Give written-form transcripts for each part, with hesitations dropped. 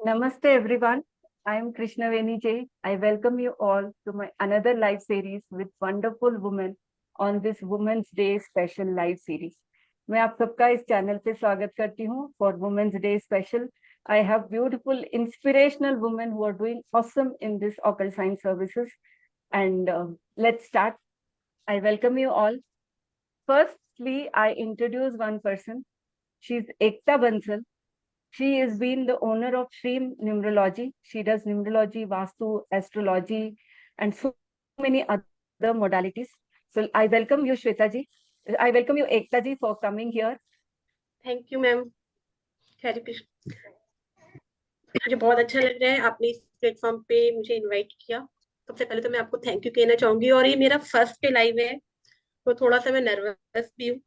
Namaste everyone. I am Krishna Veni J. I welcome you all to my another live series with wonderful women on this Women's Day special live series. मैं आप सबका इस channel पे स्वागत करती हूँ for Women's Day special. I have beautiful inspirational women who are doing awesome in this occult science services. And let's start. I welcome you all. Firstly, I introduce one person. She's Ekta Bansal. She has been the owner of Shreem Numerology. She does numerology, Vastu, astrology, and so many other modalities. So I welcome you, Shweta ji. I welcome you, Ekta ji, for coming here. Thank you ma'am. Hare Krishna. मुझे बहुत अच्छा लग रहा है आपने इस platform पे मुझे इनवाइट किया। सबसे पहले तो मैं आपको थैंक यू कहना चाहूंगी, और ये मेरा फर्स्ट लाइव है तो थोड़ा सा मैं नर्वस भी हूँ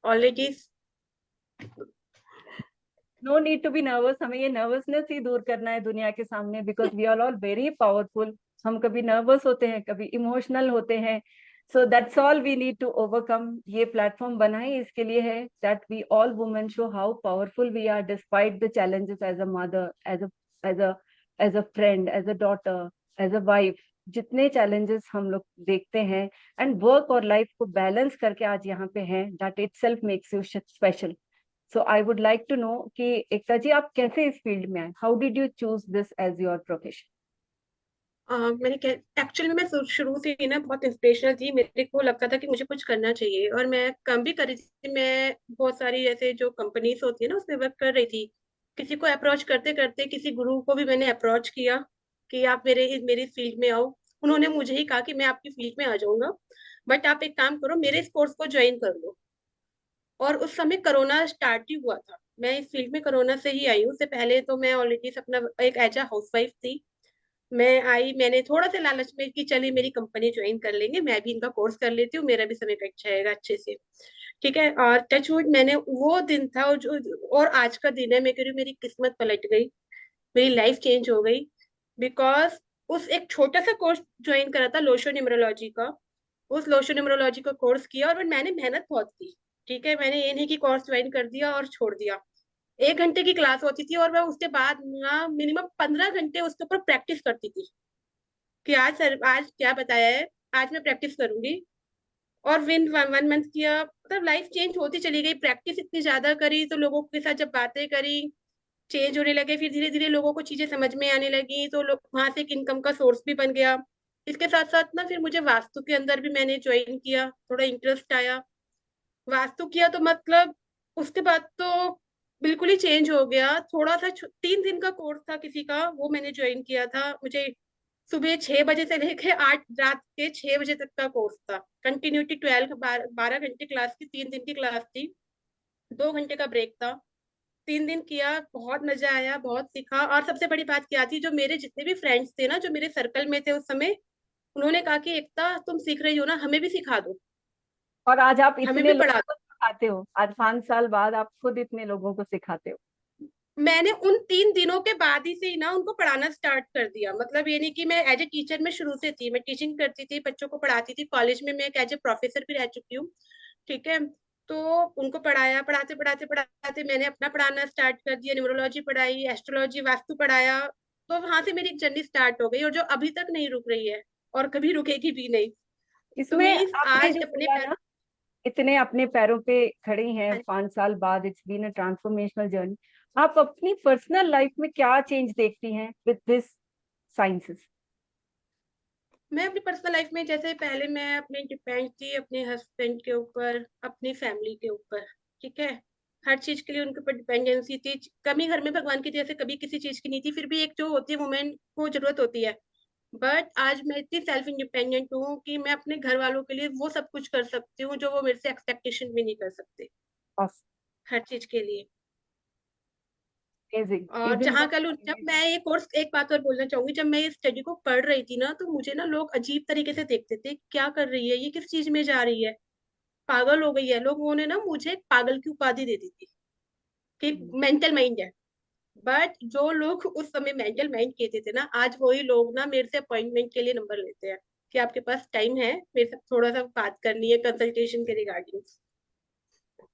already. No need to be nervous. हमें ये nervousness ही दूर करना है दुनिया के सामने because we are all very powerful. हम कभी nervous होते हैं, कभी emotional होते हैं. So that's all we need to overcome. ये platform बना ही इसके लिए है that we all women show how powerful we are despite the challenges as a mother, as a as a friend, as a daughter, as a wife. जितने challenges हम लोग देखते हैं and work और life को balance करके आज यहाँ पे हैं, that itself makes you special. So I would like to know कि एकता जी आप कैसे इस फील्ड में आए? How did you choose this as your profession? मैंने एक्चुअली मैं शुरू से ही ना बहुत इंस्पिरेशनल थी। मेरे को लगता था कि मुझे कुछ करना चाहिए, और मैं काम भी कर रही थी। मैं बहुत सारी ऐसे जो कंपनीज होती है ना उसमें वर्क कर रही थी। किसी को अप्रोच करते करते किसी गुरु को भी मैंने अप्रोच किया कि आप मेरी फील्ड में आओ। उन्होंने मुझे ही कहा कि मैं आपकी फील्ड में आ जाऊंगा, बट आप एक काम करो, मेरे इस कोर्स को ज्वाइन कर लो। और उस समय कोरोना स्टार्ट ही हुआ था। मैं इस फील्ड में कोरोना से ही आई हूँ। उससे पहले तो मैं ऑलरेडी अपना एक एज अ हाउसवाइफ थी। मैं आई, मैंने थोड़ा सा लालच में कि चलिए मेरी कंपनी ज्वाइन कर लेंगे, मैं भी इनका कोर्स कर लेती हूँ, मेरा भी समय कट जाएगा अच्छे से। ठीक है। और टचवुड मैंने वो दिन था और जो और आज का दिन है, मैं कह रही हूँ मेरी किस्मत पलट गई, मेरी लाइफ चेंज हो गई। बिकॉज उस एक छोटा सा कोर्स ज्वाइन करा था लोशो न्यूमरोलॉजी का। उस लोशो न्यूमरोलॉजी का कोर्स किया और मैंने मेहनत बहुत की। ठीक है, मैंने ये नहीं कि कोर्स ज्वाइन कर दिया और छोड़ दिया। 1 घंटे की क्लास होती थी और मैं उसके बाद ना मिनिमम 15 घंटे उसके ऊपर प्रैक्टिस करती थी कि आज सर आज क्या बताया है, आज मैं प्रैक्टिस करूंगी। और विन 1 मंथ किया, मतलब लाइफ चेंज होती चली गई। प्रैक्टिस इतनी ज्यादा करी तो लोगों के साथ जब बातें करी, चेंज होने लगे। फिर धीरे धीरे लोगों को चीजें समझ में आने लगी, तो लोग वहां से एक इनकम का सोर्स भी बन गया। इसके साथ साथ ना फिर मुझे वास्तु के अंदर भी मैंने ज्वाइन किया, थोड़ा इंटरेस्ट आया। वास्तु किया तो मतलब उसके बाद तो बिल्कुल ही चेंज हो गया। थोड़ा सा 3 दिन का कोर्स था किसी का, वो मैंने ज्वाइन किया था। मुझे सुबह 6 बजे से लेके 8 रात के 6 बजे तक का कोर्स था। कंटिन्यूटी 12 12 घंटे क्लास की, 3 दिन की क्लास थी। 2 घंटे का ब्रेक था। 3 दिन किया, बहुत मजा आया, बहुत सीखा। और सबसे बड़ी बात क्या थी, जो मेरे जितने भी फ्रेंड्स थे ना, जो मेरे सर्कल में थे उस समय, उन्होंने कहा कि एकता तुम सीख रही हो ना, हमें भी सिखा दो, और आज आप हमें इतने भी पढ़ा लोगों को दो। सिखाते हो, आज 5 साल बाद आप खुद इतने लोगों को सिखाते हो. मैंने उन 3 दिनों के बाद ही से ही ना उनको पढ़ाना स्टार्ट कर दिया। मतलब ये नहीं कि मैं एज ए टीचर में शुरू से थी, मैं टीचिंग करती थी, बच्चों को पढ़ाती थी। कॉलेज में मैं एक एज ए प्रोफेसर भी रह चुकी हूँ। ठीक है। तो उनको पढ़ाया, पढ़ाते पढ़ाते पढ़ाते मैंने अपना पढ़ाना स्टार्ट कर दिया। न्यूमरोलॉजी पढ़ाई, एस्ट्रोलॉजी, वास्तु पढ़ाया। तो वहां से मेरी जर्नी स्टार्ट हो गई, और जो अभी तक नहीं रुक रही है और कभी रुकेगी भी नहीं। तो इसमें मीन्स आपने आज जो अपने बोला पैर। ना, इतने अपने पैरों पे खड़ी हैं हाँ, 5 साल बाद, it's been a transformational journey. आप अपनी पर्सनल लाइफ में क्या चेंज देखती हैं विद दिस साइंसेस? मैं अपनी पर्सनल लाइफ में, जैसे पहले मैं अपने डिपेंड थी अपने हस्बैंड के ऊपर, अपनी फैमिली के ऊपर। ठीक है। हर चीज के लिए उनके ऊपर डिपेंडेंसी थी। कमी घर में भगवान की जैसे कभी किसी चीज की नहीं थी, फिर भी एक जो होती है वुमेन को जरूरत होती है। बट आज मैं इतनी सेल्फ इंडिपेंडेंट हूँ कि मैं अपने घर वालों के लिए वो सब कुछ कर सकती हूँ जो वो मेरे से एक्सपेक्टेशन भी नहीं कर सकते, हर चीज के लिए। अमेजिंग, और इजंट जहाँ दैट कल जब अमेजिंग? मैं ये कोर्स, एक बात और बोलना चाहूंगी, जब मैं इस स्टडी को पढ़ रही थी ना, तो मुझे ना लोग अजीब तरीके से देखते थे, क्या कर रही है ये, किस चीज में जा रही है, पागल हो गई है। लोगों ने ना मुझे एक पागल की उपाधि दे दी थी कि मेंटल माइंड है। बट जो लोग उस समय मेंटल माइंड कहते थे ना, आज वही लोग ना मेरे से अपॉइंटमेंट के लिए नंबर लेते हैं कि आपके पास टाइम है, मेरे से थोड़ा सा बात करनी है कंसल्टेशन के regarding.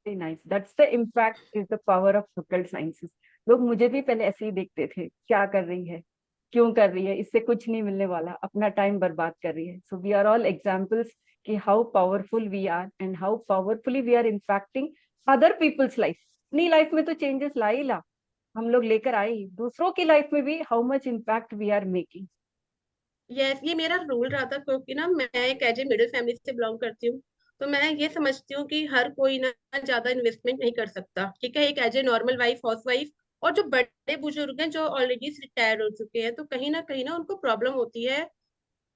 Very nice. That's the impact is the power of occult sciences. लोग मुझे भी पहले ऐसे ही देखते थे, क्या कर रही है, क्यों कर रही है, इससे कुछ नहीं मिलने वाला, अपना टाइम बर्बाद कर रही है। So we are all examples कि how powerful we are and how powerfully we are impacting other peoples life. अपनी लाइफ में तो चेंजेस ला ही ला, हम लोग लेकर आए ही, दूसरों की लाइफ में भी how much impact we are making. Yes, ये मेरा रोल रहा था, क्योंकि ना मैं एक एज ए मिडिल फैमिली से बिलोंग करती हूँ। तो मैं ये समझती हूँ कि हर कोई ना ज्यादा इन्वेस्टमेंट नहीं कर सकता, ठीक है, एक as a normal wife, house wife. और जो बड़े बुजुर्ग हैं जो ऑलरेडी रिटायर हो चुके हैं, तो कहीं ना उनको प्रॉब्लम होती है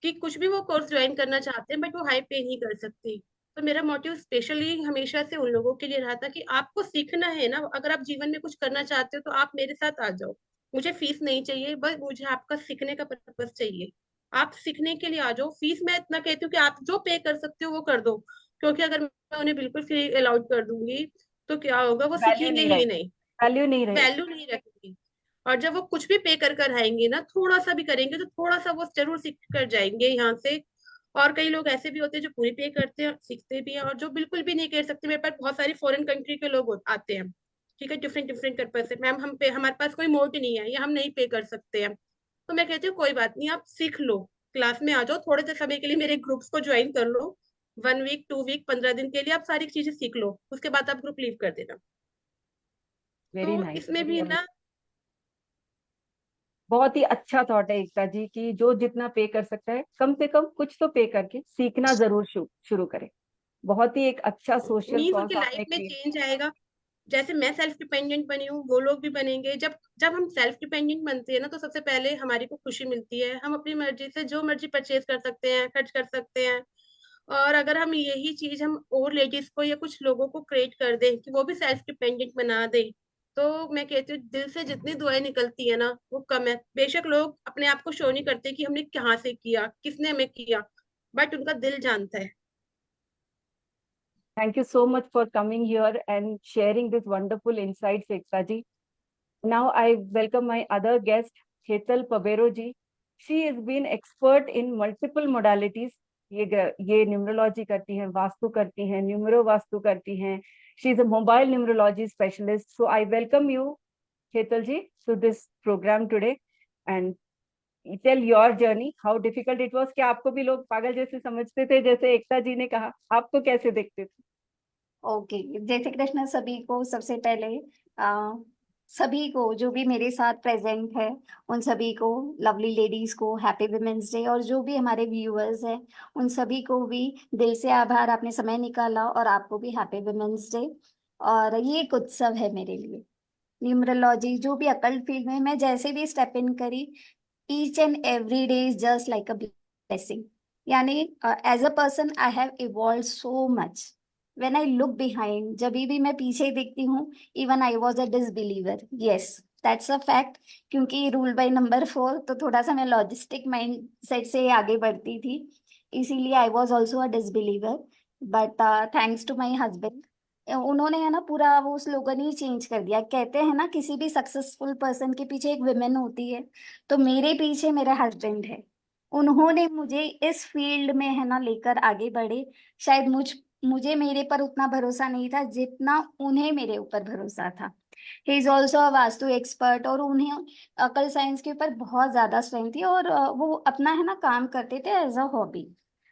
कि कुछ भी वो कोर्स ज्वाइन करना चाहते हैं, बट वो हाई पे नहीं कर सकती। तो मेरा मोटिव स्पेशली हमेशा से उन लोगों के लिए रहा था कि आपको सीखना है ना, अगर आप जीवन में कुछ करना चाहते हो तो आप मेरे साथ आ जाओ। मुझे फीस नहीं चाहिए, बस मुझे आपका सीखने का पर्पस चाहिए। आप सीखने के लिए आ जाओ। फीस मैं इतना कहती हूँ कि आप जो पे कर सकते हो वो कर दो, क्योंकि अगर मैं उन्हें बिल्कुल फ्री अलाउड कर दूंगी तो क्या होगा, वो वैल्यू सीखेंगे नहीं ही रहेगी, नहीं, वैल्यू नहीं रहेगी। वैल्यू नहीं रखेंगे। और जब वो कुछ भी पे कर कर आएंगे ना, थोड़ा सा भी करेंगे तो थोड़ा सा वो जरूर सीख कर जाएंगे यहाँ से। और कई लोग ऐसे भी होते हैं जो पूरी पे करते हैं, सीखते भी हैं, और जो बिल्कुल भी नहीं कर सकते। मेरे पास बहुत सारी फॉरेन कंट्री के लोग आते हैं, ठीक है, डिफरेंट डिफरेंट पर्पज से। मैम हम पे, हमारे पास कोई मोड नहीं है या हम नहीं पे कर सकते हैं, तो मैं कहती हूँ कोई बात नहीं, आप सीख लो, क्लास में आ जाओ, थोड़े से समय के लिए मेरे ग्रुप्स को ज्वाइन कर लो। 1 वीक, 2 वीक, 15 दिन के लिए आप सारी चीजें सीख लो, उसके बाद आप ग्रुप लीव कर देना। वेरी तो नाइस, इसमें वेरी भी अमेजिंग। ना, बहुत ही अच्छा थॉट है एकता जी की जो जितना पे कर सकता है कम से कम कुछ तो पे करके सीखना जरूर शुरू करे। बहुत ही एक अच्छा सोशल मीन्स कॉज उनकी लाइफ आपने में क्रिएट चेंज किया। आएगा। जैसे मैं सेल्फ डिपेंडेंट बनी हूँ, वो लोग भी बनेंगे। जब जब हम सेल्फ डिपेंडेंट बनते हैं ना, तो सबसे पहले हमारी को खुशी मिलती है, हम अपनी मर्जी से जो मर्जी परचेज कर सकते हैं, खर्च कर सकते हैं। और अगर हम यही चीज हम और लेडीज को या कुछ लोगों को क्रिएट कर दें कि वो भी सेल्फ डिपेंडेंट बना दे, तो मैं कहती हूँ दिल से जितनी दुआएं निकलती है ना वो कम है। बेशक लोग अपने आप को शो नहीं करते कि हमने कहाँ से किया, किसने हमें किया, बट उनका दिल जानता है। Thank you so much for coming here and sharing this wonderful insights, Ekta ji. Now I welcome my other guest, Hetal Pabero ji. She has been expert in multiple modalities. ये numerology करती हैं, वास्तु करती हैं, numero vastu करती हैं। She is a mobile numerology specialist. So I welcome you, Hetal ji, to this program today and tell your journey, how difficult it was. क्या आपको भी लोग पागल जैसे समझते थे जैसे एकता जी ने कहा, आपको कैसे देखते थे? ओके, जय श्री कृष्ण सभी को। सबसे पहले आ, सभी को जो भी मेरे साथ प्रेजेंट है, उन सभी को, लवली लेडीज को हैप्पी वुमेन्स डे। और जो भी हमारे व्यूअर्स हैं, उन सभी को भी दिल से आभार, आपने समय निकाला, और आपको भी हैप्पी वुमेन्स डे। और ये एक उत्सव है मेरे लिए। न्यूमरोलॉजी जो भी अकल्ट फील्ड में मैं जैसे भी स्टेप इन करी, each and every day is just like a blessing. यानी as a person I have evolve so much. When I look behind, जब भी मैं पीछे देखती हूँ, even I was a disbeliever, yes, that's a fact. क्योंकि rule by number 4, तो थोड़ा सा मैं लॉजिस्टिक माइंड सेट से आगे बढ़ती थी, इसीलिए I was also a disbeliever. But thanks to my husband, उन्होंने है ना पूरा वो स्लोगन ही चेंज कर दिया। कहते हैं ना, किसी भी सक्सेसफुल पर्सन के पीछे एक विमेन होती है, तो मेरे पीछे मेरे हस्बैंड है। उन्होंने मुझे इस फील्ड में है ना लेकर आगे बढ़े। शायद मुझे मेरे पर उतना भरोसा नहीं था जितना उन्हें मेरे ऊपर भरोसा था। He is also a vastu expert, और उन्हें अकल साइंस के ऊपर बहुत ज्यादा स्ट्रेंथ थी, और वो अपना है ना काम करते थे एज अ हॉबी।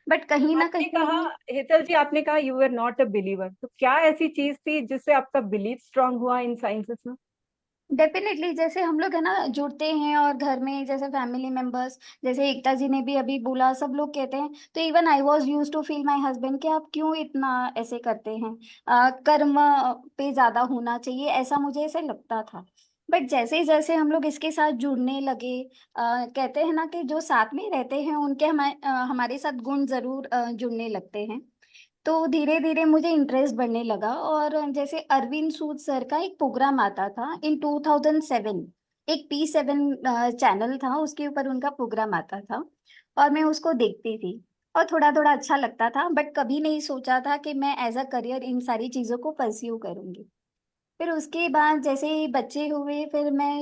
बट कहीं ना आपने कहा, कहीं, हेतल जी, आपने कहा you are not a believer, तो क्या ऐसी चीज थी जिससे आपका बिलीफ स्ट्रांग हुआ इन साइंसेस में? डेफिनेटली, जैसे हम लोग है ना जुड़ते हैं, और घर में जैसे फैमिली मेंबर्स, जैसे एकता जी ने भी अभी बोला, सब लोग कहते हैं, तो even I was use to feel my husband कि आप क्यों इतना ऐसे करते हैं, कर्म पे ज्यादा होना चाहिए, ऐसा मुझे ऐसे लगता था। बट जैसे जैसे हम लोग इसके साथ जुड़ने लगे, कहते हैं ना कि जो साथ में रहते हैं उनके हमारे साथ गुण जरूर जुड़ने लगते हैं। तो धीरे धीरे मुझे इंटरेस्ट बढ़ने लगा। और जैसे अरविंद सूद सर का एक प्रोग्राम आता था इन 2007, एक P7 चैनल था, उसके ऊपर उनका प्रोग्राम आता था, और मैं उसको देखती थी, और थोड़ा थोड़ा अच्छा लगता था, बट कभी नहीं सोचा था कि मैं एज अ करियर इन सारी चीज़ों को परस्यू करूंगी। फिर उसके बाद जैसे ही बच्चे हुए, फिर मैं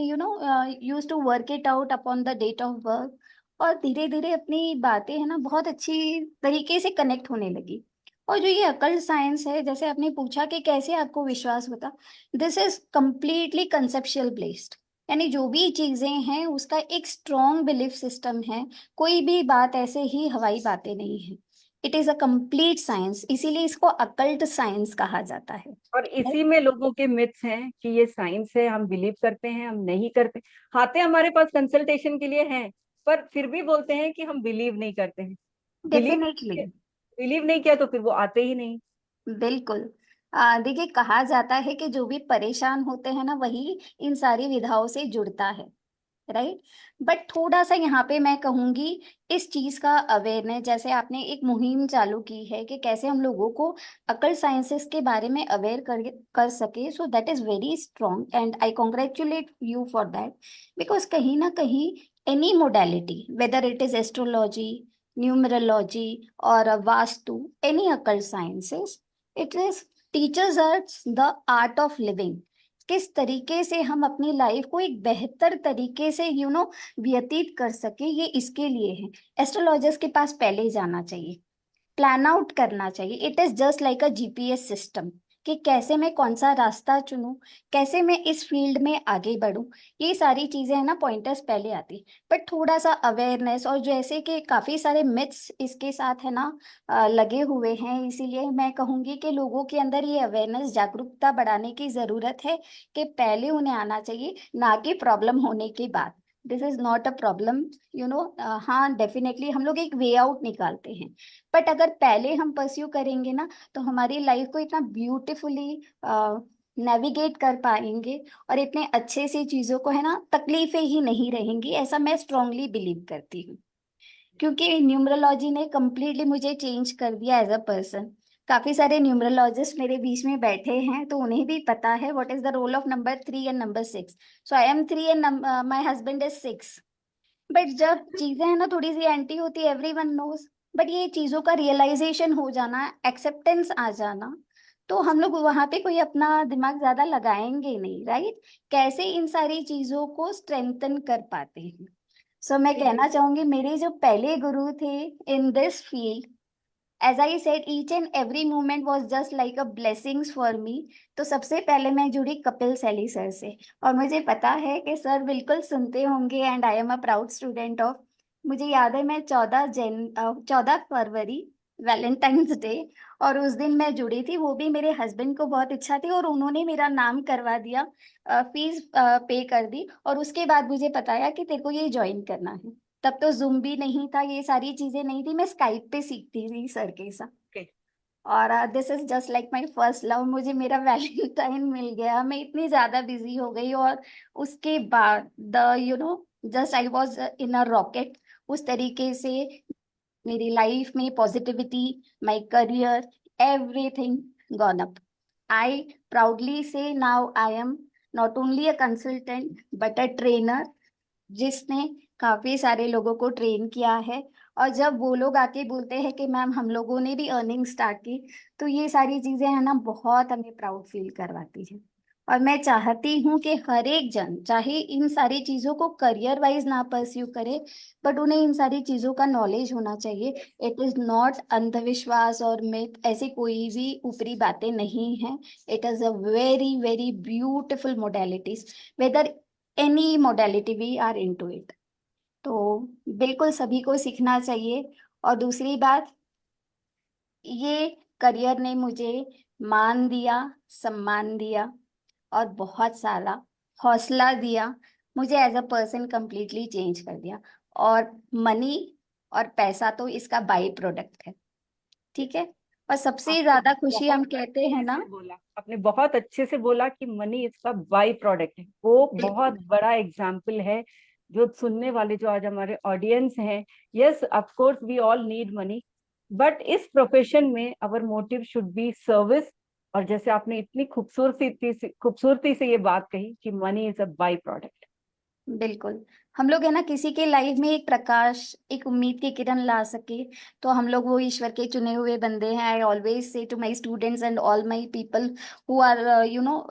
use to work it out upon the date of birth, और धीरे धीरे अपनी बातें है ना बहुत अच्छी तरीके से कनेक्ट होने लगी। और जो ये अकल्ट साइंस है, जैसे आपने पूछा कि कैसे आपको विश्वास होता, this is completely conceptual based. यानी जो भी चीजें हैं उसका एक स्ट्रॉन्ग बिलीफ सिस्टम है। कोई भी बात ऐसे ही हवाई बातें नहीं है। It is a complete science, इसीलिए इसको अकल्ट साइंस कहा जाता है। और इसी में लोगों के मिथ्स हैं कि ये साइंस है, हम बिलीव करते हैं, हम नहीं करते। आते हमारे पास कंसल्टेशन के लिए हैं, पर फिर भी बोलते हैं कि हम बिलीव नहीं करते हैं। Believe definitely. बिलीव नहीं किया तो फिर वो आते ही नहीं। बिल्कुल। देखिए, कहा जाता है कि जो भी परेशान होते हैं ना, वही इन सारी विधाओं से जुड़ता है। राइट। बट थोड़ा सा यहाँ पे मैं कहूंगी, इस चीज का अवेयरनेस, जैसे आपने एक मुहिम चालू की है कि कैसे हम लोगों को अकल साइंसेस के बारे में अवेयर कर सके, so that is very strong and I congratulate you for that. Because कहीं ना कहीं any modality, whether it is astrology, numerology और वास्तु, एनी अकल sciences, it is teachers us the art of living. किस तरीके से हम अपनी लाइफ को एक बेहतर तरीके से व्यतीत कर सके, ये इसके लिए है। एस्ट्रोलॉजर्स के पास पहले जाना चाहिए, प्लान आउट करना चाहिए। It is just like a GPS system, कि कैसे मैं कौन सा रास्ता चुनूं, कैसे मैं इस फील्ड में आगे बढ़ूं। ये सारी चीजें है ना, पॉइंटर्स पहले आती। बट थोड़ा सा अवेयरनेस, और जैसे कि काफी सारे मिथ्स इसके साथ है ना लगे हुए हैं, इसीलिए मैं कहूंगी कि लोगों के अंदर ये अवेयरनेस, जागरूकता बढ़ाने की जरूरत है, कि पहले उन्हें आना चाहिए, ना कि प्रॉब्लम होने के बाद। This is not a problem, हाँ डेफिनेटली हम लोग एक वे आउट निकालते हैं। बट अगर पहले हम परस्यू करेंगे ना, तो हमारी लाइफ को इतना ब्यूटिफुली नेविगेट कर पाएंगे, और इतने अच्छे से चीजों को है ना, तकलीफें ही नहीं रहेंगी, ऐसा मैं स्ट्रांगली बिलीव करती हूँ। क्योंकि न्यूमरोलॉजी ने कम्प्लीटली मुझे चेंज कर दिया एज अ पर्सन। काफी सारे न्यूमरोलॉजिस्ट मेरे बीच में बैठे हैं, तो उन्हें भी पता है what is the role of number 3 and number 6। So I am 3 and my husband is 6। But जब चीजें है ना थोड़ी सी एंटी होती, एवरीवन नोज। बट ये चीजों का रियलाइजेशन हो जाना, एक्सेप्टेंस आ जाना, तो हम लोग वहां पे कोई अपना दिमाग ज्यादा लगाएंगे नहीं, राइट। कैसे इन सारी चीजों को स्ट्रेंथन कर पाते हैं। सो मैं जी कहना चाहूंगी, मेरे जो पहले गुरु थे in this field, as I said, each and every moment was just like a blessings for me. तो सबसे पहले मैं जुड़ी कपिल सैली सर से, और मुझे पता है कि सर बिल्कुल सुनते होंगे, and I am a proud student of. मुझे याद है, मैं 14 फरवरी, वैलेंटाइंस डे, और उस दिन मैं जुड़ी थी। वो भी मेरे हस्बैंड को बहुत इच्छा थी, और उन्होंने मेरा नाम करवा दिया, फीस पे कर दी, और उसके बाद मुझे बताया कि तेरे को ये ज्वाइन करना है। तब तो जूम भी नहीं था, ये सारी चीजें नहीं थी, मैं स्काइप पे सीखती थी सर के साथ। ओके। और this is just like my first love. मुझे मेरा वैलेंटाइन मिल गया, मैं इतनी ज्यादा बिजी हो गई, और उसके बाद the just I was in a rocket. उस तरीके से मेरी लाइफ में positivity, my career, everything gone up. I proudly से now I am not only a consultant but a trainer, जिसने काफी सारे लोगों को ट्रेन किया है। और जब वो लोग आके बोलते हैं कि मैम हम लोगों ने भी अर्निंग स्टार्ट की, तो ये सारी चीजें है ना, बहुत हमें प्राउड फील करवाती है। और मैं चाहती हूँ कि हर एक जन चाहे इन सारी चीजों को करियर वाइज ना परस्यू करे, बट उन्हें इन सारी चीजों का नॉलेज होना चाहिए। इट इज नॉट अंधविश्वास और मिथ, ऐसी कोई भी ऊपरी बातें नहीं है। It is a very very beautiful modalities, whether any modality we are into it. तो बिल्कुल सभी को सीखना चाहिए। और दूसरी बात, ये करियर ने मुझे मान दिया, सम्मान दिया, और बहुत सारा हौसला दिया। मुझे as a person completely change कर दिया। और मनी और पैसा तो इसका बाई प्रोडक्ट है, ठीक है। और सबसे आपने ज्यादा खुशी हम बहुत कहते हैं अच्छे ना। से बोला, आपने बहुत अच्छे से बोला कि मनी इसका बाई प्रोडक्ट है। वो बहुत बड़ा एग्जाम्पल है जो सुनने वाले, जो आज हमारे ऑडियंस हैं। Yes, of course we all need money, but इस प्रोफेशन में our motive should be service. और जैसे आपने इतनी खूबसूरती से ये बात कही कि money is a by product. बिल्कुल। हम लोग है ना, किसी के लाइफ में एक प्रकाश, एक उम्मीद की किरण ला सके, तो हम लोग वो ईश्वर के चुने हुए बंदे हैं। I always say to my students and all my people who are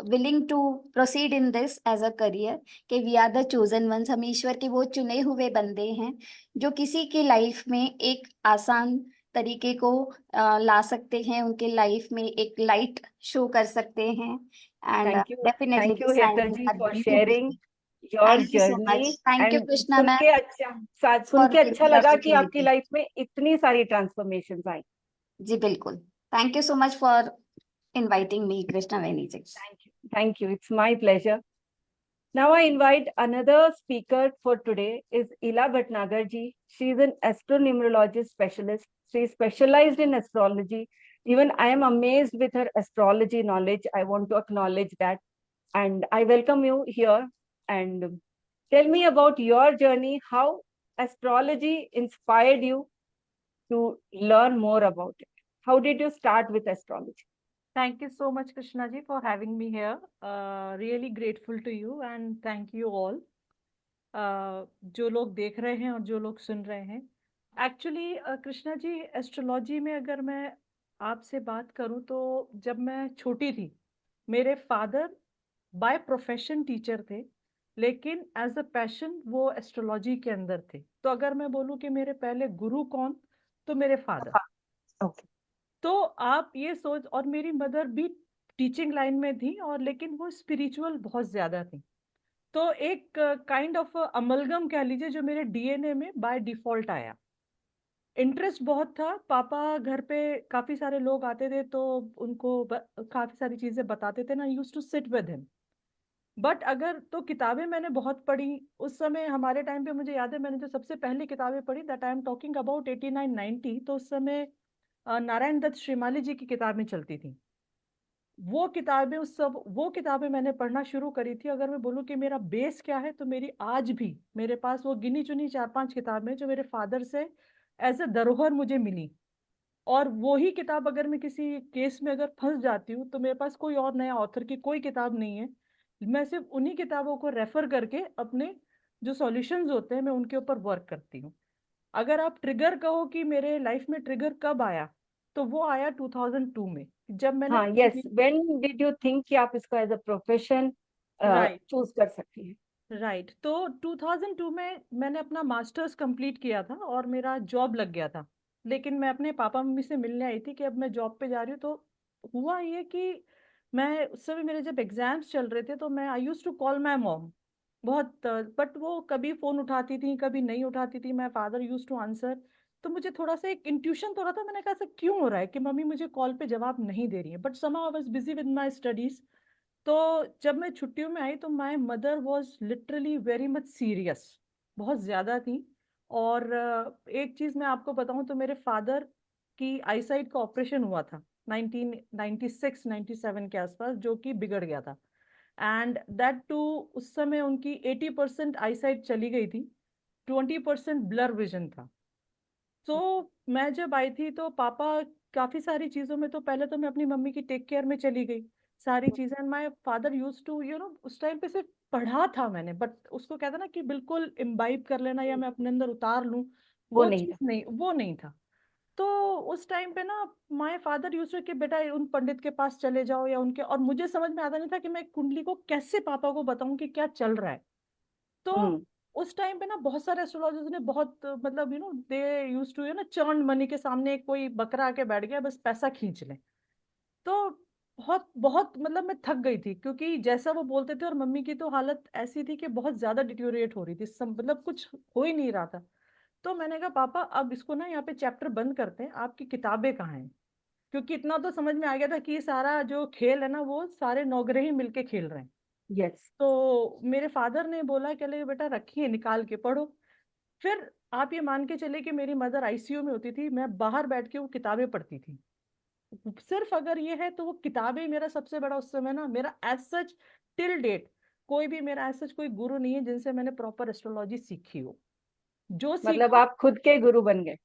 willing to proceed in this as a career, कि we are the chosen ones. हम ईश्वर के वो चुने हुए बंदे हैं, जो किसी की लाइफ में एक आसान तरीके को ला सकते हैं, उनके लाइफ में एक लाइट शो कर सकते हैं। And Thank you. Definitely Thank you, this Hekta time ji, are for sharing beautiful. your thank you so journey. मच, थैंक यू And कृष्णा सुन मैम के सुन फॉर के अच्छा गिविंग लगा कि आपकी अपॉर्चुनिटी। लाइफ में इतनी सारी ट्रांसफॉर्मेशंस आई। जी बिल्कुल, thank you so much for inviting me Krishna Veni ji. Thank you. It's my pleasure. Now I invite another speaker for today is Ila Bhatnagar ji. She is an astronumerologist specialist. She is specialized in astrology. Even I am amazed with her astrology knowledge. I want to acknowledge that. And I welcome you here. And tell me about your journey, how astrology inspired you to learn more about it. How did you start with astrology? Thank you so much, Krishna ji, for having me here. Really grateful to you and thank you all. जो लोग देख रहे हैं और जो लोग सुन रहे हैं। एक्चुअली कृष्णा जी, एस्ट्रोलॉजी में अगर मैं आपसे बात करूं तो जब मैं छोटी थी, मेरे फादर बाय प्रोफेशन टीचर थे, लेकिन एज अ पैशन वो एस्ट्रोलॉजी के अंदर थे। तो अगर मैं बोलूं कि मेरे पहले गुरु कौन, तो मेरे फादर। Okay. तो आप ये सोच, और मेरी मदर भी टीचिंग लाइन में थी, और लेकिन वो स्पिरिचुअल बहुत ज्यादा थी। तो एक काइंड ऑफ अमलगम कह लीजिए जो मेरे डीएनए में बाय डिफॉल्ट आया। इंटरेस्ट बहुत था। पापा घर पे काफी सारे लोग आते थे तो उनको काफी सारी चीजें बताते थे ना, use to sit with him. But अगर तो किताबें मैंने बहुत पढ़ी उस समय। हमारे टाइम पे मुझे याद है, मैंने जो सबसे पहली किताबें पढ़ी, that I am talking about 89-90, तो उस समय नारायण दत्त श्रीमाली जी की किताबें चलती थी। वो किताबें मैंने पढ़ना शुरू करी थी। अगर मैं बोलूँ कि मेरा बेस क्या है, तो मेरी आज भी मेरे पास वो गिनी चुनी 4-5 किताबें जो मेरे फादर से एज ए धरोहर मुझे मिली। और वो ही किताब अगर मैं किसी केस में अगर फंस जाती हूँ, तो मेरे पास कोई और नया ऑथर की कोई किताब नहीं है। मैं सिर्फ उन्हीं किताबों को रेफर करके अपने जो सॉल्यूशंस होते हैं मैं उनके ऊपर वर्क करती हूँ। अगर आप ट्रिगर कहो कि मेरे लाइफ में ट्रिगर कब आया, तो वो आया 2002 में, जब मैंने हाँ, yes, when did you think कि आप इसको as a profession right choose कर सकती हैं? राइट। तो 2002 में मैंने अपना मास्टर्स कंप्लीट किया था और मेरा जॉब लग गया था। लेकिन मैं अपने पापा मम्मी से मिलने आई थी कि अब मैं जॉब पे जा रही हूँ। तो हुआ ये कि मैं उस समय मेरे जब एग्जाम्स चल रहे थे, तो मैं I use to call my mom बहुत, बट वो कभी फोन उठाती थी कभी नहीं उठाती थी। My father use to answer. तो मुझे थोड़ा सा एक इंट्यूशन तो रहा था। मैंने कहा ऐसा क्यों हो रहा है कि मम्मी मुझे कॉल पे जवाब नहीं दे रही है, but somehow I was busy with my studies. तो जब मैं छुट्टियों में आई तो my mother was literally very much serious, बहुत ज़्यादा थी। और एक चीज़ मैं आपको बताऊं तो मेरे फादर की आईसाइट का ऑपरेशन हुआ था 1996-97 के आसपास, जो कि बिगड़ गया था। एंड दैट टू, उस समय उनकी 80% आईसाइट चली गई थी, 20% ब्लर विजन था। तो मैं जब आई थी तो पापा काफी सारी चीजों में, तो पहले तो मैं अपनी मम्मी की टेक केयर में चली गई सारी चीजें। And my father use to उस टाइम पे सिर्फ पढ़ा था मैंने, बट उसको कहता ना कि बिल्कुल इम्बाइब कर लेना या मैं अपने अंदर उतार लूं, वो वो नहीं चीज था। नहीं, वो नहीं था। तो उस टाइम पे ना माय फादर यूज टू कि बेटा उन पंडित के पास चले जाओ या उनके, और मुझे समझ में आता नहीं था कि मैं कुंडली को कैसे पापा को बताऊं कि क्या चल रहा है। तो हम्म। उस टाइम पे ना बहुत सारे एस्ट्रोलॉजर्स ने बहुत मतलब दे यूज टू चर्न मनी के सामने कोई बकरा आके बैठ गया, बस पैसा खींच ले। तो बहुत बहुत मतलब मैं थक गई थी, क्योंकि जैसा वो बोलते थे, और मम्मी की तो हालत ऐसी थी कि बहुत ज्यादा डिट्योरेट हो रही थी, मतलब कुछ हो ही नहीं रहा था। तो मैंने कहा पापा अब इसको ना यहाँ पे चैप्टर बंद करते हैं, आपकी किताबें कहाँ हैं? क्योंकि इतना तो समझ में आ गया था कि ये सारा जो खेल है ना वो सारे नौग्रही मिलके खेल रहे हैं। यस। तो मेरे फादर ने बोला कि ले बेटा रखिए, निकाल के पढ़ो। फिर आप ये मान के चले कि मेरी मदर आईसीयू में होती थी, मैं बाहर बैठ के वो किताबें पढ़ती थी। सिर्फ अगर ये है तो वो किताबें मेरा सबसे बड़ा उस समय ना, मेरा एज सच टिल डेट कोई भी मेरा एज सच कोई गुरु नहीं है जिनसे मैंने प्रॉपर एस्ट्रोलॉजी सीखी हो। जो मतलब सीखा, आप खुद के गुरु बन गए,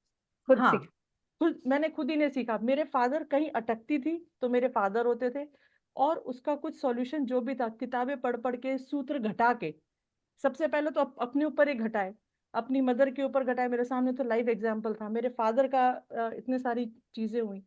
खुद हाँ, सीख। मैंने खुद ही नहीं सीखा। मेरे फादर कहीं अटकती थी तो मेरे फादर होते थे, और उसका कुछ सॉल्यूशन जो भी था किताबें पढ़ पढ़ के, सूत्र घटा के, सबसे पहले तो अपने ऊपर ही घटाए, अपनी मदर के ऊपर घटाए। मेरे सामने तो लाइव एग्जाम्पल था मेरे फादर का। इतने सारी चीजें हुई।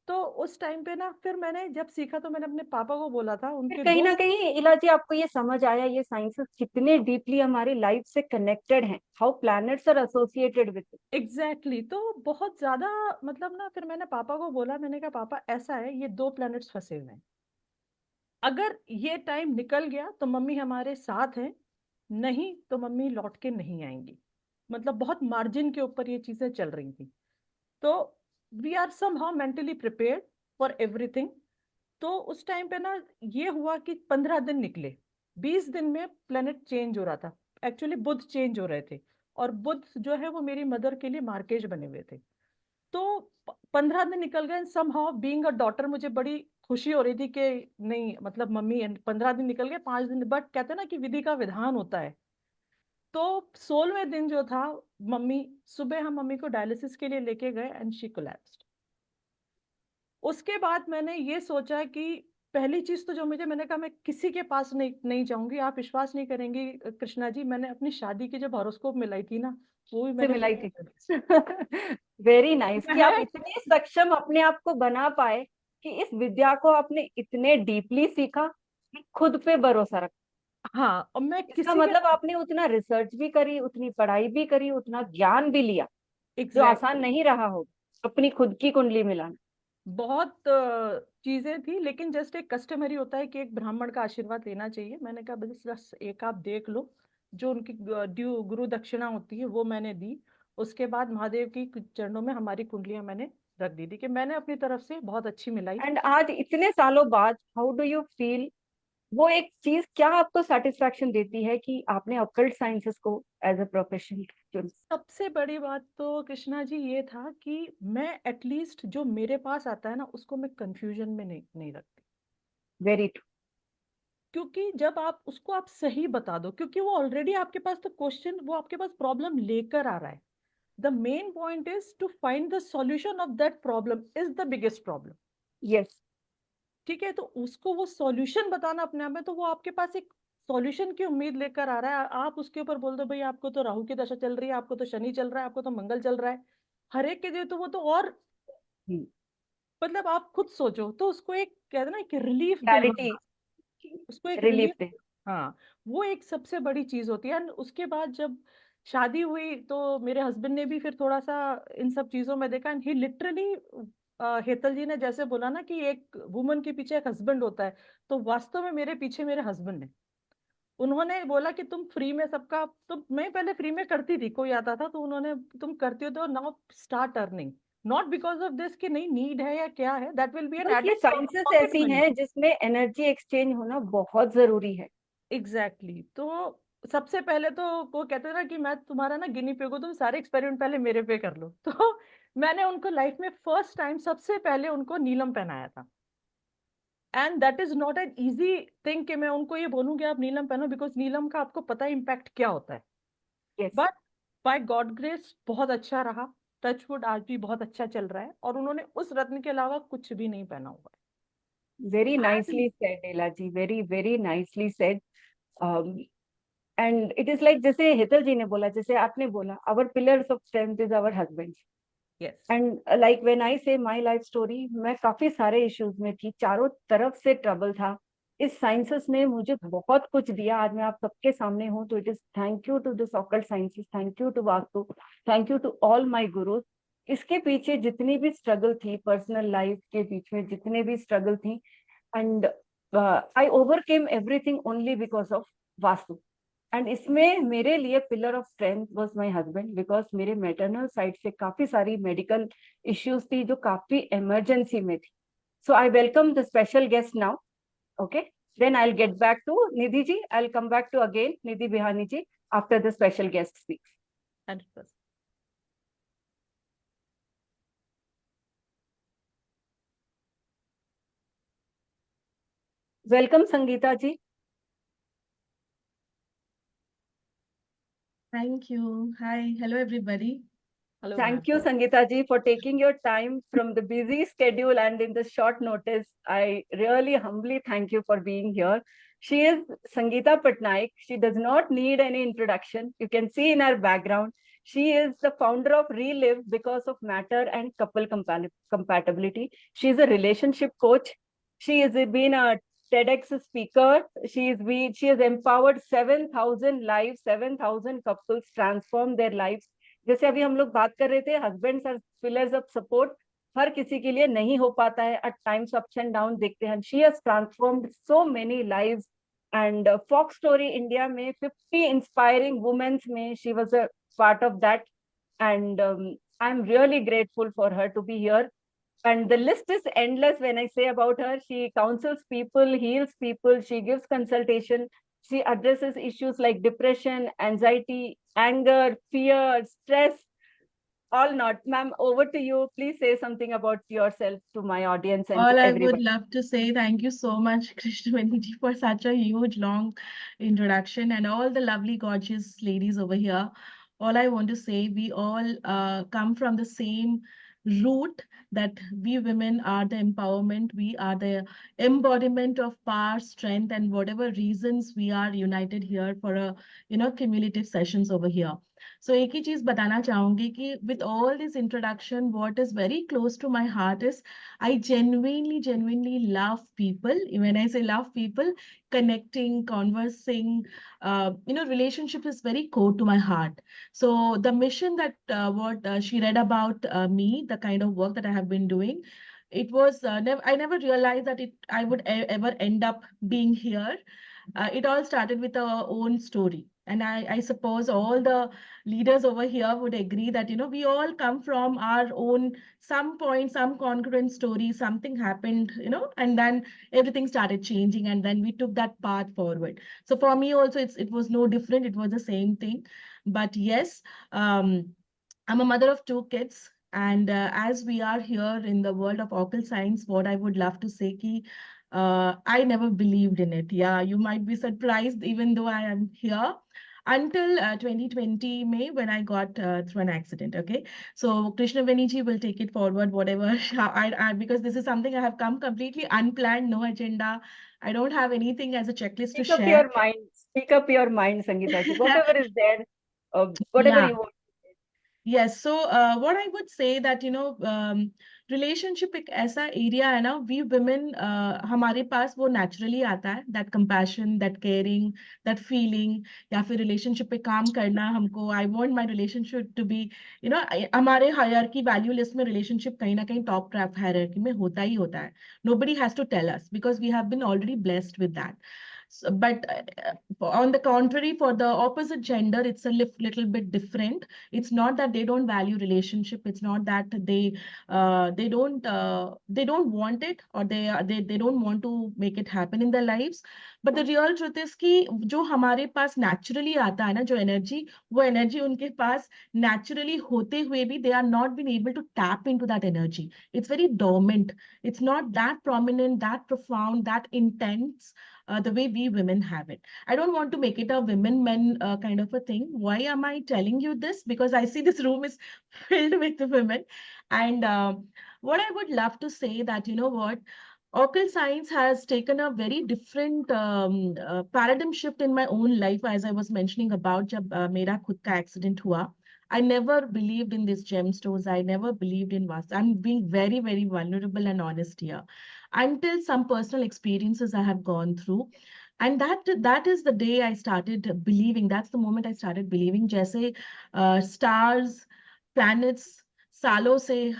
तो उस टाइम पे ना फिर मैंने जब सीखा तो मैंने अपने पापा को बोला था, फिर उनके कहीं ना दोस्त। कहीं इला जी आपको ये समझ आया ये साइंसेस कितने डीपली हमारी लाइफ से कनेक्टेड हैं, how planets are associated with it. Exactly तो बहुत ज्यादा मतलब ना, फिर मैंने पापा को बोला, मैंने कहा पापा ऐसा है, ये दो प्लैनेट्स फंसे हुए हैं, अगर ये टाइम निकल गया तो मम्मी हमारे साथ हैं, नहीं तो मम्मी लौट के नहीं आएंगी। मतलब बहुत मार्जिन के ऊपर ये चीजें चल रही थी। तो we are somehow mentally prepared for everything. तो उस टाइम पे ना ये हुआ कि 15 दिन निकले, 20 दिन में प्लेनेट चेंज हो रहा था। एक्चुअली बुध चेंज हो रहे थे, और बुध जो है वो मेरी मदर के लिए मार्केज बने हुए थे। तो 15 दिन निकल गए। समहाउ बीइंग अ डॉटर मुझे बड़ी खुशी हो रही थी कि नहीं, मतलब मम्मी 15 दिन निकल गए, 5 दिन, बट कहते हैं ना कि विधि का विधान होता है। तो 16वें दिन जो था, मम्मी सुबह हम मम्मी को डायलिसिस के लिए लेके गए एंड शी कोलैप्स्ड। उसके बाद मैंने ये सोचा कि पहली चीज तो जो मुझे, मैंने कहा मैं किसी के पास नहीं नहीं जाऊंगी। आप विश्वास नहीं करेंगी कृष्णा जी, मैंने अपनी शादी की जब हॉरोस्कोप मिलाई थी ना, वो भी से मैंने मिलाई थी। पूरा वेरी नाइस कि आप मैं इतने सक्षम अपने आप को बना पाए कि इस विद्या को आपने इतने डीपली सीखा कि खुद पे भरोसा रखा। हाँ, और मैं इसका किसी के, मतलब आपने उतना रिसर्च भी करी, उतनी पढ़ाई भी करी, उतना ज्ञान भी लिया, जो आसान एग्जैक्टली नहीं रहा होगा अपनी खुद की कुंडली मिलाना। बहुत चीजें थी, लेकिन जस्ट एक कस्टमरी होता है कि एक ब्राह्मण का आशीर्वाद लेना चाहिए। मैंने कहा बस बस एक आप देख लो, जो उनकी ड्यू गुरु दक्षिणा होती है वो मैंने दी। उसके बाद महादेव की चरणों में हमारी कुंडलियां मैंने रख दी थी, कि मैंने अपनी तरफ से बहुत अच्छी मिलाई। एंड आज इतने सालों बाद हाउ डू यू फील? वो एक चीज क्या आपको सेटिस्फेक्शन देती है कि आपने ऑकल्ट साइंसेस को एज अ प्रोफेशन चुना? सबसे बड़ी बात तो कृष्णा जी ये था कि मैं एटलीस्ट जो मेरे पास आता है ना, उसको मैं कंफ्यूजन में नहीं रखती। Very true. क्योंकि जब आप उसको आप सही बता दो, क्योंकि वो ऑलरेडी आपके पास तो क्वेश्चन, वो आपके पास प्रॉब्लम लेकर आ रहा है। The main point is to find the solution of that problem is the biggest problem. Yes. ठीक है, तो उसको वो सॉल्यूशन बताना अपने आप में, तो वो आपके पास एक सॉल्यूशन की उम्मीद लेकर आ रहा है। आप उसके ऊपर बोल दो भाई आपको तो राहु की दशा चल रही है, आपको तो शनि चल रहा है, आपको तो मंगल चल रहा है, हर एक के लिए तो वो तो और, मतलब आप खुद सोचो तो उसको एक कहते हैं ना कि रिलीफ रियलिटी दिलवाना, उसको एक रिलीफ रिलीफ। दे। हाँ, वो एक सबसे बड़ी चीज होती है। एंड उसके बाद जब शादी हुई तो मेरे हस्बैंड ने भी फिर थोड़ा सा इन सब चीजों में देखा, and he literally, Hetal ji ने जैसे बोला ना कि एक वुमन के पीछे एक हस्बैंड होता है, तो वास्तव में मेरे पीछे मेरे हस्बैंड है। उन्होंने बोला कि तुम फ्री में सबका, तो मैं पहले फ्री में करती थी, कोई आता था तो उन्होंने, तुम करती हो तो now start earning, not because of this कि नहीं नीड है या क्या है, दैट विल बी एन बस ये एडेड साइंसेस पॉकेट ऐसी मनी। हैं जिसमें एनर्जी एक्सचेंज होना बहुत जरूरी है। Exactly exactly. तो सबसे पहले तो वो कहते हैं ना कि मैं तुम्हारा ना गिनी पिग हूं, तुम सारे एक्सपेरिमेंट पहले मेरे पे कर लो। तो मैंने उनको लाइफ में फर्स्ट टाइम सबसे पहले उनको नीलम पहनाया था। And that is not an easy thing कि मैं उनको ये बोलूँ कि आप नीलम पहनो, बिकॉज नीलम का आपको पता है इम्पैक्ट क्या होता है। Yes. But by God grace बहुत अच्छा रहा। टचवुड आज भी बहुत अच्छा चल रहा है, और उन्होंने उस रत्न के अलावा कुछ भी नहीं पहना हुआ वेरी है। Nicely said Ila ji, very very nicely said. And it is like जैसे हेतल जी ने बोला, जैसे आपने बोला, our pillars of strength is our husband. Yes. And like when I say my life story, मैं काफी सारे इश्यूज में थी, चारों तरफ से ट्रबल था। इस साइंसेस ने मुझे बहुत कुछ दिया, आज मैं आप सबके सामने हूँ, तो it is thank you to this occult sciences, thank you to vastu, thank you to all my gurus. इसके पीछे जितनी भी स्ट्रगल थी, पर्सनल लाइफ के बीच में जितने भी स्ट्रगल थी, and I overcame everything only because of vastu. And इसमें मेरे लिए pillar of strength was my husband, because मेरे मैटरनल साइड से काफी सारी मेडिकल इश्यूज थी जो काफी इमरजेंसी में थी। So I welcome the special guest now. Okay, then I will get back to Nidhi ji, I will come back to again Nidhi Bihani ji after the special guest speaks. 100%। Welcome Sangeeta ji. Thank you. Hi. Hello, everybody. Hello ma'am. Thank you, Sangeeta ji, for taking your time from the busy schedule and in the short notice. I really humbly thank you for being here. She is Sangeeta Patnaik. She does not need any introduction. You can see in her background, She is the founder of Relive because of matter and couple compatibility. She is a relationship coach. She has been a TEDx speaker. She has empowered 7,000 lives, 7,000 couples transform their lives. जैसे अभी हम लोग बात कर रहे थे, husbands are pillars of support. हर किसी के लिए नहीं हो पाता है, at times ups and down देखते हैं. She has transformed so many lives. And Fox story India में 50 इंस्पायरिंग वुमेन्स में she was a part of that. And I'm really grateful for her to be here. And the list is endless when I say about her. She counsels people, heals people, she gives consultation, she addresses issues like depression, anxiety, anger, fear, stress, all. Not ma'am, over to you. Please say something about yourself to my audience and All to I would everybody. love to say thank you so much, Krishnaveni ji, for such a huge, long introduction, and all the lovely, gorgeous ladies over here. All I want to say, we all come from the same root, that we women are the empowerment, we are the embodiment of power, strength, and whatever reasons we are united here for a cumulative sessions over here. So एक ही चीज बताना चाहूंगी कि with all this introduction, what is very close to my heart is I genuinely love people. When I say love people, connecting, conversing, relationship is very core to my heart. So the mission that what she read about me, the kind of work that I have been doing, it was I never realized that I would ever end up being here. It all started with our own story. And I suppose all the leaders over here would agree that, we all come from our own, some point, some concurrent story, something happened, and then everything started changing. And then we took that path forward. So for me also, it was no different. It was the same thing. But yes, I'm a mother of 2 kids. And as we are here in the world of occult science, what I would love to say ki, I never believed in it. Yeah, you might be surprised, even though I am here. Until 2020 May, when I got through an accident. Okay, so Krishnaveni ji will take it forward, whatever. Because this is something I have come completely unplanned, no agenda. I don't have anything as a checklist to Speak up share. your mind. Speak up your mind, Sangeeta ji. Whatever is there, whatever Yeah. you want. Yes, so what I would say that relationship एक ऐसा area है ना, we women हमारे पास वो naturally आता है, that compassion, that caring, that feeling, या फिर relationship पे काम करना हमको. I want my relationship to be, हमारे hierarchy value list में relationship कहीं ना कहीं top hierarchy में होता ही होता है. Nobody has to tell us because we have been already blessed with that. So, but on the contrary, for the opposite gender, it's a little bit different. It's not that they don't value relationship. It's not that they don't want it, or they don't want to make it happen in their lives. But the real truth is कि जो हमारे पास naturally आता है ना, जो energy, वो energy उनके पास naturally होते हुए भी they are not been able to tap into that energy. It's very dormant. It's not that prominent, that profound, that intense. The way we women have it. I don't want to make it a women men kind of a thing. Why am I telling you this? Because I see this room is filled with women. And what I would love to say that, what, occult science has taken a very different paradigm shift in my own life, as I was mentioning about जब मेरा खुद का accident हुआ. I never believed in these gemstones. I never believed in Vastu. I'm being very, very vulnerable and honest here. Until some personal experiences I have gone through. And that is the day I started believing. That's the moment I started believing. जैसे stars, planets, सालों से,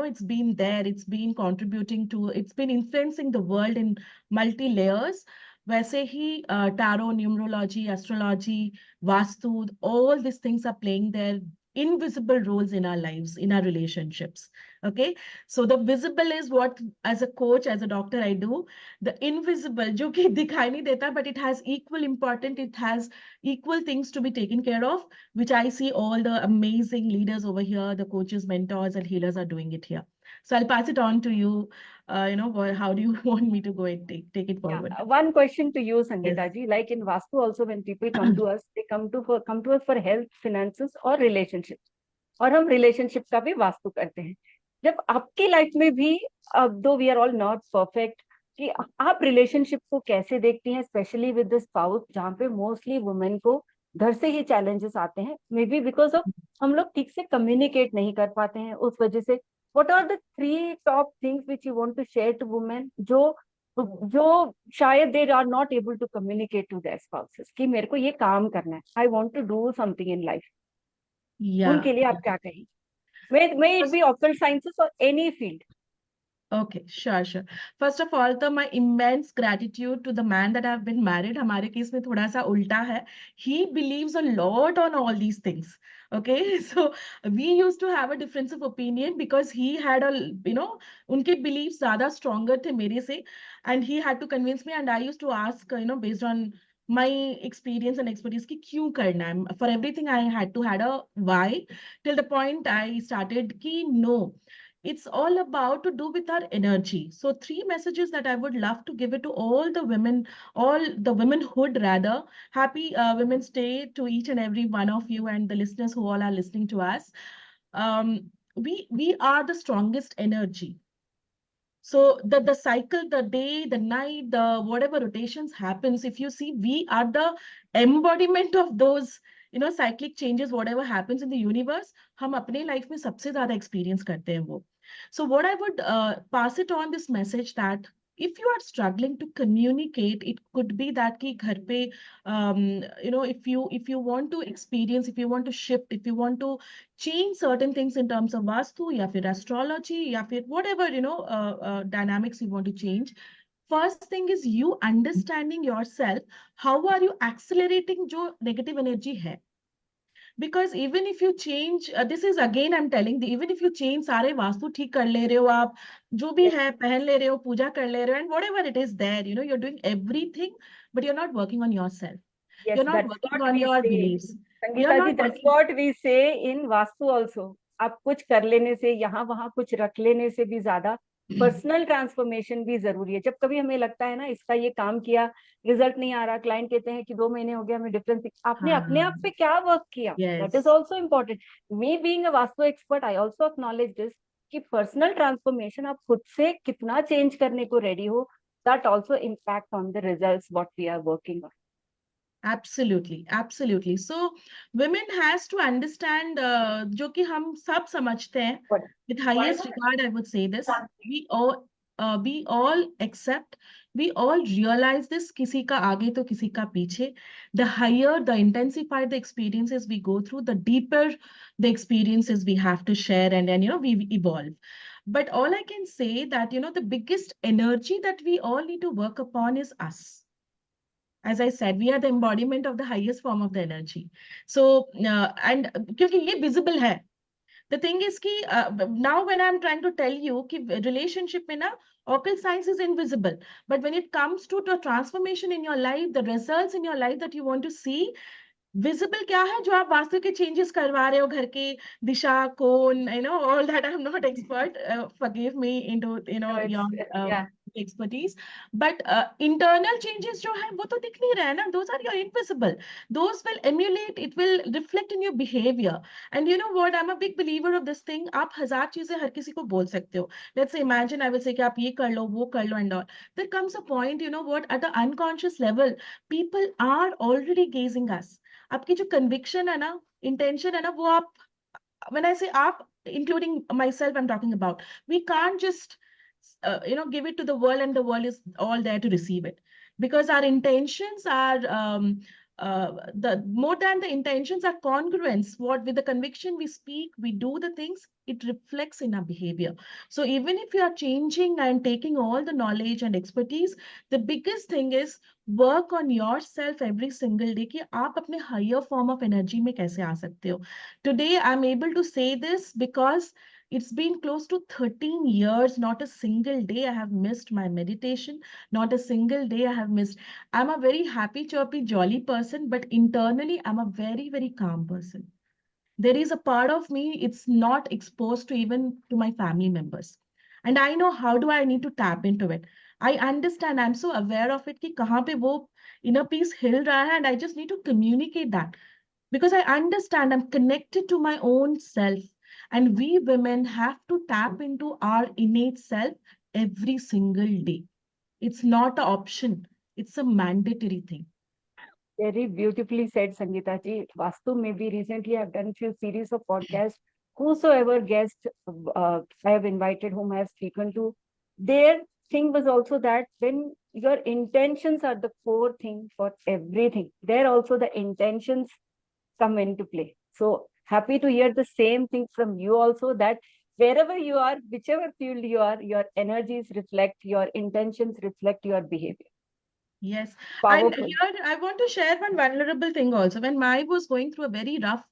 it's been there, it's been contributing to, it's been influencing the world in multi layers. वैसे ही tarot, numerology, astrology, vastu, all these things are playing their invisible roles in our lives, in our relationships. Okay, so the visible is what, as a coach, as a doctor, I do. The invisible, जो कि दिखाई नहीं देता, but it has equal importance, it has equal things to be taken care of, which I see all the amazing leaders over here, the coaches, mentors, and healers are doing it here. So I'll pass it on to you. How do you want me to go and take it forward? Yeah. One question to you, Sangeeta Yes. ji. Like in Vastu also, when people come to us, they come to us for health, finances और relationships. और हम relationship का भी वास्तु करते हैं. जब आपकी life में भी, though we are all not perfect, कि आप relationship को कैसे देखती हैं, especially with the spouse, जहाँ पे mostly women को घर से ही challenges आते हैं, मे बी बिकॉज ऑफ हम लोग ठीक से कम्युनिकेट नहीं कर पाते हैं, उस वजह से। What are the 3 top things which you want to share to women जो शायद they are not able to communicate to their spouses कि मेरे को ये काम करना है, I want to do something in life, Yeah. उनके लिए आप क्या कहेंगे? May it be occult sciences और any field. Okay, sure, sure. First of all, तो my immense gratitude to the man that I've been married. हमारे case में थोड़ा सा उल्टा है. He believes a lot on all these things. Okay, so we used to have a difference of opinion because he had उनके beliefs ज़्यादा stronger थे मेरे से, and he had to convince me, and I used to ask, based on my experience and expertise कि क्यों करना है. For everything I had to had a why, till the point I started कि no. It's all about to do with our energy. So 3 messages that I would love to give it to all the women, all the womenhood rather. Happy Women's Day to each and every one of you and the listeners who all are listening to us. We are the strongest energy. So the cycle, the day, the night, the whatever rotations happens, if you see, we are the embodiment of those, cyclic changes, whatever happens in the universe, हम अपने life में सबसे ज़्यादा experience करते हैं वो. So what I would pass it on this message that if you are struggling to communicate, it could be that कि घर पे, if you want to experience, if you want to shift, if you want to change certain things in terms of vastu या फिर astrology या फिर whatever dynamics you want to change. First thing is you understanding yourself. How are you accelerating जो negative energy है? Because even if you change, this is again I'm telling the, even if you change सारे वास्तु ठीक कर ले रहे हो आप, जो भी है पहन ले रहे हो, पूजा कर ले रहे हो, and whatever it is there, you're doing everything, but you're not working on yourself. Yes, You're not that's working what on we your say. beliefs. You're Sangeeta ji, not that's working. what we say in vastu also. आप कुछ कर लेने से, यहाँ वहाँ कुछ रख लेने से भी ज्यादा पर्सनल ट्रांसफॉर्मेशन भी जरूरी है. जब कभी हमें लगता है ना इसका ये काम किया, रिजल्ट नहीं आ रहा, क्लाइंट कहते हैं कि 2 महीने हो गया, हमें डिफरेंस, आपने अपने आप पे क्या वर्क किया, that is Yes. Also important. Me being a vastu expert, I also acknowledge this कि पर्सनल ट्रांसफॉर्मेशन आप खुद से कितना चेंज करने को रेडी हो, that also impact on the results what we are working on. Absolutely, absolutely. So women has to understand, जो कि हम सब समझते हैं, with highest regard, I would say this. We all accept, we all realize this. किसी का आगे तो किसी का पीछे. The higher, the intensified the experiences we go through, the deeper the experiences we have to share, and we evolve. But all I can say that the biggest energy that we all need to work upon is us. As I said, we are the embodiment of the highest form of the energy. So, and क्योंकि ये visible है. The thing is कि now when I'm trying to tell you कि relationship में ना occult science is invisible, but when it comes to the transformation in your life, the results in your life that you want to see, visible क्या है जो आप वास्तु के changes करवा रहे हो घर के दिशा कोण, all that. I'm not expert, forgive me into No, your yeah. expertise, but internal changes जो है वो तो दिख नहीं रहा है ना, those are your invisible, those will emulate, it will reflect in your behavior. And you know what, I'm a big believer of this thing. आप हजार चीजें हर किसी को बोल सकते हो. Let's say imagine I will say कि आप ये कर लो वो कर लो and all. There comes a point, what, at the unconscious level people are already gazing us. आपकी जो conviction है ना, intention है ना, वो आप, when I say आप, including myself, I'm talking about, we can't just give it to the world and the world is all there to receive it, because our intentions are the more than the intentions are congruence. What with the conviction we speak, we do the things, it reflects in our behavior. So even if you are changing and taking all the knowledge and expertise, the biggest thing is work on yourself every single day कि आप अपने higher form of energy में कैसे आ सकते हो. Today I'm able to say this because it's been close to 13 years. Not a single day I have missed my meditation. Not a single day I have missed. I'm a very happy, chirpy, jolly person, but internally I'm a very, very calm person. There is a part of me, it's not exposed to even to my family members. And I know how do I need to tap into it. I understand, I'm so aware of it कि कहाँ पे वो inner peace हिल रहा है, and I just need to communicate that. Because I understand I'm connected to my own self. And we women have to tap into our innate self every single day. It's not an option, it's a mandatory thing. Very beautifully said, Sangeeta ji. Vastu, maybe recently I've done few series of podcasts. Whosoever guest I have invited, whom I have spoken to, their thing was also that when your intentions are the core thing for everything, there also the intentions come into play. So happy to hear the same thing from you also, that wherever you are, whichever field you are, your energies reflect, your intentions reflect your behavior. Yes. And Powerful. here I want to share one vulnerable thing also. When I was going through a very rough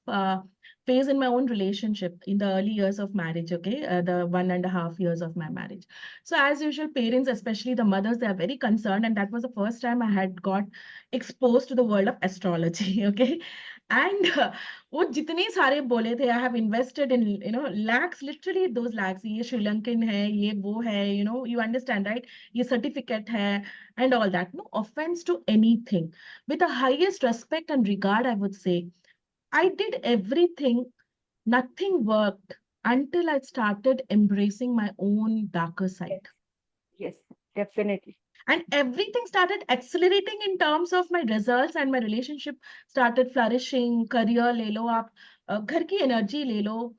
phase in my own relationship in the early years of marriage, okay, the 1.5 years of my marriage. So as usual, parents, especially the mothers, they are very concerned. And that was the first time I had got exposed to the world of astrology, okay. And वो जितने सारे बोले थे, I have invested in, lakhs, literally those lakhs. ये श्रीलंकन है, ये वो है, you understand, right? ये certificate है, and all that. No offense to anything. With the highest respect and regard, I would say, I did everything, nothing worked until I started embracing my own darker side. Yes, definitely. And everything started accelerating in terms of my results, and my relationship started flourishing. Career ले लो आप, घर की energy ले लो.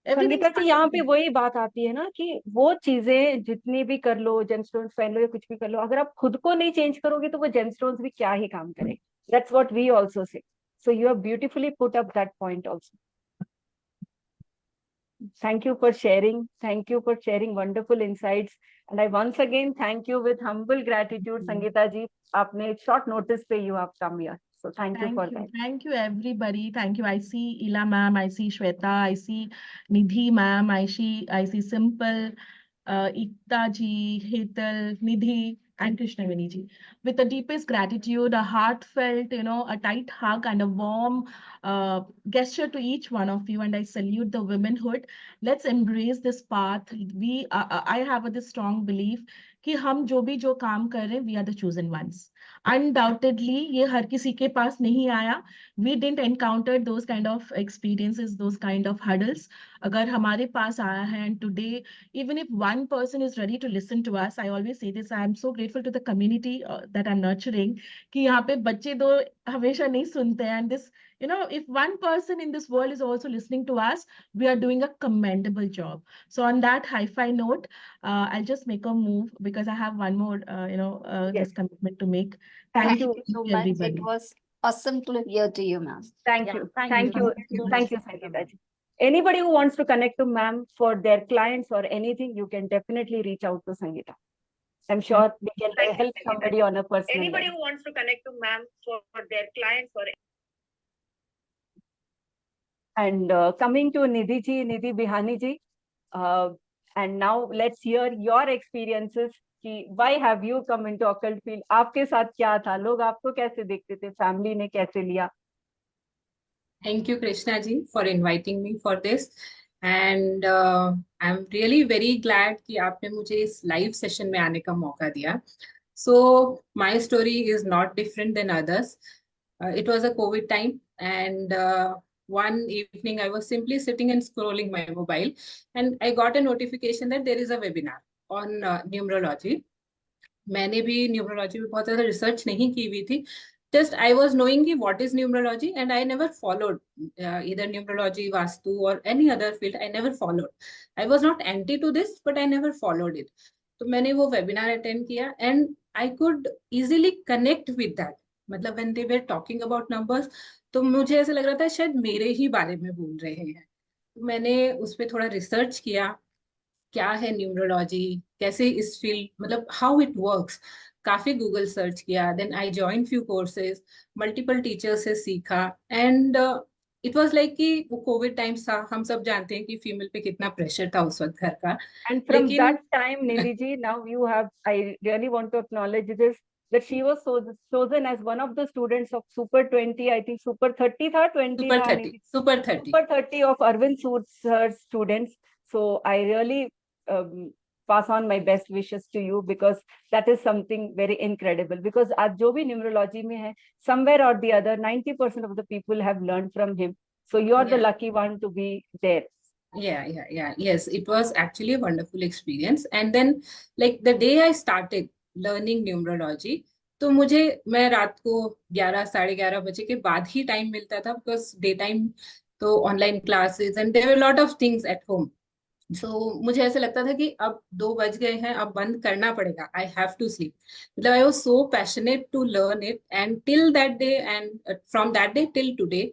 Everything Sangeeta जी, यहाँ पे started. वही बात आती है ना कि वो चीजें जितनी भी कर लो, जेमस्टोन्स पहन लो या कुछ भी कर लो, अगर आप खुद को नहीं चेंज करोगे तो वो जेमस्टोन्स भी क्या ही काम करेंगे. That's what we also say. So you have beautifully put up that point also. Thank you for sharing. Thank you for sharing wonderful insights. And I once again thank you with humble gratitude, Sangeeta ji. आपने short notice पे you have come here. So thank you for that. Thank you, everybody. Thank you. I see Ila ma'am, I see Shweta, I see Nidhi ma'am, I see Simple, Ikta ji, Hetal, Nidhi, and Krishnaveni ji. With the deepest gratitude, a heartfelt, a tight hug and a warm gesture to each one of you. And I salute the womanhood. Let's embrace this path. I have this strong belief कि हम जो काम कर रहे हैं, we are the chosen ones. Undoubtedly, ये हर किसी के पास नहीं आया. We didn't encounter those kind of experiences, those kind of hurdles. अगर हमारे पास आया है, and today, even if one person is ready to listen to us, I always say this, I am so grateful to the community that I'm nurturing, कि यहाँ पे बच्चे दो हमेशा नहीं सुनते हैं. And this, if one person in this world is also listening to us, we are doing a commendable job. So on that hi-fi note, I'll just make a move because I have one more, Yes. this commitment to make. Thank Thank you. you so you, much. everybody. It was awesome to hear to you, ma'am. Thank Yeah, you. thank Thank you. you. Thank you, Sangeeta ji. Anybody who wants to connect to ma'am for their clients or anything, you can definitely reach out to Sangeeta. I'm sure we can help somebody on a personal Anybody level. who wants to connect to ma'am for their clients or And coming to Nidhi ji, Nidhi Bihani ji, and now let's hear your experiences. कि why have you come into occult field? आपके साथ क्या था? लोग आपको कैसे देखते थे? फैमिली ने कैसे लिया? Thank you, Krishna ji, for inviting me for this. And I'm really very glad कि आपने मुझे इस live session में आने का मौका दिया. So my story is not different than others. It was a COVID time, and one evening I was simply sitting and scrolling my mobile, and I got a notification that there is a webinar on numerology. मैंने भी numerology में बहुत ज्यादा research नहीं की हुई थी. Just I was knowing what is numerology, and I never followed either numerology, vastu, or any other field. I never followed. I was not anti to this, but I never followed it. तो मैंने वो webinar attend किया, and I could easily connect with that. मतलब when they were talking about numbers, तो मुझे ऐसा लग रहा था शायद मेरे ही बारे में बोल रहे हैं. तो मैंने उस पर थोड़ा रिसर्च किया, क्या है न्यूमरोलॉजी, कैसे इस फील्ड, मतलब हाउ इट वर्क्स. काफी गूगल सर्च किया, then I join few courses, multiple teacher से सीखा, एंड इट वाज लाइक कि वो कोविड टाइम्स था. हम सब जानते हैं कि फीमेल पे कितना प्रेशर था उस वक्त घर का. And from लेकिन that time, Nidhi ji, now you have, I really want to acknowledge this, that she was chosen as one of the students of Super 20, I think Super 30 था, 20 super था, 30, super 30. Super 30 of Arvind Sood's students. So I really pass on my best wishes to you, because that is something very incredible. Because आज जो भी numerology में है, somewhere or the other, 90% of the people have learned from him. So you are the Yeah. lucky one to be there. Yes, it was actually a wonderful experience. And then, like, the day I started learning numerology, तो मुझे मैं रात को 11 साढ़े 11 बजे के बाद ही time मिलता था, बिकॉज डे टाइम तो online classes and there were lot of things at home. So मुझे ऐसे लगता था कि अब 2 बज गए हैं, अब बंद करना पड़ेगा, आई हैव टू स्लीप। मतलब I was so passionate to learn it, and till that day and from that day till today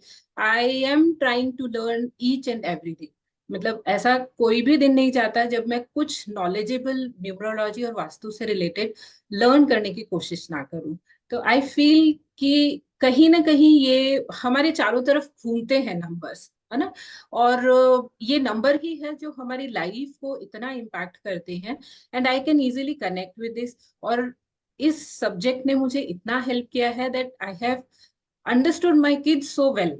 I am trying to learn each and everything. मतलब ऐसा कोई भी दिन नहीं जाता जब मैं कुछ नॉलेजेबल न्यूमरोलॉजी और वास्तु से रिलेटेड लर्न करने की कोशिश ना करूं। तो आई फील कि कहीं ना कहीं ये हमारे चारों तरफ घूमते हैं नंबर्स, है ना। और ये नंबर ही है जो हमारी लाइफ को इतना इम्पैक्ट करते हैं, and I can easily connect with this. और इस सब्जेक्ट ने मुझे इतना हेल्प किया है that I have understood my kids so well,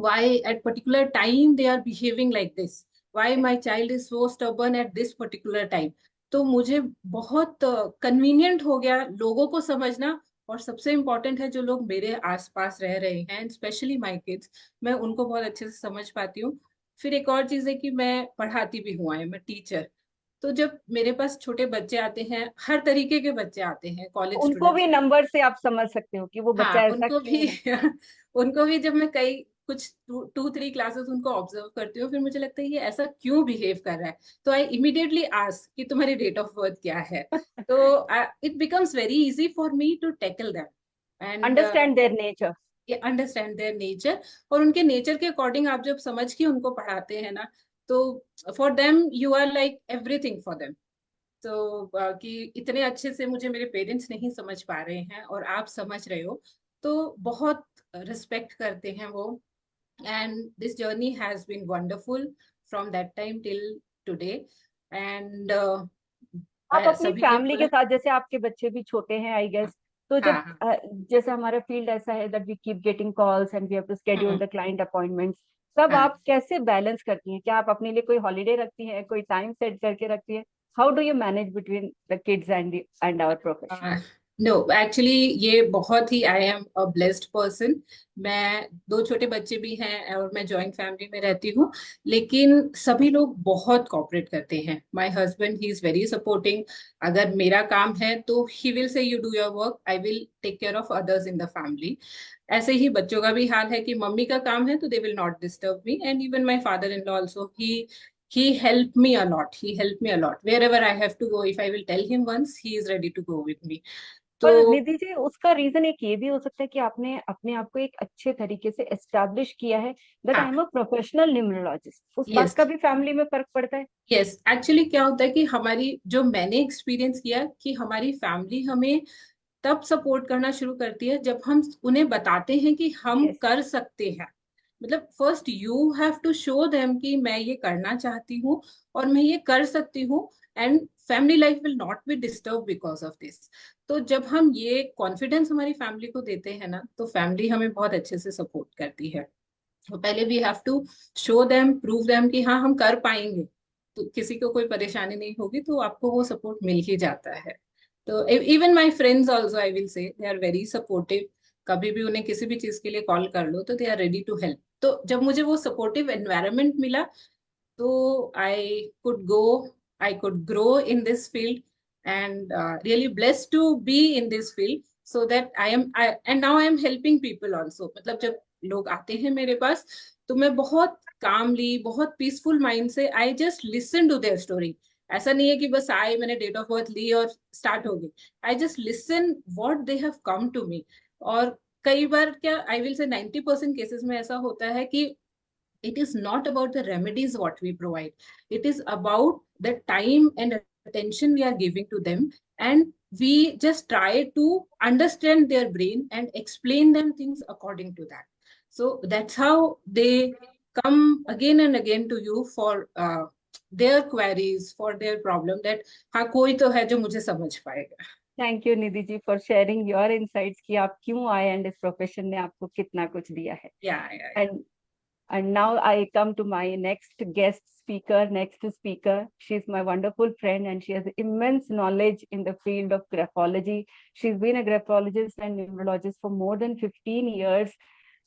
why at particular time they are behaving like this, why my child is so stubborn at this particular time। तो मुझे बहुत कन्वीनियंट हो गया लोगों को समझना, और सबसे इम्पोर्टेंट है जो लोग मेरे आसपास रह रहे हैं, स्पेशली माय किड्स, मैं उनको बहुत अच्छे से समझ पाती हूँ। फिर एक और चीज है कि मैं पढ़ाती भी हूँ, मैं टीचर। तो जब मेरे पास छोटे बच्चे आते हैं, हर तरीके के बच्चे आते हैं, कॉलेज उनको भी स्टूडेंट्स। नंबर से आप समझ सकते हो कि वो बच्चा हाँ, ऐसा उनको क्यों भी है। उनको भी जब मैं कई कुछ 2-3 क्लासेस उनको ऑब्जर्व करती हूँ, फिर मुझे लगता है ये ऐसा क्यों बिहेव कर रहा है। तो आई इमीडिएटली आस्क कि तुम्हारी डेट ऑफ बर्थ क्या है। तो it becomes very easy for me to tackle them and understand their nature. Understand their nature. और उनके नेचर के अकॉर्डिंग आप जब समझ के उनको पढ़ाते हैं ना, तो for them you are like everything for them. तो कि इतने अच्छे से मुझे मेरे पेरेंट्स नहीं समझ पा रहे हैं और आप समझ रहे हो, तो बहुत रिस्पेक्ट करते हैं वो। And this journey has been wonderful from that time till today. And आप अपनी सभी ने फैमिली के बोला। साथ, जैसे आपके बच्चे भी छोटे हैं आई गेस, तो हाँ जब हाँ। जैसे हमारा फील्ड ऐसा है that we keep getting calls and we have to schedule hmm. The client appointments, तब हाँ। आप कैसे बैलेंस करती हैं? क्या आप अपने लिए कोई हॉलीडे रखती हैं, कोई टाइम सेट करके रखती हैं? How do you manage between the kids and our profession? No, actually ये बहुत ही, I am a blessed person. मैं 2 छोटे बच्चे भी हैं और मैं जॉइंट फैमिली में रहती हूँ, लेकिन सभी लोग बहुत कॉपरेट करते हैं। My husband he is very supporting. अगर मेरा काम है तो he will say you do your work, I will take care of others in the family. ऐसे ही बच्चों का भी हाल है कि मम्मी का काम है तो they will not disturb me, and even my father in law also, he helped me a lot, he helped me a lot wherever I have to go. If I will tell him once, he is ready to go with me। तो पर निधि जी, उसका reason एक ये भी हो सकता है कि आपने अपने आप को एक अच्छे तरीके से एस्टैब्लिश किया है दैट आई हाँ। Am a professional numerologist. उस बात यस। का भी फैमिली में फर्क पड़ता है। यस, एक्चुअली क्या होता है कि हमारी, जो मैंने एक्सपीरियंस किया कि हमारी फैमिली हमें तब सपोर्ट करना शुरू करती है जब हम उन्हें बताते हैं कि हम यस। कर सकते हैं। मतलब first you have to show them कि मैं ये करना चाहती हूँ और मैं ये कर सकती हूँ, and family life will not be disturb because of this. तो जब हम ये कॉन्फिडेंस हमारी फैमिली को देते हैं ना, तो फैमिली हमें बहुत अच्छे से सपोर्ट करती है। तो पहले we have to show them, prove them कि हाँ हम कर पाएंगे, तो किसी को कोई परेशानी नहीं होगी, तो आपको वो सपोर्ट मिल ही जाता है। तो even my friends also, I will say they are very supportive. कभी भी उन्हें किसी भी चीज के लिए कॉल कर लो तो they are ready to help. तो जब मुझे वो सपोर्टिव एनवायरनमेंट मिला, तो I could grow in this field, and really blessed to be in this field, so that and now I am helping people also। मतलब जब लोग आते हैं मेरे पास, तो मैं बहुत कामली, बहुत पीसफुल माइंड से I just listen to their story. ऐसा नहीं है कि बस आए, मैंने डेट ऑफ बर्थ ली और स्टार्ट हो गई। I just listen what they have come to me. और कई बार क्या, आई विल से 90% केसेस में ऐसा होता है कि it is not about the remedies what we provide, it is about the time and attention we are giving to them, and we just try to understand their brain and explain them things according to that। So that's how they come again and again to you for their queries, for their problem, that हाँ कोई तो है जो मुझे समझ पाएगा। Thank you Nidhi ji for sharing your insights कि आप क्यों आए एंड इस प्रोफेशन ने आपको कितना कुछ दिया है। Yeah। And now I come to my next guest speaker, next speaker. She's my wonderful friend and she has immense knowledge in the field of graphology. She's been a graphologist and numerologist for more than 15 years.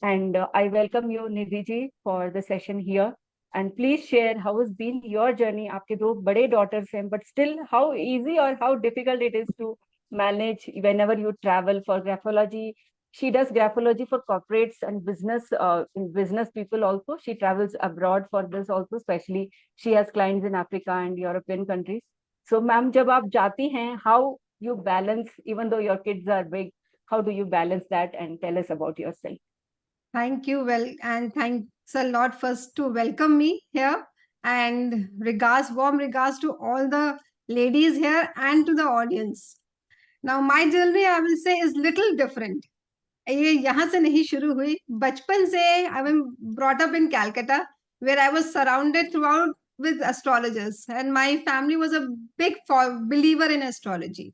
And I welcome you, Nidhi ji, for the session here. And please share how has been your journey. आपके 2 बड़े daughters हैं, but still how easy or how difficult it is to manage whenever you travel for graphology. She does graphology for corporates and business people also. She travels abroad for this also, especially she has clients in Africa and European countries. So ma'am, जब आप जाती हैं, how you balance, even though your kids are big, how do you balance that, and tell us about yourself? Thank you. Well, and thanks a lot first to welcome me here. And warm regards to all the ladies here and to the audience. Now, my journey, I will say, is little different. ये यहाँ से नहीं शुरू हुई. बचपन से I was brought up in Calcutta, where I was surrounded throughout with astrologers, and my family was a big believer in astrology.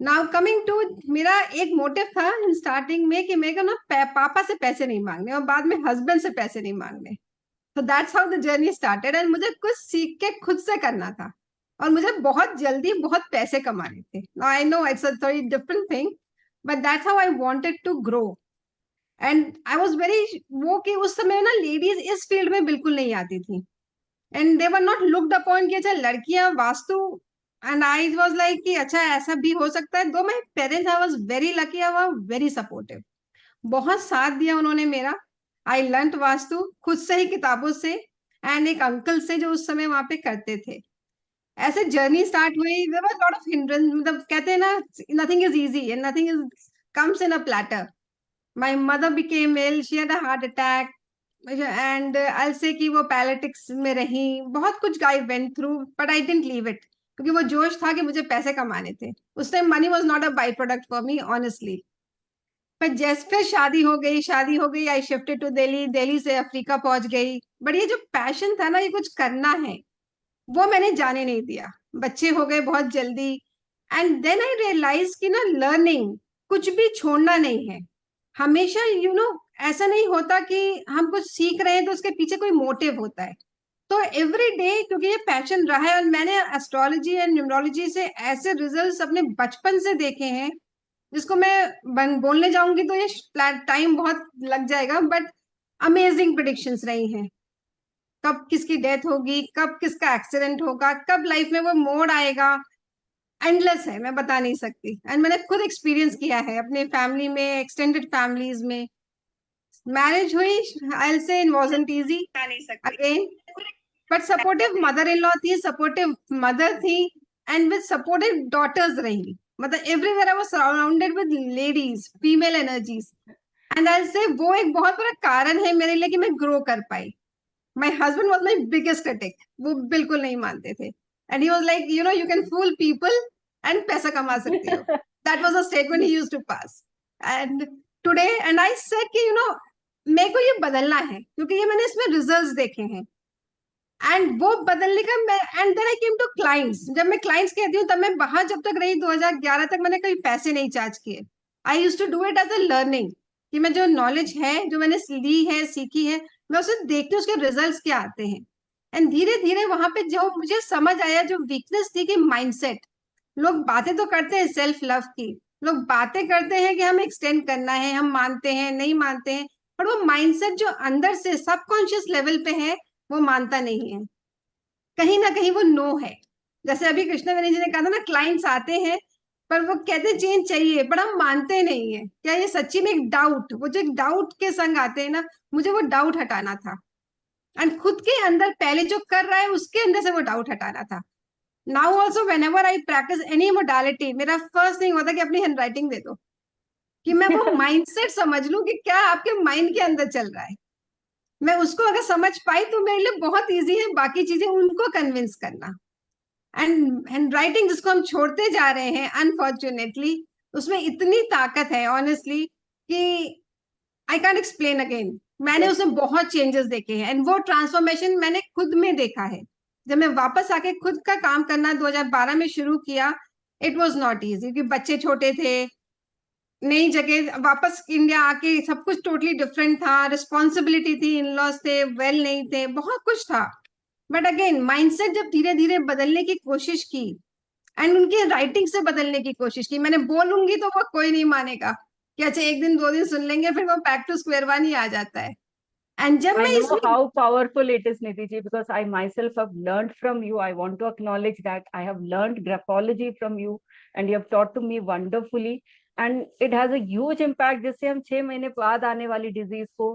Now coming to, मेरा एक मोटिव था इन स्टार्टिंग में कि मेरे को ना पापा से पैसे नहीं मांगने और बाद में हस्बैंड से पैसे नहीं मांगने. तो that's how the journey started. And मुझे कुछ सीख के खुद से करना था और मुझे बहुत जल्दी बहुत पैसे कमाने थे. Now I know it's a very different thing, but that's how I wanted to grow. And I was very वो कि उस समय ना लेडीज इस फील्ड में बिल्कुल नहीं आती थी. And they were not looked upon कि अच्छा लड़कियां vastu. And I was like कि अच्छा ऐसा भी हो सकता है. दो my parents, I was very lucky, I was very supportive. बहुत साथ दिया उन्होंने मेरा. आई लर्नड वास्तु खुद से ही, किताबों से, एंड एक अंकल से जो उस समय वहां पे करते थे. ऐसे जर्नी स्टार्ट हुई. There was lot of hindrance. मतलब कहते हैं ना, nothing is easy and nothing is comes in a platter. My mother became ill, she had a heart attack. And I say कि वो पैलेटिक्स में रही. बहुत कुछ I went through, but I didn't leave it, क्योंकि वो जोश था कि मुझे पैसे कमाने थे. उस time money was not a by product for me honestly. पर जैसे फिर शादी हो गई, I shifted to Delhi. Delhi से अफ्रीका पहुंच गई. बट ये जो पैशन था ना, ये कुछ करना है, वो मैंने जाने नहीं दिया. बच्चे हो गए बहुत जल्दी. एंड देन आई रियलाइज कि ना, लर्निंग कुछ भी छोड़ना नहीं है हमेशा. ऐसा नहीं होता कि हम कुछ सीख रहे हैं तो उसके पीछे कोई मोटिव होता है. तो एवरी डे, क्योंकि ये पैशन रहा है और मैंने एस्ट्रोलॉजी एंड न्यूमरोलॉजी से ऐसे रिजल्ट्स अपने बचपन से देखे हैं, जिसको मैं बोलने जाऊंगी तो ये टाइम बहुत लग जाएगा. बट अमेजिंग प्रिडिक्शंस रही हैं. कब किसकी डेथ होगी, कब किसका एक्सीडेंट होगा, कब लाइफ में वो मोड़ आएगा, एंडलेस है, मैं बता नहीं सकती. एंड मैंने खुद एक्सपीरियंस किया है अपने फैमिली में, एक्सटेंडेड फैमिलीज में. मैरिज हुई, आई से it wasn't easy again, but supportive mother in law थी, सपोर्टिव मदर थी, एंड विद सपोर्टिव डॉटर्स रही. मतलब everywhere I was surrounded with ladies, female energies. And I से वो एक बहुत बड़ा कारण है मेरे लिए कि मैं ग्रो कर पाई. My husband was my biggest critic. वो बिल्कुल नहीं मानते थे. And he was like, you can fool people and पैसा कमा सकती हो. That was a statement he used to pass. And today, and I said कि मेरे को ये बदलना है, क्योंकि ये मैंने इसमें रिजल्ट्स देखे हैं. एंड वो बदलने का मैं, and then I came to clients. जब मैं क्लाइंट्स कहती हूँ, तब मैं बाहर जब तक रही 2011 तक मैंने कभी पैसे नहीं चार्ज किए. I use to do it as a learning, कि मैं जो नॉलेज है, जो मैंने ली है, सीखी है, मैं उसे देखती हूँ उसके रिजल्ट्स क्या आते हैं. एंड धीरे धीरे वहां पे जो मुझे समझ आया, जो वीकनेस थी कि माइंडसेट. लोग बातें तो करते हैं सेल्फ लव की, लोग बातें करते हैं कि हमें एक्सटेंड करना है, हम मानते हैं, नहीं मानते हैं, पर वो माइंडसेट जो अंदर से सबकॉन्शियस लेवल पे है, वो मानता नहीं है. कहीं ना कहीं वो नो है. जैसे अभी कृष्णा वेनी जी ने कहा था ना, क्लाइंट्स आते हैं पर वो कहते चेंज चाहिए, पर हम मानते नहीं है. क्या ये सच्ची में एक डाउट, वो जो एक डाउट के संग आते हैं ना, मुझे वो डाउट हटाना था. एंड खुद के अंदर पहले जो कर रहा है उसके अंदर से वो डाउट हटाना था. Now also when ever I practice any modality, मेरा फर्स्ट थिंग होता है कि अपनी हैंडराइटिंग दे दो, कि मैं वो माइंडसेट समझ लूं कि क्या आपके माइंड के अंदर चल रहा है. मैं उसको अगर समझ पाई तो मेरे लिए बहुत इजी है बाकी चीजें उनको कन्विंस करना. एंड हैंड राइटिंग जिसको हम छोड़ते जा रहे हैं अनफॉर्चुनेटली, उसमें इतनी ताकत है ऑनेस्टली कि आई कैंट एक्सप्लेन अगेन. मैंने उसमें बहुत चेंजेस देखे हैं, एंड वो ट्रांसफॉर्मेशन मैंने खुद में देखा है. जब मैं वापस आके खुद का काम करना 2012 में शुरू किया, इट वॉज नॉट ईजी, क्योंकि बच्चे छोटे थे, नई जगह, वापस इंडिया आके सब कुछ टोटली डिफरेंट था, रिस्पॉन्सिबिलिटी थी, इन लॉज थे, वेल नहीं थे, बहुत कुछ था. बट अगेन माइंडसेट जब धीरे धीरे बदलने की कोशिश की, एंड उनकी राइटिंग से बदलने की कोशिश की. मैंने बोलूंगी तो वो कोई नहीं मानेगा कि अच्छा एक दिन 2 दिन सुन लेंगे, फिर वो बैक टू स्क्वायर वन ही आ जाता है. एंड जब I मैं know इसमें how powerful it is, Nidhi ji, because I myself have learned from you. I want to acknowledge that I have learned graphology from you, and you have taught to me wonderfully. And it has a huge impact, जिससे हम 6 महीने बाद आने वाली disease को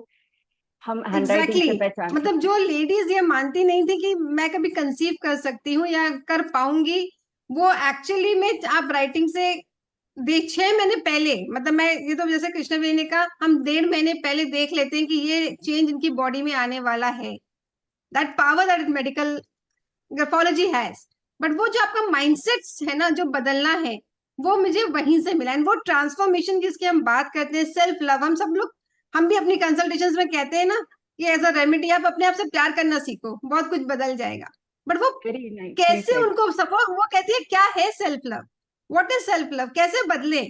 हम handwriting exactly से पहचान मतलब सकते जो लेडीज ये मानती नहीं थी कि मैं कभी कंसीव कर सकती हूँ या कर पाऊंगी, वो एक्चुअली में आप राइटिंग से 6 महीने पहले, मतलब मैं ये तो जैसे कृष्ण भाई ने कहा, हम 1.5 महीने पहले देख लेते हैं कि ये चेंज इनकी बॉडी में आने वाला है. That power that medical graphology has. But वो जो आपका माइंडसेट है ना, जो बदलना है, वो मुझे वहीं से मिला. एंड वो ट्रांसफॉर्मेशन जिसकी हम बात करते हैं, सेल्फ लव, हम सब लोग, हम भी अपनी कंसल्टेशंस में कहते हैं ना कि एज अ रेमेडी आप अपने आप से प्यार करना सीखो, बहुत कुछ बदल जाएगा. बट वो वेरी नाइसली कैसे, सेड. उनको सपोर्ट, वो कहती है क्या है self love, what is self love, कैसे बदले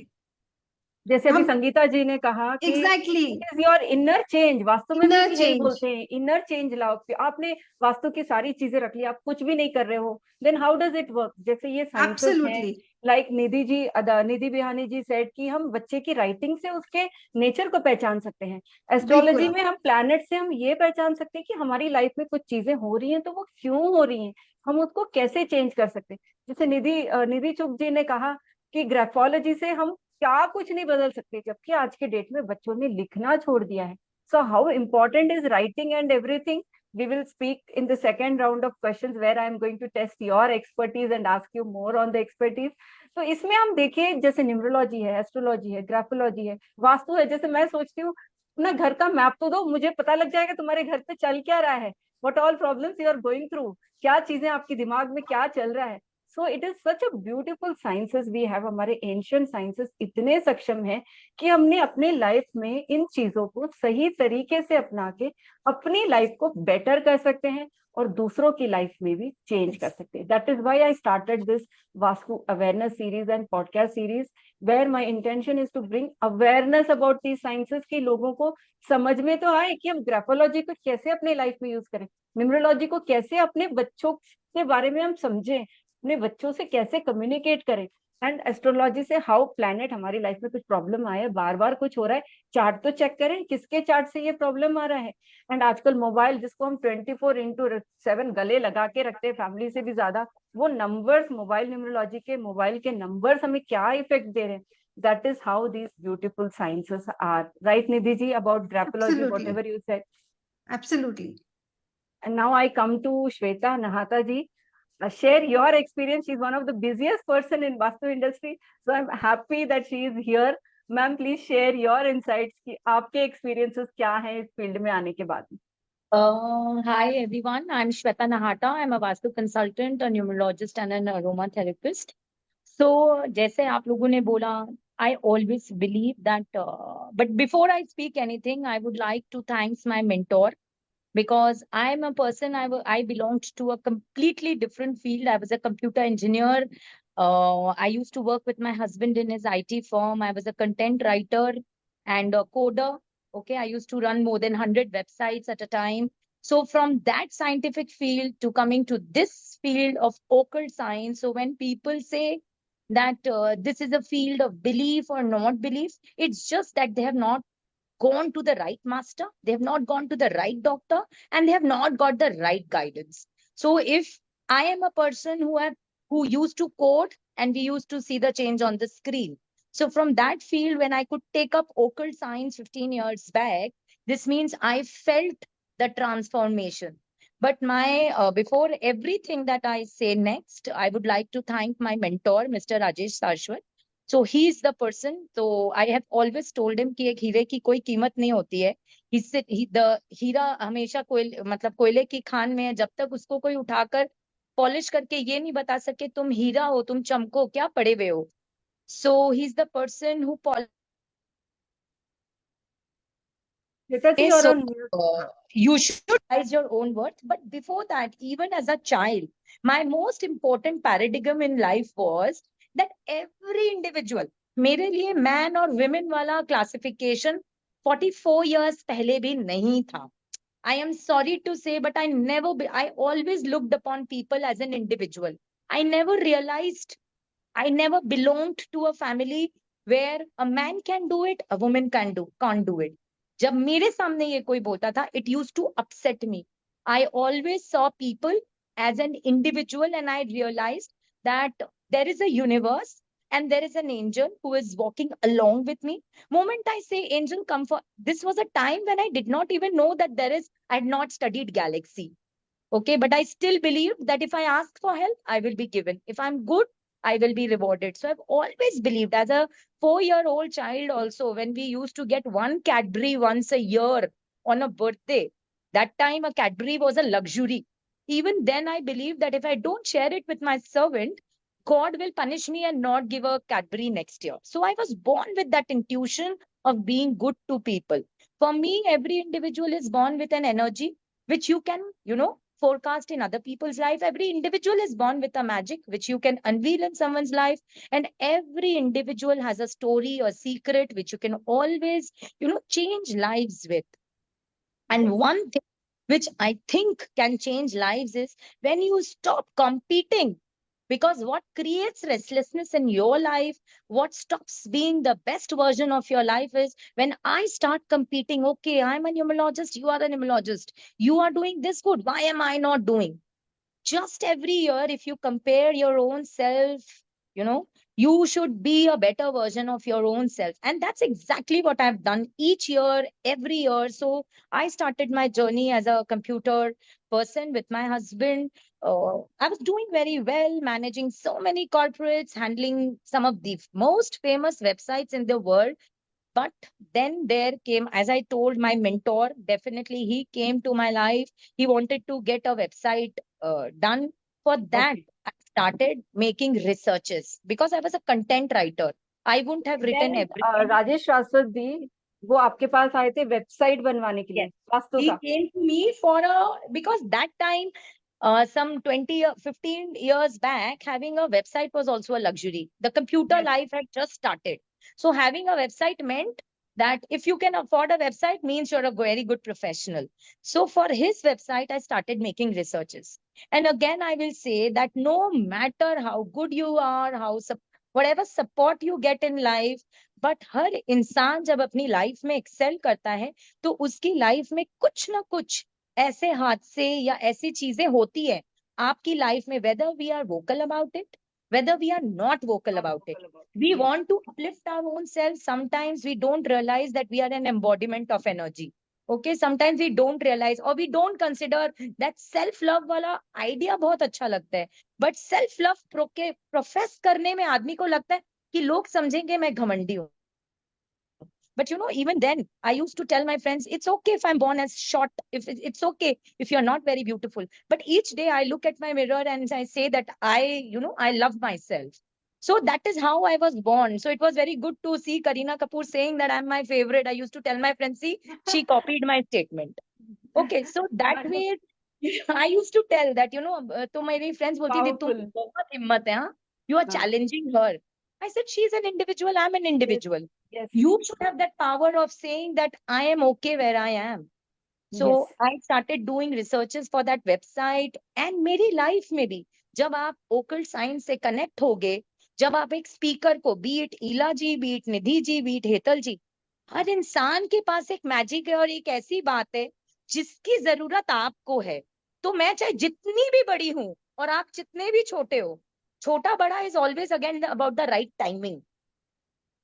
जैसे अभी हम. संगीता जी ने कहा कि exactly, it is your inner change. Vastu में भी इनर हम यही चेंज. बोलते हैं, इनर चेंज लाओ. आपने वास्तु की सारी चीजें रख ली, आप कुछ भी नहीं कर रहे हो, then how does it work? जैसे ये साइंसेस हैं, absolutely, like Nidhi Bihani ji said कि हम बच्चे की राइटिंग से उसके नेचर को पहचान सकते हैं. एस्ट्रोलॉजी बिल्कुल. में हम प्लैनेट से हम ये पहचान सकते हैं कि हमारी लाइफ में कुछ चीजें हो रही हैं, तो वो क्यों हो रही हैं, हम उसको कैसे चेंज कर सकते हैं. जैसे निधि चुग जी ने कहा कि ग्राफोलॉजी से हम क्या कुछ नहीं बदल सकते, जबकि आज के डेट में बच्चों ने लिखना छोड़ दिया है. So how important is writing and everything. We will speak in the second round of questions where I am going to test your expertise and ask you more on the expertise. तो इसमें हम देखिए, जैसे numerology है, astrology है, graphology है, वास्तु है. जैसे मैं सोचती हूँ अपना घर का मैप तो दो, मुझे पता लग जाएगा तुम्हारे घर पे चल क्या रहा है, what all problems you are going through, क्या चीजें आपके दिमाग में क्या चल रहा है. So it is such a beautiful sciences we have. हमारे एंशियंट साइंसेस इतने सक्षम है कि हमने अपने लाइफ में इन चीजों को सही तरीके से अपना के अपनी लाइफ को बेटर कर सकते हैं और दूसरों की लाइफ में भी चेंज कर सकते हैं. That is why I started this Vastu awareness series and podcast series, where my intention is to bring awareness about the sciences, की लोगों को समझ में तो आए कि हम ग्राफोलॉजी को कैसे अपने लाइफ में यूज करें, न्यूमरोलॉजी को कैसे अपने बच्चों के बारे में हम समझें, अपने बच्चों से कैसे कम्युनिकेट करें, एंड एस्ट्रोलॉजी से हाउ प्लैनेट हमारी लाइफ में कुछ प्रॉब्लम आया है, बार बार कुछ हो रहा है, चार्ट तो चेक करें किसके चार्ट से ये प्रॉब्लम आ रहा है. एंड आजकल मोबाइल, जिसको हम 24/7 गले लगा के रखते हैं फैमिली से भी ज्यादा, वो नंबर्स, मोबाइल न्यूमरोलॉजी के, मोबाइल के नंबर्स हमें क्या इफेक्ट दे रहे हैं. That is how these beautiful sciences are. Right Nidhi ji, about graphology, what absolutely, ever you said. Absolutely. And now I come to Shweta Nahata ji. Share your experience. She's one of the busiest person in Vastu industry, so I'm happy that she is here. Ma'am, please share your insights कि आपके experiences क्या हैं इस field में आने के बाद. Hi everyone, I'm Shweta Nahata. I'm a Vastu consultant, a numerologist and an aromatherapist. So, जैसे आप लोगों ने बोला, I always believe that, but before I speak anything, I would like to thank my mentor, because I'm a person, I belonged to a completely different field. I was a computer engineer. I used to work with my husband in his IT firm. I was a content writer and a coder. Okay, I used to run more than 100 websites at a time. So from that scientific field to coming to this field of occult science, so when people say that this is a field of belief or not belief, it's just that they have not gone to the right master, they have not gone to the right doctor, and they have not got the right guidance. So if I am a person who used to code and we used to see the change on the screen. So from that field, when I could take up occult science 15 years back, this means I felt the transformation. But my before everything that I say next, I would like to thank my mentor, Mr. Rajesh Sarshwat. So he is the person. So I have always told him कि एक हीरे की कोई कीमत नहीं होती है. हीरा हमेशा कोयले की खान में है. जब तक उसको कोई उठाकर पॉलिश करके ये नहीं बता सके तुम हीरा हो, तुम चमको, क्या पड़े हुए हो. So he is the person who You're so on mute. you should realize your own worth. But before that, even as a child, my most important paradigm in life was that every individual, मेरे लिए man और women वाला classification 44 years पहले भी नहीं था. I am sorry to say, but I always looked upon people as an individual. I never realized, I never belonged to a family where a man can do it, a woman can't do it. जब मेरे सामने ये कोई बोलता था, it used to upset me. I always saw people as an individual, and I realized that there is a universe and there is an angel who is walking along with me. Moment I say angel come for, this was a time when I did not even know that I had not studied galaxy. Okay, but I still believe that if I ask for help, I will be given. If I'm good, I will be rewarded. So I've always believed, as a 4-year-old child also, when we used to get one Cadbury once a year on a birthday, that time a Cadbury was a luxury. Even then, I believed that if I don't share it with my servant, God will punish me and not give a Cadbury next year. So I was born with that intuition of being good to people. For me, every individual is born with an energy which you can, forecast in other people's life. Every individual is born with a magic which you can unveil in someone's life. And every individual has a story or secret which you can always, change lives with. And one thing which I think can change lives is when you stop competing. Because what creates restlessness in your life, what stops being the best version of your life is when I start competing. Okay, I'm a numerologist, you are a numerologist. You are doing this good. Why am I not doing? Just every year, if you compare your own self, you should be a better version of your own self. And that's exactly what I've done each year, every year. So I started my journey as a computer person with my husband. I was doing very well, managing so many corporates, handling some of the most famous websites in the world. But then there came, as I told, my mentor, definitely he came to my life. He wanted to get a website done. For that, Okay. I started making researches because I was a content writer. I wouldn't have written Then everything. Rajesh शाश्वत दी वो आपके पास आए थे website बनवाने के लिए, Yes. Vastu He का. came to me because that time, some 15 years back, having a website was also a luxury. The computer Yes. life had just started. So having a website meant that if you can afford a website means you're a very good professional. So for his website, I started making researches. And again, I will say that no matter how good you are, whatever support you get in life, but हर इंसान जब अपनी life में Excel करता है तो उसकी life में कुछ ना कुछ ऐसे हादसे या ऐसी चीजें होती है आपकी लाइफ में, whether we are vocal about it, whether we are not vocal Not about it. vocal about it. We Yes. want to uplift our own self. Sometimes we don't realize that we are an embodiment of energy. Okay, sometimes we don't realize or we don't consider that self love वाला idea बहुत अच्छा लगता है, but self love profess करने में आदमी को लगता है कि लोग समझेंगे मैं घमंडी हूँ. But even then, I used to tell my friends, it's okay if I'm born as short, if it's okay if you're not very beautiful. But each day I look at my mirror and I say that I love myself. So that is how I was born. So it was very good to see Kareena Kapoor saying that I'm my favorite. I used to tell my friends, see, she copied my statement. Okay, so that way, I used to tell that, तो मेरी friends बोलती थी तुम Powerful. बहुत हिम्मत है, हाँ? You are हाँ. challenging her. I said, she's an individual, I'm an Yes. individual. Yes. You should have that power of saying that I am okay where I am. So Yes. I started doing researches for that website. And मेरी life में भी जब आप occult science से connect होगे, जब आप एक speaker को, be it Ila ji, be it Nidhi ji, be it Hetal जी, हर इंसान के पास एक मैजिक है और एक ऐसी बात है जिसकी जरूरत आपको है. तो मैं चाहे जितनी भी बड़ी हूं और आप जितने भी छोटे हो, छोटा बड़ा is always again about the right timing.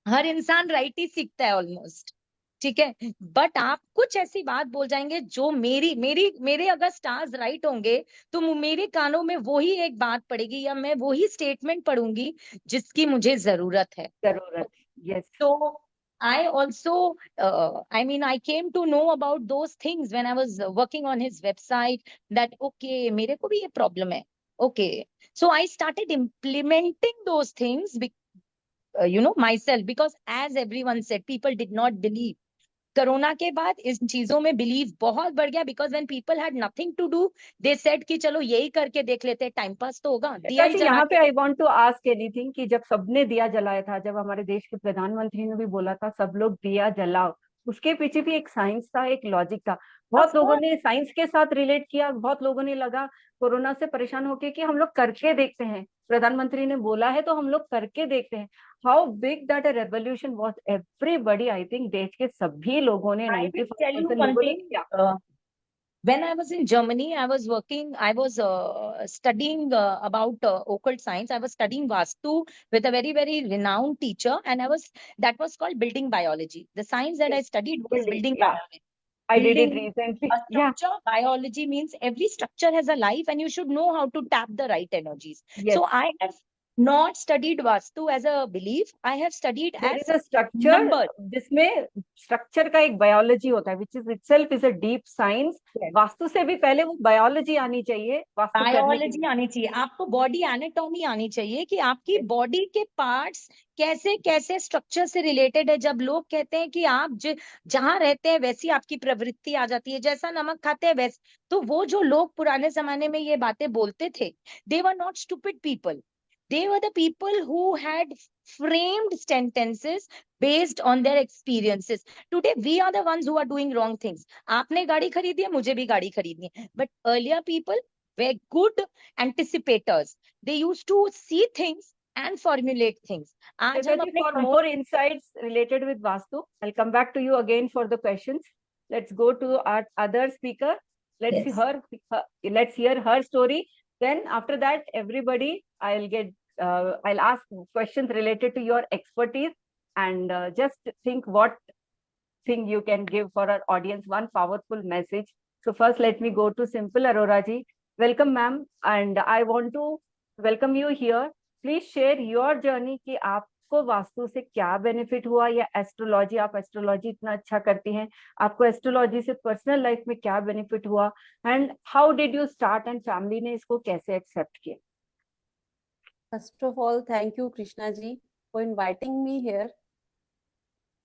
हर इंसान राइट ही सीखता है ऑलमोस्ट, ठीक है. बट आप कुछ ऐसी बात बोल जाएंगे जो मेरे अगर स्टार्स राइट होंगे तो मेरे कानों में वही एक बात पड़ेगी या मैं वही स्टेटमेंट पढ़ूंगी जिसकी मुझे जरूरत है. जरूरत. Yes. So I also, I came to know about those things when I was working on his website that, okay, मेरे को भी ये problem है. Okay. So I started implementing those things, myself, because as everyone said, people did not believe. Corona के बाद इस चीजों में बिलीव बहुत बढ़ गया because when people had nothing to do, they said कि चलो यही करके देख लेते हैं, टाइम पास तो होगा, दिया ही जी, जला यहाँ पे के. I want to ask anything कि जब सबने दिया जलाया था, जब हमारे देश के प्रधानमंत्री ने भी बोला था सब लोग दिया जलाओ, उसके पीछे भी एक साइंस था, एक लॉजिक था. बहुत Of लोगों course. ने साइंस के साथ रिलेट किया, बहुत लोगों ने लगा कोरोना से परेशान होके कि हम लोग करके देखते हैं, प्रधानमंत्री ने बोला है तो हम लोग करके देखते हैं। How big that a revolution was, everybody, I think देश के सभी लोगों ने, I will tell you 95% one लोगों ने thing. किया। When I was in Germany, I was studying about occult science. I was studying Vastu with a very, very renowned teacher, and that was called building biology. The science that I Yes, studied was building, building yeah, biology. I did it Building recently. a Yeah, structure, biology means every structure has a life, and you should know how to tap the right energies. yes, So I have not studied Vastu as a belief. I have studied there as is a structure numbers. जिसमें structure का एक biology होता है, which is itself is a deep science. Yes. Vastu से भी पहले वो biology आनी चाहिए वास्तु करने के बायोलॉजी लिए। आनी चाहिए, आपको बॉडी एनाटॉमी आनी चाहिए कि आपकी बॉडी के पार्ट्स कैसे कैसे स्ट्रक्चर से रिलेटेड है। जब लोग कहते हैं कि आप जहां रहते हैं वैसी आपकी प्रवृत्ति आ जाती है, जैसा नमक खाते हैं वैसे, तो वो जो लोग पुराने जमाने में ये बातें बोलते थे, they were not stupid people, they were the people who had framed sentences based on their experiences. Today we are the ones who are doing wrong things. आपने गाड़ी खरीदी है, मुझे भी गाड़ी खरीदनी है, but earlier people were good anticipators. They used to see things and formulate things. आज हम Shweta ji, अपने for more insights related with Vastu, I'll come back to you again for the questions. Let's go to our other speaker. Let's Yes. let's hear her story. Then after that, everybody, I'll ask questions related to your expertise, and just think what thing you can give for our audience, one powerful message. So first, let me go to Simple Arora ji. Welcome, ma'am, and I want to welcome you here. Please share your journey कि आपको वास्तु से क्या benefit हुआ, या astrology, आप astrology इतना अच्छा करती हैं, आपको एस्ट्रोलॉजी से पर्सनल लाइफ में क्या बेनिफिट हुआ, and how did you start, and family ने इसको कैसे एक्सेप्ट किया। First of all, thank you, Krishna ji, for inviting me here.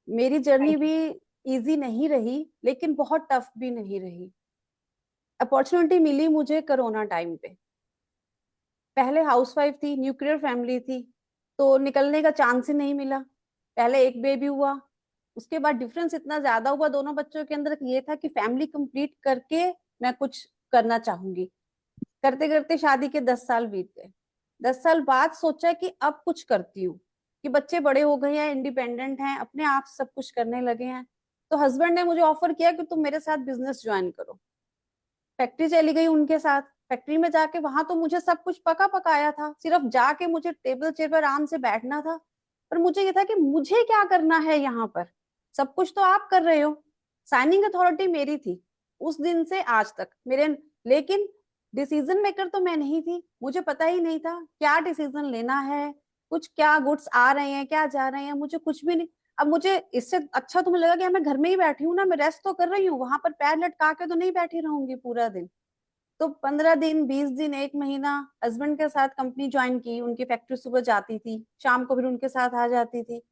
मेरी जर्नी भी इजी नहीं रही, लेकिन बहुत टफ भी नहीं रही। अपॉर्चुनिटी मिली मुझे कोरोना टाइम पे। पहले हाउसवाइफ थी, न्यूक्लियर फैमिली थी, तो निकलने का चांस ही नहीं मिला। पहले एक बेबी हुआ, उसके बाद डिफरेंस इतना ज्यादा हुआ दोनों बच्चों के अंदर, ये था कि फैमिली कंप्लीट करके मैं कुछ करना चाहूंगी। करते करते शादी के 10 साल बीत गए। 10 साल बाद सोचा कि अब कुछ करती हूँ, कि बच्चे बड़े हो गए हैं, इंडिपेंडेंट हैं, अपने आप सब कुछ करने लगे हैं। तो हस्बैंड ने मुझे ऑफर किया कि तुम मेरे साथ बिजनेस ज्वाइन करो। फैक्ट्री चली गई उनके साथ। फैक्ट्री में जाके वहां तो मुझे सब कुछ पका पकाया था, सिर्फ जाके मुझे टेबल चेयर पर आराम से बैठना था। पर मुझे ये था कि मुझे क्या करना है यहाँ पर, सब कुछ तो आप कर रहे हो। साइनिंग अथॉरिटी मेरी थी उस दिन से आज तक मेरे, लेकिन डिसीजन मेकर तो मैं नहीं थी। मुझे पता ही नहीं था क्या डिसीजन लेना है, कुछ क्या गुड्स आ रहे हैं, क्या जा रहे हैं, मुझे कुछ भी नहीं। अब मुझे इससे अच्छा तो मुझे लगा कि मैं घर में ही बैठी हूँ ना, मैं रेस्ट तो कर रही हूँ, वहां पर पैर लटका के तो नहीं बैठी रहूंगी पूरा दिन। तो 15 दिन, 20 दिन, 1 महीना हस्बैंड के साथ कंपनी ज्वाइन की। उनकी फैक्ट्री सुबह जाती थी, शाम को फिर उनके साथ आ जाती थी।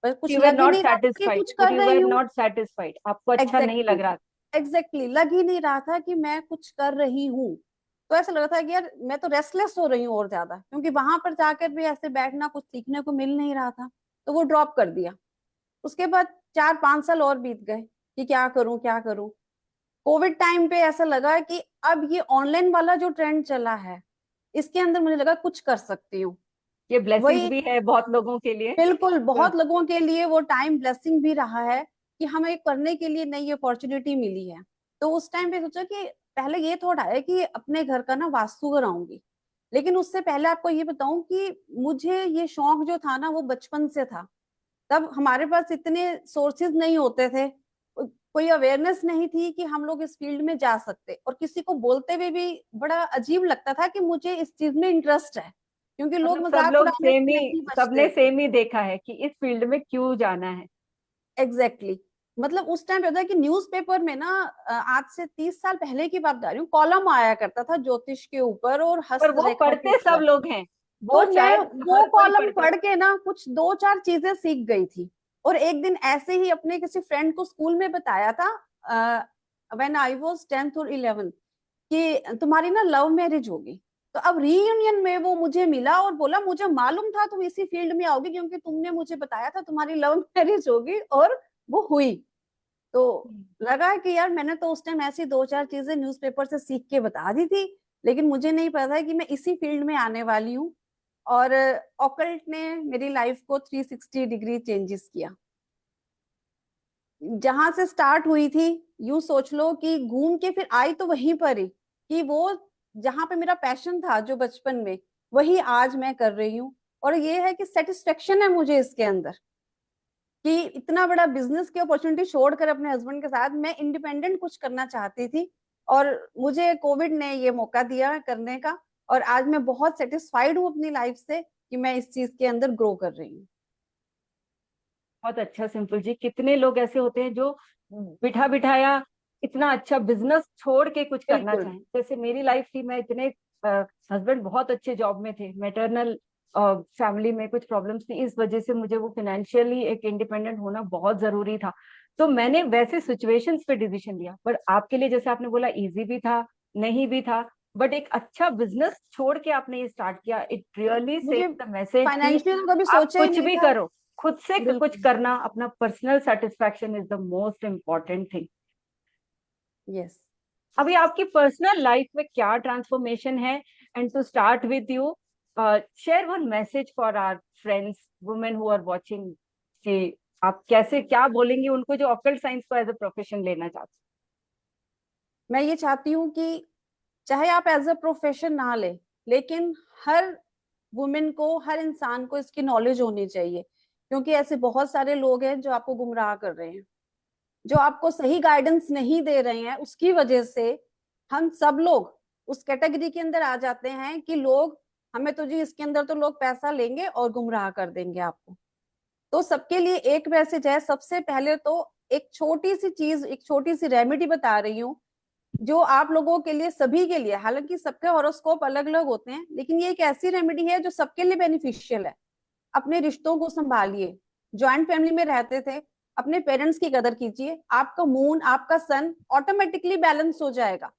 पर कुछ You were लग ही not नहीं रहा था कि satisfied, कुछ or कर you रही were हूँ। not satisfied, आपको अच्छा नहीं लग रहा था। एग्जैक्टली लग ही नहीं रहा था कि मैं कुछ कर रही हूँ। तो ऐसा लग रहा था कि यार मैं तो रेस्टलेस हो रही हूँ और ज्यादा, क्योंकि वहां पर जाकर भी ऐसे बैठना, कुछ सीखने को मिल नहीं रहा था। तो वो ड्रॉप कर दिया। उसके बाद 4-5 साल और बीत गए कि क्या करूं क्या करूं। कोविड टाइम पे ऐसा लगा कि अब ये ऑनलाइन वाला जो ट्रेंड चला है, इसके अंदर मुझे लगा कुछ कर सकती हूँ। ये ब्लेसिंग वही भी है बहुत लोगों के लिए। बिल्कुल, बहुत लोगों के लिए वो टाइम ब्लेसिंग भी रहा है कि हमें करने के लिए नई अपॉर्चुनिटी मिली है। तो उस टाइम पे सोचा कि पहले ये थॉट आया कि अपने घर का ना वास्तु कराऊंगी। लेकिन उससे पहले आपको ये बताऊं कि मुझे ये शौक जो था ना, वो बचपन से था। तब हमारे पास इतने सोर्सेज नहीं होते थे, कोई अवेयरनेस नहीं थी कि हम लोग इस फील्ड में जा सकते, और किसी को बोलते हुए भी बड़ा अजीब लगता था कि मुझे इस चीज में इंटरेस्ट है, क्योंकि लोग सब मजाक लोग उड़ाने से नहीं सबने बचते थे। सेम ही देखा है कि इस फील्ड में क्यों जाना है। एग्जैक्टली मतलब उस टाइम पे होता है कि न्यूज़पेपर में ना, आज से 30 साल पहले की बात बता रही हूँ, कॉलम आया करता था ज्योतिष के ऊपर और पर वो हस्तरेखा के पढ़ते सब ऊपर। लोग हैं, वो तो मैं शायद वो हर कोई कॉलम पढ़ता पढ़ के ना कुछ 2-4 चीजें सीख गई थी। और एक दिन ऐसे ही अपने किसी फ्रेंड को स्कूल में बताया था, व्हेन आई वाज 10th और 11th, कि तुम्हारी ना लव मैरिज होगी। तो अब रीयूनियन में वो मुझे मिला और बोला मुझे मालूम था तुम इसी फील्ड में आओगी, क्योंकि तुमने मुझे बताया था तुम्हारी लव मैरिज होगी, और वो हुई। तो लगा कि यार मैंने तो उस टाइम ऐसी 2-4 चीजें न्यूज़पेपर से सीख के बता दी थी, लेकिन मुझे नहीं पता था कि मैं इसी फील्ड में आने वाली हूँ। और ऑकल्ट ने मेरी लाइफ को 360 डिग्री चेंजेस किया। जहां से स्टार्ट हुई थी, यूं सोच लो कि घूम के फिर आई तो वहीं पर ही, कि वो जहां पे मेरा पैशन था जो बचपन में, वही आज मैं कर रही हूँ। और ये है कि सेटिस्फेक्शन है मुझे इसके अंदर कि इतना बड़ा बिजनेस की अपॉर्चुनिटी छोड़कर अपने हस्बैंड के साथ मैं इंडिपेंडेंट कुछ करना चाहती थी, और मुझे कोविड ने ये मौका दिया करने का। और आज मैं बहुत सेटिस्फाइड हूँ अपनी लाइफ से कि मैं इस चीज के अंदर ग्रो कर रही हूँ। बहुत अच्छा सिंपल जी। कितने लोग ऐसे होते हैं जो बिठा बिठाया इतना अच्छा बिजनेस छोड़ के कुछ करना बिल्कुल। चाहें। जैसे मेरी लाइफ थी, मैं इतने हस्बैंड बहुत अच्छे जॉब में थे, मैटरनल फैमिली में कुछ प्रॉब्लम्स थी, इस वजह से मुझे वो फाइनेंशियली एक इंडिपेंडेंट होना बहुत जरूरी था। तो मैंने वैसे सिचुएशंस पे डिसीजन लिया। पर आपके लिए जैसे आपने बोला इजी भी था, नहीं भी था, बट एक अच्छा बिजनेस छोड़ के आपने ये स्टार्ट किया। इट रियली मुझे सेव्स द मैसेज कि फाइनेंशियल कभी आप सोचा ही कुछ नहीं भी था। करो, खुद से कुछ बिल्कुल। करना, अपना personal satisfaction is the most important thing. Yes. अभी आपकी पर्सनल लाइफ में क्या ट्रांसफॉर्मेशन है? And to start with you, share one message for our friends women who are watching, कि आप कैसे क्या बोलेंगे उनको जो ऑकल्ट साइंस को एज अ प्रोफेशन लेना चाहते मैं ये चाहती हूँ कि चाहे आप एज अ प्रोफेशन ना ले, लेकिन हर वुमेन को, हर इंसान को इसकी नॉलेज होनी चाहिए। क्योंकि ऐसे बहुत सारे लोग हैं जो आपको गुमराह कर रहे हैं, जो आपको सही गाइडेंस नहीं दे रहे हैं। उसकी वजह से हम सब लोग उस कैटेगरी के अंदर आ जाते हैं कि लोग हमें तो जी इसके अंदर तो लोग पैसा लेंगे और गुमराह कर देंगे आपको। तो सबके लिए एक मैसेज है। सबसे पहले तो एक छोटी सी चीज, एक छोटी सी रेमेडी बता रही हूँ जो आप लोगों के लिए, सभी के लिए, हालांकि सबके हॉरोस्कोप अलग अलग होते हैं, लेकिन ये एक ऐसी रेमेडी है जो सबके लिए बेनिफिशियल है। अपने रिश्तों को संभालिए। ज्वाइंट फैमिली में रहते थे, अपने पेरेंट्स की कदर कीजिए। आपका मून, आपका सन ऑटोमेटिकली बैलेंस हो जाएगा।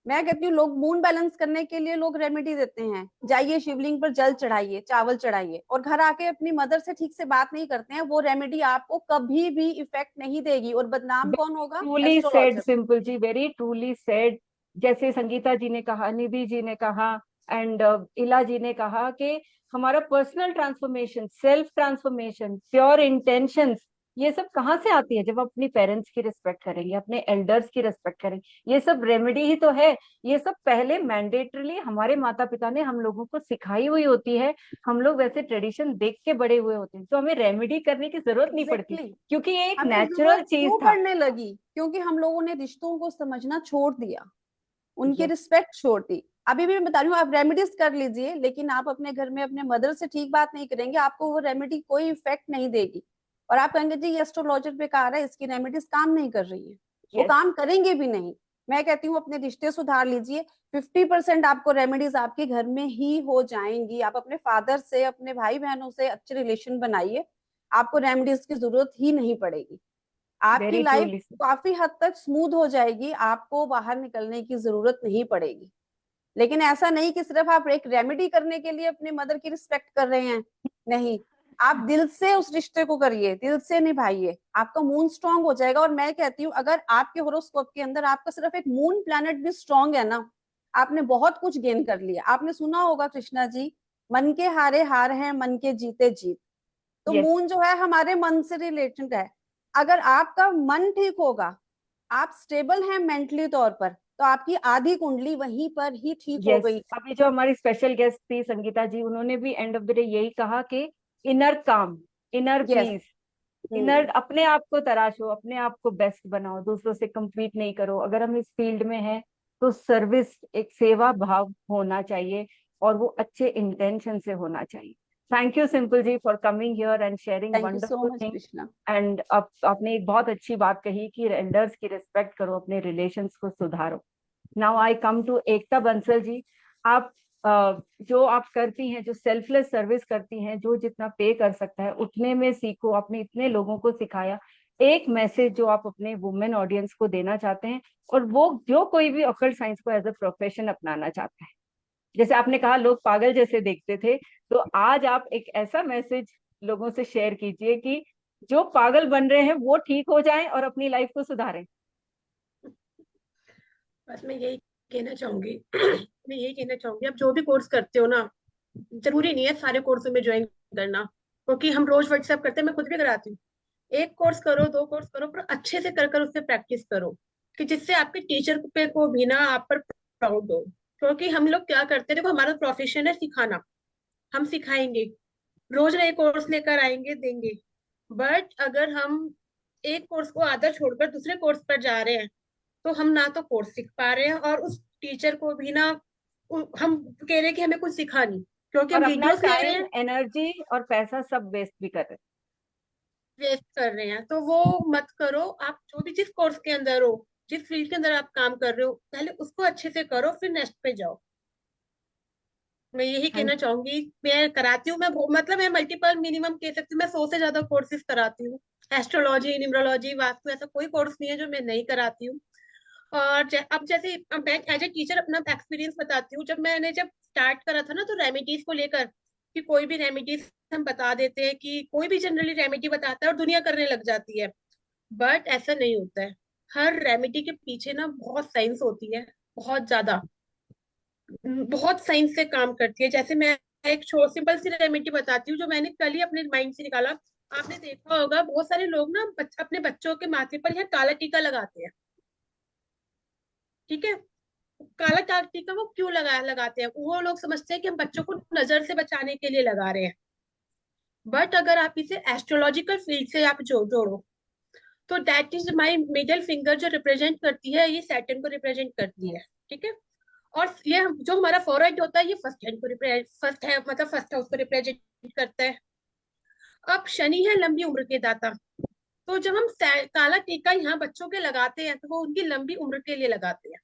मैं कहती हूँ लोग मून बैलेंस करने के लिए लोग रेमेडी देते हैं, जाइए शिवलिंग पर जल चढ़ाइए, चावल चढ़ाइए, और घर आके अपनी मदर से ठीक से बात नहीं करते हैं। वो रेमेडी आपको कभी भी इफेक्ट नहीं देगी। और बदनाम हैं? कौन होगा? Truly said astrologer. सिंपल जी, वेरी ट्रूली सेड। जैसे संगीता जी ने कहा, निधि जी ने कहा, एंड इला जी ने कहा कि हमारा personal transformation, self transformation, pure intentions, ये सब कहाँ से आती है? जब हम अपनी पेरेंट्स की रिस्पेक्ट करेंगे, अपने एल्डर्स की रिस्पेक्ट करेंगे। ये सब रेमेडी ही तो है। ये सब पहले मैंडेटरीली हमारे माता पिता ने हम लोगों को सिखाई हुई होती है। हम लोग वैसे ट्रेडिशन देख के बड़े हुए होते हैं, तो हमें रेमेडी करने की जरूरत नहीं पड़ती, एग्जैक्टली। क्योंकि ये एक हमें नेचुरल जरूरत चीज क्यों था। पड़ने लगी? क्योंकि हम लोगों ने रिश्तों को समझना छोड़ दिया, उनकी Yes. रिस्पेक्ट छोड़ दी। अभी भी मैं बता रही हूँ, आप रेमेडीज कर लीजिए, लेकिन आप अपने घर में अपने मदर से ठीक बात नहीं करेंगे, आपको वो रेमेडी कोई इफेक्ट नहीं देगी। और आप कहेंगे जी ये एस्ट्रोलॉजर बेकार है, इसकी रेमेडीज काम नहीं कर रही है। वो Yes. काम करेंगे भी नहीं। मैं कहती हूँ अपने रिश्ते सुधार लीजिए। 50% आपको रेमेडीज आपके घर में ही हो जाएंगी। आप अपने फादर से, अपने भाई बहनों से अच्छे रिलेशन बनाइए, आपको रेमेडीज की जरूरत ही नहीं पड़ेगी। आपकी Very लाइफ truly. काफी हद तक स्मूथ हो जाएगी, आपको बाहर निकलने की जरूरत नहीं पड़ेगी। लेकिन ऐसा नहीं कि सिर्फ आप एक रेमेडी करने के लिए अपने मदर की रिस्पेक्ट कर रहे हैं। नहीं, आप दिल से उस रिश्ते को करिए, दिल से निभाइए, आपका मून स्ट्रांग हो जाएगा। और मैं कहती हूँ अगर आपके होरोस्कोप के अंदर आपका सिर्फ एक मून प्लैनेट भी स्ट्रांग है ना, आपने बहुत कुछ गेन कर लिया। आपने सुना होगा कृष्णा जी, मन के हारे हार हैं, मन के जीते जीत। तो Yes. मून जो है हमारे मन से रिलेटेड है। अगर आपका मन ठीक होगा, आप स्टेबल हैं मेंटली तौर पर, तो आपकी आधी कुंडली वहीं पर ही ठीक हो Yes. गई। अभी जो हमारी स्पेशल गेस्ट थी संगीता जी, उन्होंने भी एंड ऑफ द डे यही कहा कि इनर काम, इनर यस। पीस, इनर, अपने आप को तराशो, अपने आप को बेस्ट बनाओ, दूसरों से compete नहीं करो। अगर हम इस फील्ड में हैं तो सर्विस, एक सेवा भाव होना चाहिए, और वो अच्छे इंटेंशन से होना चाहिए। Thank you Simple ji for coming here and sharing thank you so wonderful much thing. Krishna. And आपने एक बहुत अच्छी बात कही कि एल्डर्स की रिस्पेक्ट करो, अपने रिलेशंस को सुधारो। नाउ आई कम टू एकता बंसल जी। आप जो आप करती हैं, जो सेल्फलेस सर्विस करती हैं, जो जितना पे कर सकता है उतने में सीखो। आपने इतने लोगों को सिखाया। एक मैसेज जो आप अपने वुमेन ऑडियंस को देना चाहते हैं, और वो जो कोई भी ऑकल्ट साइंस को एज अ प्रोफेशन अपनाना चाहता है। जैसे आपने कहा लोग पागल जैसे देखते थे, तो आज आप एक ऐसा मैसेज लोगों से शेयर कीजिए कि जो पागल बन रहे हैं वो ठीक हो जाएं और अपनी लाइफ को सुधारें। बस मैं यही कहना चाहूंगी मैं यही कहना चाहूंगी, आप जो भी कोर्स करते हो ना, जरूरी नहीं है सारे कोर्सों में ज्वाइन करना, क्योंकि हम रोज व्हाट्सएप करते हैं, मैं खुद भी कराती हूँ। एक कोर्स करो, 2 कोर्स करो, पर अच्छे से कर कर उससे प्रैक्टिस करो, कि जिससे आपके टीचर पे को भी ना आप पर प्राउड हो। क्योंकि हम लोग क्या करते हैं, देखो हमारा प्रोफेशन है सिखाना, हम सिखाएंगे, रोज नए कोर्स लेकर आएंगे, देंगे। बट अगर हम एक कोर्स को आधा छोड़कर दूसरे कोर्स पर जा रहे हैं, तो हम ना तो कोर्स सीख पा रहे हैं, और उस टीचर को भी ना हम कह रहे हैं कि हमें कुछ सिखा नहीं, क्योंकि और हम अपना वीडियोस ले रहे टाइम, हैं, एनर्जी और पैसा सब वेस्ट भी कर रहे वेस्ट कर रहे हैं। तो वो मत करो। आप जो भी जिस कोर्स के अंदर हो, जिस फील्ड के अंदर आप काम कर रहे हो, पहले उसको अच्छे से करो, फिर नेक्स्ट पे जाओ। मैं यही हैं। कहना चाहूंगी। मैं कराती हूँ, मतलब मैं मल्टीपल, मिनिमम कह सकती हूँ मैं 100 से ज्यादा कोर्सेज कराती हूँ। एस्ट्रोलॉजी, न्यूमरोलॉजी, वास्तु, ऐसा कोई कोर्स नहीं है जो मैं नहीं कराती हूँ। और अब जैसे अब मैं एज ए टीचर अपना एक्सपीरियंस बताती हूँ। जब स्टार्ट करा था ना, तो रेमेडीज को लेकर, कि कोई भी रेमेडीज हम बता देते हैं, कि कोई भी जनरली रेमेडी बताता है और दुनिया करने लग जाती है। बट ऐसा नहीं होता है। हर रेमेडी के पीछे ना बहुत साइंस होती है, बहुत ज्यादा, बहुत साइंस से काम करती है। जैसे मैं एक सिंपल सी रेमेडी बताती हूँ, जो मैंने कल ही अपने माइंड से निकाला। आपने देखा होगा बहुत सारे लोग ना अपने बच्चों के माथे पर यह काला टीका लगाते हैं, ठीक है। काला टीका वो क्यों लगाते हैं? वो लोग समझते हैं कि हम बच्चों को नजर से बचाने के लिए लगा रहे हैं। बट अगर आप इसे एस्ट्रोलॉजिकल फील्ड से आप जोड़ो, तो that is my middle finger, जो रिप्रेजेंट करती है, ये सैटर्न को रिप्रेजेंट करती है, ठीक है। और ये जो हमारा फॉरहेड होता है, ये फर्स्ट हैंड को फर्स्ट है, मतलब फर्स्ट हाउस को रिप्रेजेंट करता है। अब शनि है लंबी उम्र के दाता। तो जब हम काला टीका यहाँ बच्चों के लगाते हैं, तो वो उनकी लंबी उम्र के लिए लगाते हैं।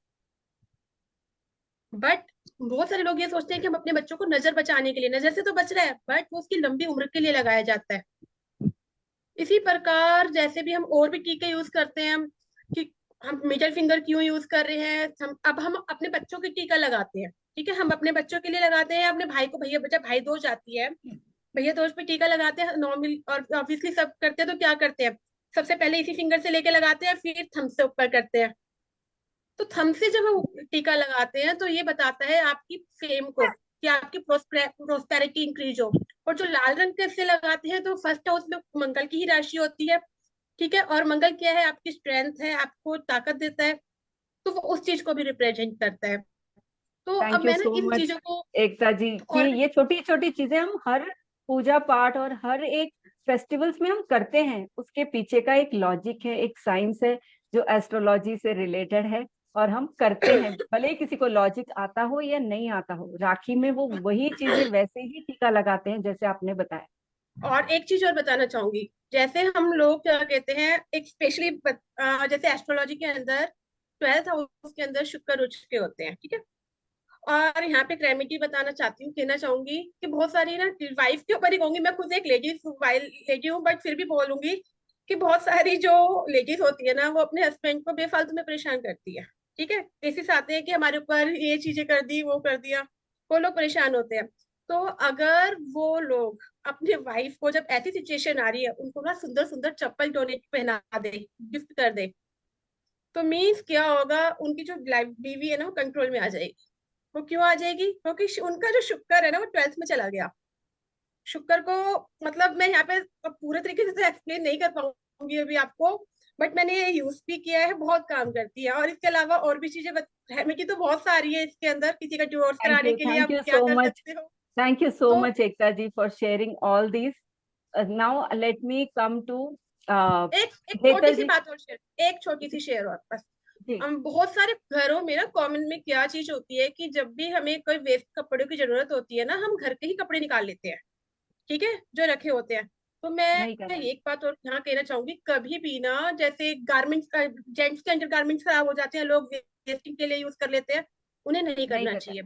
बट बहुत सारे लोग ये सोचते हैं कि हम अपने बच्चों को नजर बचाने के लिए, नजर से तो बच रहा है, बट वो उसकी लंबी उम्र के लिए लगाया जाता है। इसी प्रकार जैसे भी हम और भी टीके यूज करते हैं, कि हम मिडिल फिंगर क्यों यूज कर रहे हैं, हम अपने बच्चों की टीका लगाते हैं, ठीक है। हम अपने बच्चों के लिए लगाते हैं, अपने भाई को, भैया, जब भाई दूज आती है, भैया दूज पे टीका लगाते हैं नॉर्मल, और ऑब्वियसली सब करते हैं। तो क्या करते हैं, सबसे पहले इसी फिंगर से लेके लगाते हैं, फिर थंब से ऊपर करते हैं। तो थंब से जब हम टीका लगाते हैं, तो ये बताता है आपकी फेम को, कि आपकी प्रोस्पेरिटी इंक्रीज हो। और जो लाल रंग के से लगाते हैं, तो फर्स्ट हाउस में मंगल की ही राशि होती है, ठीक है। और मंगल क्या है, आपकी स्ट्रेंथ है, आपको ताकत देता है, तो वो उस चीज को भी रिप्रेजेंट करता है। तो अब थैंक यू मैं ना सो इन मच चीजों को एकता जी, कि और भी ये छोटी छोटी चीजें हम हर पूजा पाठ और हर एक फेस्टिवल्स में हम करते हैं, उसके पीछे का एक लॉजिक है, एक साइंस है जो एस्ट्रोलॉजी से रिलेटेड है, और हम करते हैं, भले ही किसी को लॉजिक आता हो या नहीं आता हो। राखी में वो वही चीजें वैसे ही टीका लगाते हैं जैसे आपने बताया। और एक चीज और बताना चाहूंगी। जैसे हम लोग क्या कहते हैं, एक स्पेशली जैसे एस्ट्रोलॉजी के अंदर 12th हाउस के अंदर शुक्र उच्च के होते हैं, ठीक है। और यहाँ पे एक रेमेडी बताना चाहती हूँ, कहना चाहूंगी कि बहुत सारी ना, वाइफ के ऊपर ही कहूंगी, मैं खुद एक लेडी हूँ, बट फिर भी बोलूंगी कि बहुत सारी जो लेडीज होती है ना, वो अपने हस्बैंड को बेफालतू में परेशान करती है, ठीक है। केसेस आते हैं कि हमारे ऊपर ये चीजें कर दी, वो कर दिया, वो लोग परेशान होते हैं। तो अगर वो लोग अपने वाइफ को, जब ऐसी सिचुएशन आ रही है, उनको ना सुंदर सुंदर चप्पल डोनेट पहना दे, गिफ्ट कर दे, तो मीन्स क्या होगा, उनकी जो बीवी है ना, वो कंट्रोल में आ जाएगी। वो क्यों आ जाएगी? क्योंकि उनका जो शुक्र है ना, वो 12th में चला गया। शुक्र को, मतलब मैं यहाँ पे अब पूरे तरीके से एक्सप्लेन नहीं कर पाऊंगी अभी आपको, बट मैंने ये यूज भी किया है, बहुत काम करती है। और इसके अलावा और भी चीजें रेमेडी तो बहुत सारी है इसके अंदर। किसी का डिवोर्स कराने के लिए थैंक आप यू क्या सो कर मच, सकते हो। थैंक यू सो तो much Ekta ji for sharing all this. Now let me come to एक एक छोटी हेतल सी जी। बात और शेयर, एक छोटी सी शेयर और बस। जी हम बहुत सारे घरों में ना, कॉमन में क्या चीज होती है, कि जब भी हमें कोई वेस्ट कपड़ों की जरूरत होती है ना, हम घर के ही कपड़े निकाल लेते हैं, ठीक है, जो रखे होते हैं। तो मैं नहीं करना, एक बात और यहाँ कहना चाहूंगी, कभी भी ना, जैसे गारमेंट्स, जेंट्स के अंडर गारमेंट्स खराब हो जाते हैं, लोग वेस्टिंग के लिए यूज कर लेते हैं, उन्हें नहीं नहीं करना करना। चाहिए।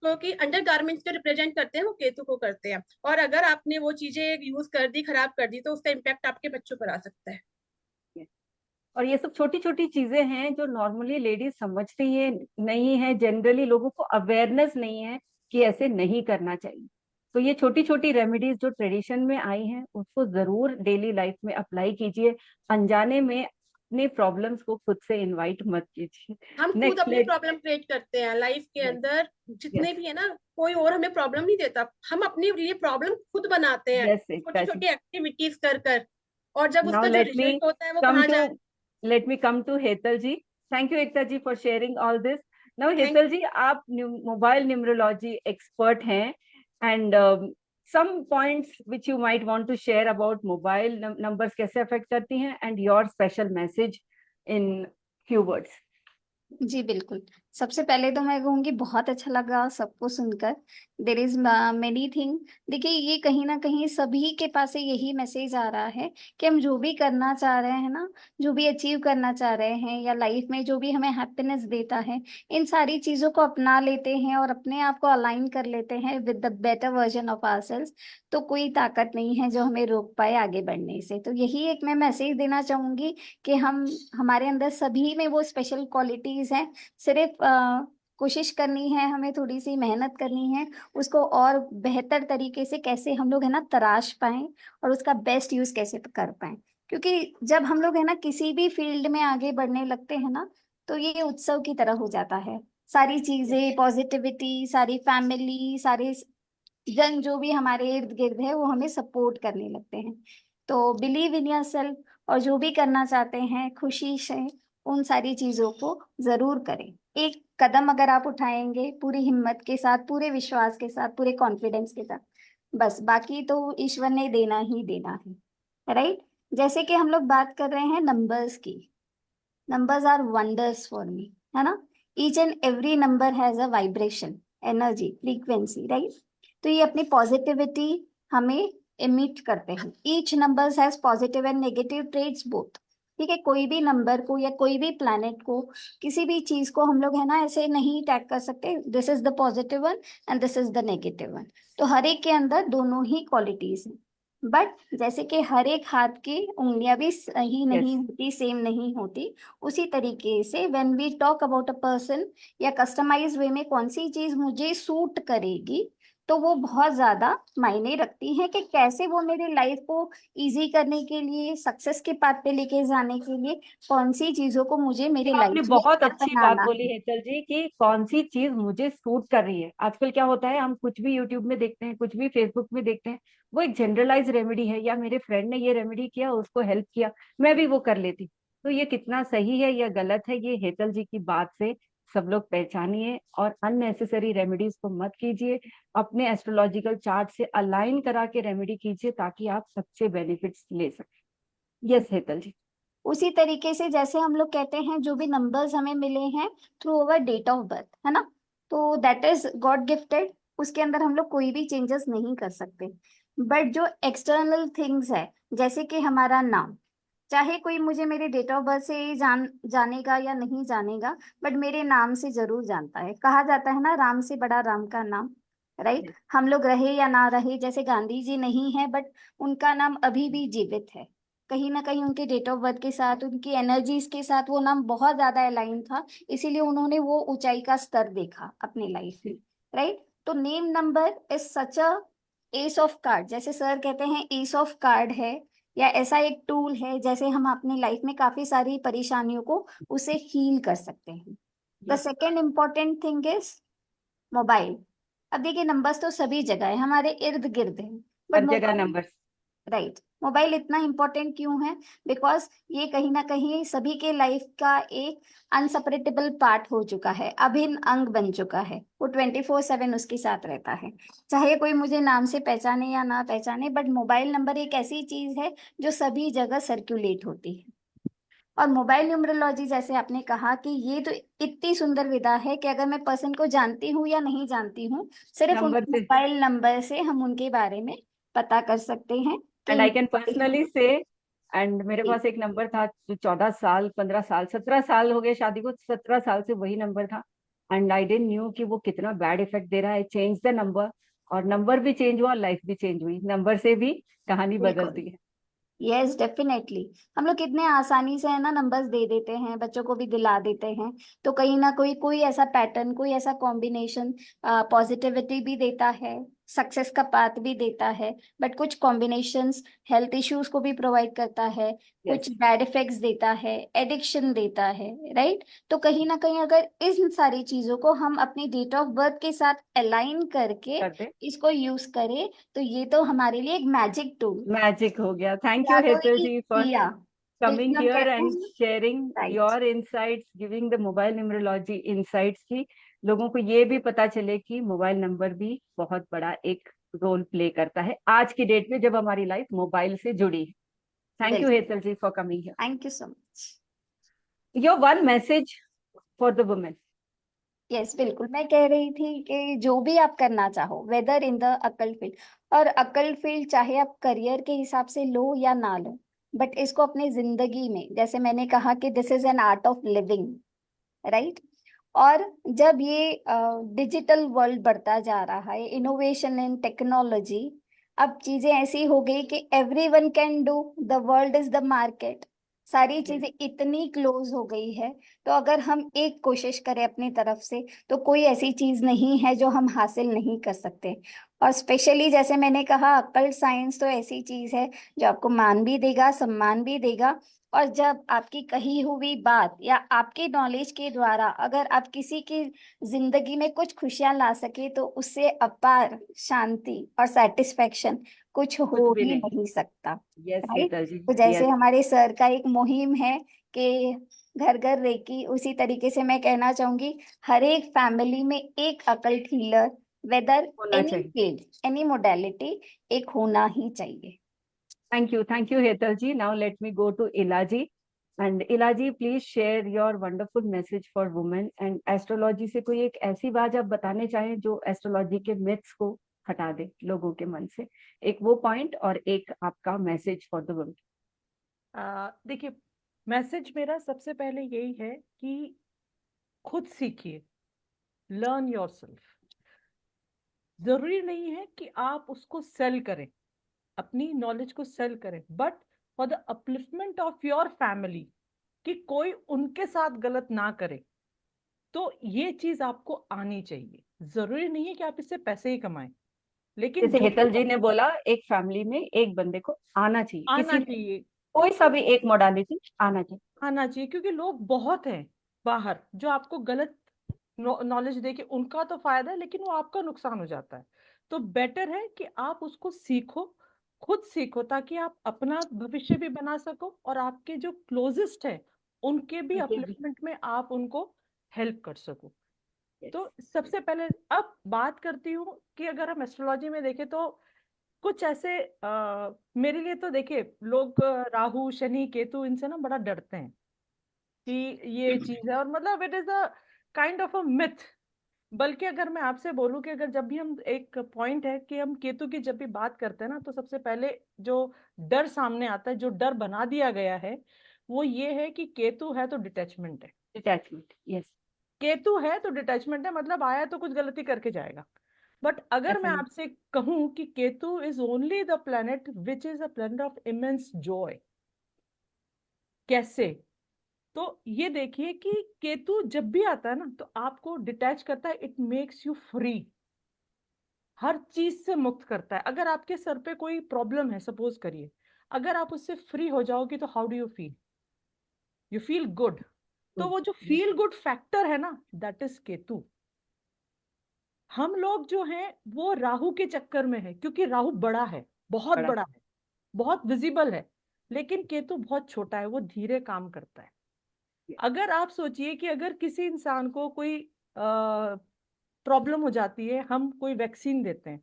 क्योंकि अंडर गारमेंट्स जो रिप्रेजेंट करते हैं, वो केतु को करते हैं। और अगर आपने वो चीजें यूज कर दी, खराब कर दी, तो उसका इम्पैक्ट आपके बच्चों पर आ सकता है। और ये सब छोटी छोटी चीजें हैं जो नॉर्मली लेडीज समझती है नहीं है, जनरली लोगों को अवेयरनेस नहीं है कि ऐसे नहीं करना चाहिए। तो ये छोटी छोटी रेमेडीज जो ट्रेडिशन में आई हैं, उसको जरूर डेली लाइफ में अप्लाई कीजिए। अनजाने में अपने प्रॉब्लम्स को खुद से इनवाइट मत कीजिए। हम खुद नेक्स्ट अपनी प्रॉब्लम क्रिएट करते हैं लाइफ के Yes. अंदर, जितने Yes. भी है ना, कोई और हमें प्रॉब्लम नहीं देता, हम अपने लिए प्रॉब्लम खुद बनाते हैं Yes, छोटी Ekta छोटी ji. एक्टिविटीज कर कर, और जब Now उसका जो रिजल्ट होता है वो कहाँ जा let me come to Hetal ji. Thank you Ekta ji for sharing all this. Now Thank- Hetal ji, आप मोबाइल न्यूमरोलॉजी एक्सपर्ट हैं, and some points which you might want to share about mobile numbers कैसे affect करती हैं, and your special message in few words. जी बिल्कुल। सबसे पहले तो मैं कहूँगी बहुत अच्छा लगा सबको सुनकर। There is many thing. देखिए ये कहीं ना कहीं सभी के पास से यही मैसेज आ रहा है कि हम जो भी करना चाह रहे हैं ना, जो भी अचीव करना चाह रहे हैं या लाइफ में जो भी हमें हैप्पीनेस देता है, इन सारी चीज़ों को अपना लेते हैं और अपने आप को अलाइन कर लेते हैं with the better version of ourselves, तो कोई ताकत नहीं है जो हमें रोक पाए आगे बढ़ने से। तो यही एक मैं मैसेज देना चाहूँगी कि हमारे अंदर सभी में वो स्पेशल क्वालिटीज हैं, सिर्फ कोशिश करनी है, हमें थोड़ी सी मेहनत करनी है, उसको और बेहतर तरीके से कैसे हम लोग है ना तराश पाएं और उसका बेस्ट यूज कैसे कर पाएं। क्योंकि जब हम लोग है ना किसी भी फील्ड में आगे बढ़ने लगते हैं ना, तो ये उत्सव की तरह हो जाता है। सारी चीजें, पॉजिटिविटी, सारी फैमिली, सारे जन जो भी हमारे इर्द गिर्द है वो हमें सपोर्ट करने लगते हैं। तो बिलीव इन योर सेल्फ, और जो भी करना चाहते हैं खुशी से उन सारी चीजों को जरूर करें। एक कदम अगर आप उठाएंगे पूरी हिम्मत के साथ, पूरे विश्वास के साथ, पूरे कॉन्फिडेंस के साथ, बस बाकी तो ईश्वर ने देना ही देना है। राइट? जैसे कि हम लोग बात कर रहे हैं नंबर्स की, numbers are wonders for me, है ना? Each and every number has a vibration, energy, frequency, right? तो ये अपनी पॉजिटिविटी हमें इमिट करते हैं। Each numbers has positive and negative traits both. ठीक है, कोई भी नंबर को या कोई भी प्लैनेट को, किसी भी चीज को हम लोग है ना ऐसे नहीं टैग कर सकते, this is the positive one and this is the negative one. तो हर एक के अंदर दोनों ही क्वालिटीज हैं। बट जैसे कि हर एक हाथ की उंगलियां भी सही नहीं होती, सेम नहीं होती, उसी तरीके से when we talk about a person या कस्टमाइज वे में कौन सी चीज मुझे सूट करेगी, तो वो बहुत ज्यादा मायने रखती है कि कैसे वो मेरी लाइफ को इजी करने के लिए, सक्सेस के पाथ पे लेके जाने के लिए कौन सी चीजों को मुझे मेरी आपने लाइफ में बहुत अच्छी बात अपनाना बोली है। हेतल जी कि कौन सी चीज मुझे सूट कर रही है। आजकल क्या होता है, हम कुछ भी यूट्यूब में देखते हैं, कुछ भी फेसबुक में देखते हैं, वो एक जनरलाइज रेमेडी है, या मेरे फ्रेंड ने ये रेमेडी किया, उसको हेल्प किया, मैं भी वो कर लेती। तो ये कितना सही है या गलत है, ये हेतल जी की बात से सब लोग पहचानिए, और अननेसेसरी रेमेडीज को मत कीजिए। अपने एस्ट्रोलॉजिकल चार्ट से अलाइन करा के रेमेडी कीजिए ताकि आप सच्चे बेनिफिट्स ले सकें। यस हेतल जी। उसी तरीके से जैसे हम लोग कहते हैं जो भी नंबर्स हमें मिले हैं through our date of birth, है ना, तो दैट इज गॉड गिफ्टेड, उसके अंदर हम लोग कोई भी चेंजेस नहीं कर सकते। बट जो एक्सटर्नल थिंग्स है, जैसे कि हमारा नाम, चाहे कोई मुझे मेरे डेट ऑफ बर्थ से जानेगा या नहीं जानेगा, बट मेरे नाम से जरूर जानता है। कहा जाता है ना, राम से बड़ा राम का नाम, राइट? हम लोग रहे या ना रहे, जैसे गांधी जी नहीं है बट उनका नाम अभी भी जीवित है। कहीं ना कहीं उनके डेट ऑफ बर्थ के साथ, उनकी एनर्जीज के साथ वो नाम बहुत ज्यादा अलाइन था, इसीलिए उन्होंने वो ऊंचाई का स्तर देखा अपनी लाइफ में, राइट? तो name number is such a S of card, जैसे सर कहते हैं एस ऑफ कार्ड है, या ऐसा एक टूल है जैसे हम अपनी लाइफ में काफी सारी परेशानियों को उसे हील कर सकते हैं। The second important thing is mobile. अब देखिए नंबर्स तो सभी जगह है, हमारे इर्द गिर्द है, बट हर जगह मोबाइल, नंबर्स। राइट, मोबाइल इतना इम्पोर्टेंट क्यों है? बिकॉज ये कहीं ना कहीं सभी के लाइफ का एक अनसेपरेटेबल पार्ट हो चुका है, अभिन्न अंग बन चुका है। वो 24/7 उसके साथ रहता है, चाहे कोई मुझे नाम से पहचाने या ना पहचाने, बट मोबाइल नंबर एक ऐसी चीज है जो सभी जगह सर्कुलेट होती है। और मोबाइल न्यूमरोलॉजी, जैसे आपने कहा कि ये तो इतनी सुंदर विधा है कि अगर मैं पर्सन को जानती हूँ या नहीं जानती हूँ, सिर्फ नंबर उनके से, मोबाइल नंबर से हम उनके बारे में पता कर सकते हैं कि एंड आई कैन पर्सनली से, एंड मेरे जी, पास एक नंबर था जो 14 साल, 15 साल, 17 साल हो गए शादी को, 17 साल से वही नंबर था, एंड आई डेंट न्यू कि वो कितना बैड इफेक्ट दे रहा है। चेंज द नंबर, और नंबर भी चेंज हुआ, लाइफ भी चेंज हुई, नंबर से भी कहानी बिल्कुल, बदलती है। Yes definitely. हम लोग कितने आसानी से है ना नंबर्स दे देते हैं, बच्चों को भी दिला देते हैं, तो कहीं ना कोई कोई ऐसा पैटर्न, कोई ऐसा कॉम्बिनेशन पॉजिटिविटी भी देता है, सक्सेस का पाथ भी देता है, बट कुछ कॉम्बिनेशंस हेल्थ इश्यूज को भी प्रोवाइड करता है, कुछ Yes. बैड इफेक्ट्स देता है, एडिक्शन देता है, राइट? तो कहीं ना कहीं अगर इन सारी चीजों को हम अपनी डेट ऑफ बर्थ के साथ अलाइन करके कर दे, इसको यूज करें तो ये तो हमारे लिए एक मैजिक टूल, मैजिक हो गया. थैंक या यू तो हेतल ये, जी फॉर या coming बिल्कुल हम here कहते and हैं, sharing right, your insights, giving the mobile numerology insights की लोगों को ये भी पता चले कि मोबाइल नंबर भी बहुत बड़ा एक रोल प्ले करता है आज की डेट में जब हमारी लाइफ मोबाइल से जुड़ी है. थैंक यू बिल्कुल. Hetal ji for coming here. Thank you so much. Your one message for the women. Yes, बिल्कुल. मैं कह रही थी कि जो भी आप करना चाहो, whether in the occult field, और अकल्ट फील्ड चाहे आप करियर के हिसाब से लो या ना लो, बट इसको अपनी जिंदगी में, जैसे मैंने कहा कि this is an art of living, right? और जब ये डिजिटल वर्ल्ड बढ़ता जा रहा है, इनोवेशन इन टेक्नोलॉजी, अब चीजें ऐसी हो गई कि everyone can do, the world is the market, सारी चीजें इतनी क्लोज हो गई है. तो अगर हम एक कोशिश करें अपनी तरफ से तो कोई ऐसी चीज नहीं है जो हम हासिल नहीं कर सकते. और स्पेशली जैसे मैंने कहा, अकल्ट साइंस तो ऐसी चीज है जो आपको मान भी देगा, सम्मान भी देगा. और जब आपकी कही हुई बात या आपकी नॉलेज के द्वारा अगर आप किसी की जिंदगी में कुछ खुशियां ला सके तो उससे अपार शांति और सेटिस्फेक्शन कुछ हो भी ही नहीं. नहीं सकता, यस राइट? हेतल जी. तो जैसे यस. हमारे सर का एक मुहिम है कि घर घर रेकी, उसी तरीके से मैं कहना चाहूंगी हर एक फैमिली में एक अकल्ट हीलर, वेदर होना एनी चाहिए. फील्ड, एनी मोडेलिटी, एक होना ही चाहिए. Thank you, Hetal ji. Now let me go to Ilaji. And Ilaji, please share your wonderful message for women. And astrology से कोई एक ऐसी बात आप बताने चाहें जो एस्ट्रोलॉजी के मिथ्स को हटा दे लोगों के मन से. एक वो पॉइंट और एक आपका मैसेज फॉर द वुमेन. देखिए, मैसेज मेरा सबसे पहले यही है कि खुद सीखिए, लर्न योरसेल्फ. जरूरी नहीं है कि आप उसको सेल करें, अपनी नॉलेज को सेल करें, but for the upliftment of your family, कि कोई उनके साथ गलत ना करे. तो ये चीज आपको आनी चाहिए. जरूरी नहीं है कि आप इससे पैसे ही कमाएं, लेकिन जैसे जो हेतल जी ने बोला एक फैमिली में एक बंदे को आना चाहिए, आना किसी चाहिए, कोई सा भी एक मोडालिटी आना चाहिए. आना चाहिए, क्योंकि लोग बहुत हैं बाहर जो आपको गलत नॉलेज दे के उनका तो फायदा है लेकिन वो आपका नुकसान हो जाता है. तो बेटर है कि आप उसको सीखो, खुद सीखो, ताकि आप अपना भविष्य भी बना सको और आपके जो क्लोजेस्ट है उनके भी अपलिफ्टमेंट में आप उनको हेल्प कर सको. तो सबसे पहले अब बात करती हूँ कि अगर हम एस्ट्रोलॉजी में देखें तो कुछ ऐसे मेरे लिए तो देखिए, लोग राहु शनि केतु इनसे ना बड़ा डरते हैं कि ये चीज है, और मतलब it is a kind of a myth. बल्कि अगर मैं आपसे बोलूं कि अगर जब भी हम, एक पॉइंट है कि हम केतु की जब भी बात करते हैं ना, तो सबसे पहले जो डर सामने आता है, जो डर बना दिया गया है, वो ये है कि केतु है तो डिटैचमेंट है. डिटैचमेंट. यस. केतु है तो डिटैचमेंट है, मतलब आया तो कुछ गलती करके जाएगा. बट अगर ऐसा मैं नहीं. आपसे कहूं कि Ketu is only the planet which is a planet of immense Joy. कैसे? तो ये देखिए कि केतु जब भी आता है ना तो आपको डिटैच करता है, इट मेक्स यू फ्री, हर चीज से मुक्त करता है. अगर आपके सर पे कोई प्रॉब्लम है, सपोज करिए, अगर आप उससे फ्री हो जाओगे तो how do you feel? You feel good. तो वो जो फील गुड फैक्टर है ना, दैट इज केतु. हम लोग जो हैं वो राहु के चक्कर में है, क्योंकि राहु बड़ा है, बहुत बड़ा. बड़ा है, बहुत विजिबल है, लेकिन केतु बहुत छोटा है, वो धीरे काम करता है. अगर आप सोचिए कि अगर किसी इंसान को कोई प्रॉब्लम हो जाती है, हम कोई वैक्सीन देते हैं,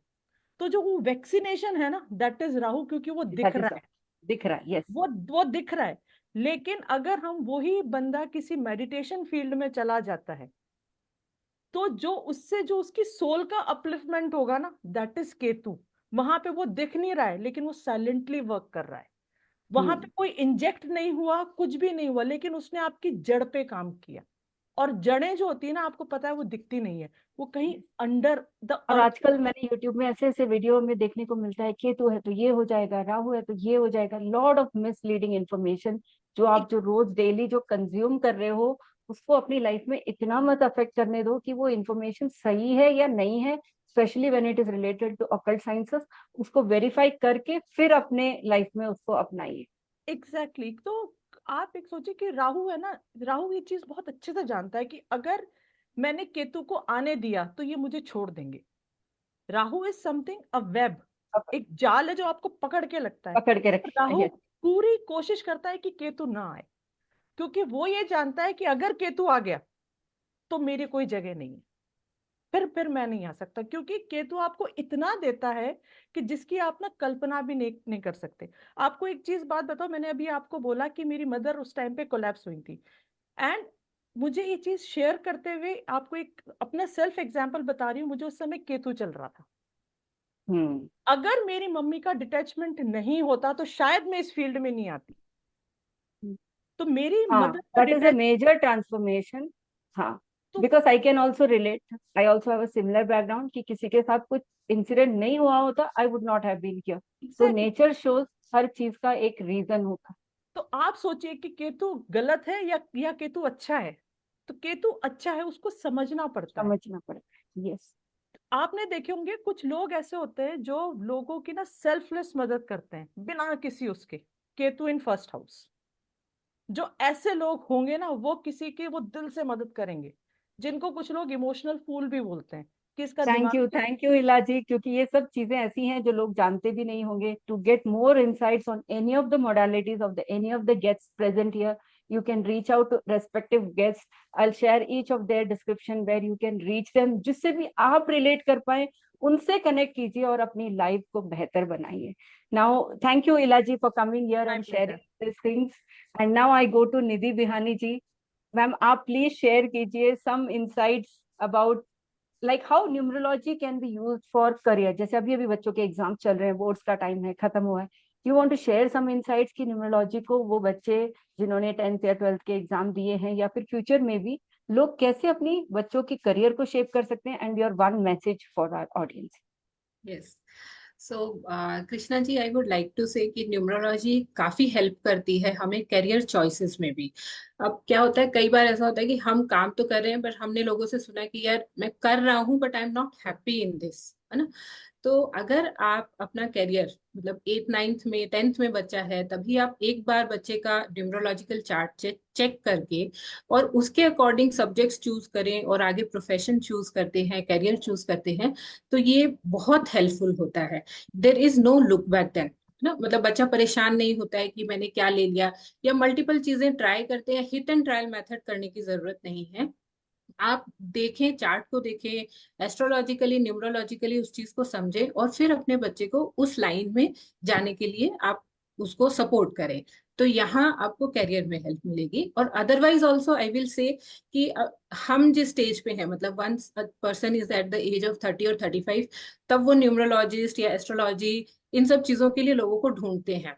तो जो वो वैक्सीनेशन है ना, दैट इज राहु, क्योंकि वो दिख रहा है, दिख रहा है. यस. वो दिख रहा है. लेकिन अगर हम वही बंदा किसी मेडिटेशन फील्ड में चला जाता है, तो जो उससे जो उसकी सोल का अपलिफ्टमेंट होगा ना, दैट इज केतु. वहां पे वो दिख नहीं रहा है लेकिन वो साइलेंटली वर्क कर रहा है. वहां पे कोई इंजेक्ट नहीं हुआ, कुछ भी नहीं हुआ, लेकिन उसने आपकी जड़ पे काम किया. और जड़ें जो होती है ना, आपको पता है वो दिखती नहीं है, वो कहीं अंडर द और अर्थ. आजकल मैंने YouTube में ऐसे ऐसे वीडियो में देखने को मिलता है, केतु है तो ये हो जाएगा, राहु है तो ये हो जाएगा. लॉर्ड ऑफ मिसलीडिंग इंफॉर्मेशन जो आप जो रोज डेली जो कंज्यूम कर रहे हो उसको अपनी लाइफ में इतना मत अफेक्ट करने दो कि वो इंफॉर्मेशन सही है या नहीं है, specially when it is related to occult sciences. उसको वेरीफाई करके फिर अपने लाइफ में उसको अपनाइए। एग्जैक्टली तो आप एक सोचिए कि राहु है ना, राहु ये चीज बहुत अच्छे से जानता है कि अगर मैंने केतु को आने दिया तो ये मुझे छोड़ देंगे। Rahu is something a web, एक जाल है जो आपको पकड़ के लगता है। पकड़ के रखिए। राहु Yes. पूरी कोशिश करता है कि केतु ना आए, क्योंकि वो ये जानता है कि अगर केतु आ गया तो मेरी कोई जगह नहीं है, फिर मैं नहीं आ सकता, क्योंकि केतु आपको इतना देता है कि जिसकी आप ना कल्पना भी नहीं कर सकते। आपको एक चीज बात बताओ, मैंने अभी आपको बोला कि मेरी मदर उस टाइम पे कोलैप्स हुई थी, एंड मुझे ये चीज शेयर करते हुए आपको एक अपना सेल्फ एग्जांपल बता रही हूँ। मुझे उस समय केतु चल रहा था। अगर मेरी मम्मी का डिटैचमेंट नहीं होता तो शायद मैं इस फील्ड में नहीं आती। तो मेरी हाँ, मदर का that is a major transformation. हाँ, तो because I can also relate. I also have a similar background कि किसी के साथ कुछ इंसिडेंट नहीं हुआ होता, I would not have been here. So exactly, nature shows हर चीज का एक रीजन होता है। तो आप सोचिए कि केतु गलत है या केतु अच्छा है। तो केतु अच्छा है, उसको समझना पड़ता है। समझना पड़ता है। यस। आपने देखे होंगे कुछ लोग ऐसे होते हैं जो लोगों की ना सेल्फलेस मदद करते हैं बिना किसी उसके। केतु इन फर्स्ट हाउस, जो ऐसे लोग होंगे ना वो किसी की वो दिल से मदद करेंगे, जिनको कुछ लोग इमोशनल फूल भी बोलते हैं कि इसका दिमाग थैंक यू इलाजी, क्योंकि ये सब चीजें ऐसी हैं जो लोग जानते भी नहीं होंगे। To get more insights on any of the modalities of the any of the guests present here, you can reach out to respective guests. I'll share each of their description where you can reach them, जिससे भी आप relate कर पाए उनसे connect कीजिए और अपनी life को बेहतर बनाइए। Now thank you Ila ji for coming here My and pleasure. Sharing this things. And now I go to Nidhi Bihani ji. Ma'am, आप प्लीज शेयर कीजिए some insights about like how numerology can be used for career। जैसे अभी बच्चों के exam चल रहे हैं, boards का टाइम है, खत्म हुआ है। You want to share some insights कि न्यूमरोलॉजी को वो बच्चे जिन्होंने 10th या 12th के एग्जाम दिए हैं या फिर फ्यूचर में भी लोग कैसे अपनी बच्चों की करियर को शेप कर सकते हैं, and your one message for our audience. Yes, so Krishna ji, I would like to say कि न्यूमरोलॉजी काफी हेल्प करती है हमें करियर चॉइसेस में भी। अब क्या होता है, कई बार ऐसा होता है कि हम काम तो कर रहे हैं पर हमने लोगों से सुना कि यार मैं कर रहा हूँ but I am not happy in this, है ना। तो अगर आप अपना करियर मतलब 8th 9th में 10th में बच्चा है तभी आप एक बार बच्चे का न्यूमरोलॉजिकल चार्ट चेक करके और उसके अकॉर्डिंग सब्जेक्ट्स चूज करें और आगे प्रोफेशन चूज करते हैं, करियर चूज करते हैं, तो ये बहुत हेल्पफुल होता है। There is no look back then ना, मतलब बच्चा परेशान नहीं होता है कि मैंने क्या ले लिया, या मल्टीपल चीजें ट्राई करते हैं। हिट एंड ट्रायल मेथड करने की जरूरत नहीं है। आप देखें, चार्ट को देखें, एस्ट्रोलॉजिकली न्यूमरोलॉजिकली उस चीज को समझें और फिर अपने बच्चे को उस लाइन में जाने के लिए आप उसको सपोर्ट करें। तो यहाँ आपको करियर में हेल्प मिलेगी। और अदरवाइज ऑल्सो आई विल से कि हम जिस स्टेज पे हैं, मतलब once person is at the age of 30 और 35, तब वो न्यूमरोलॉजिस्ट या एस्ट्रोलॉजी इन सब चीजों के लिए लोगों को ढूंढते हैं।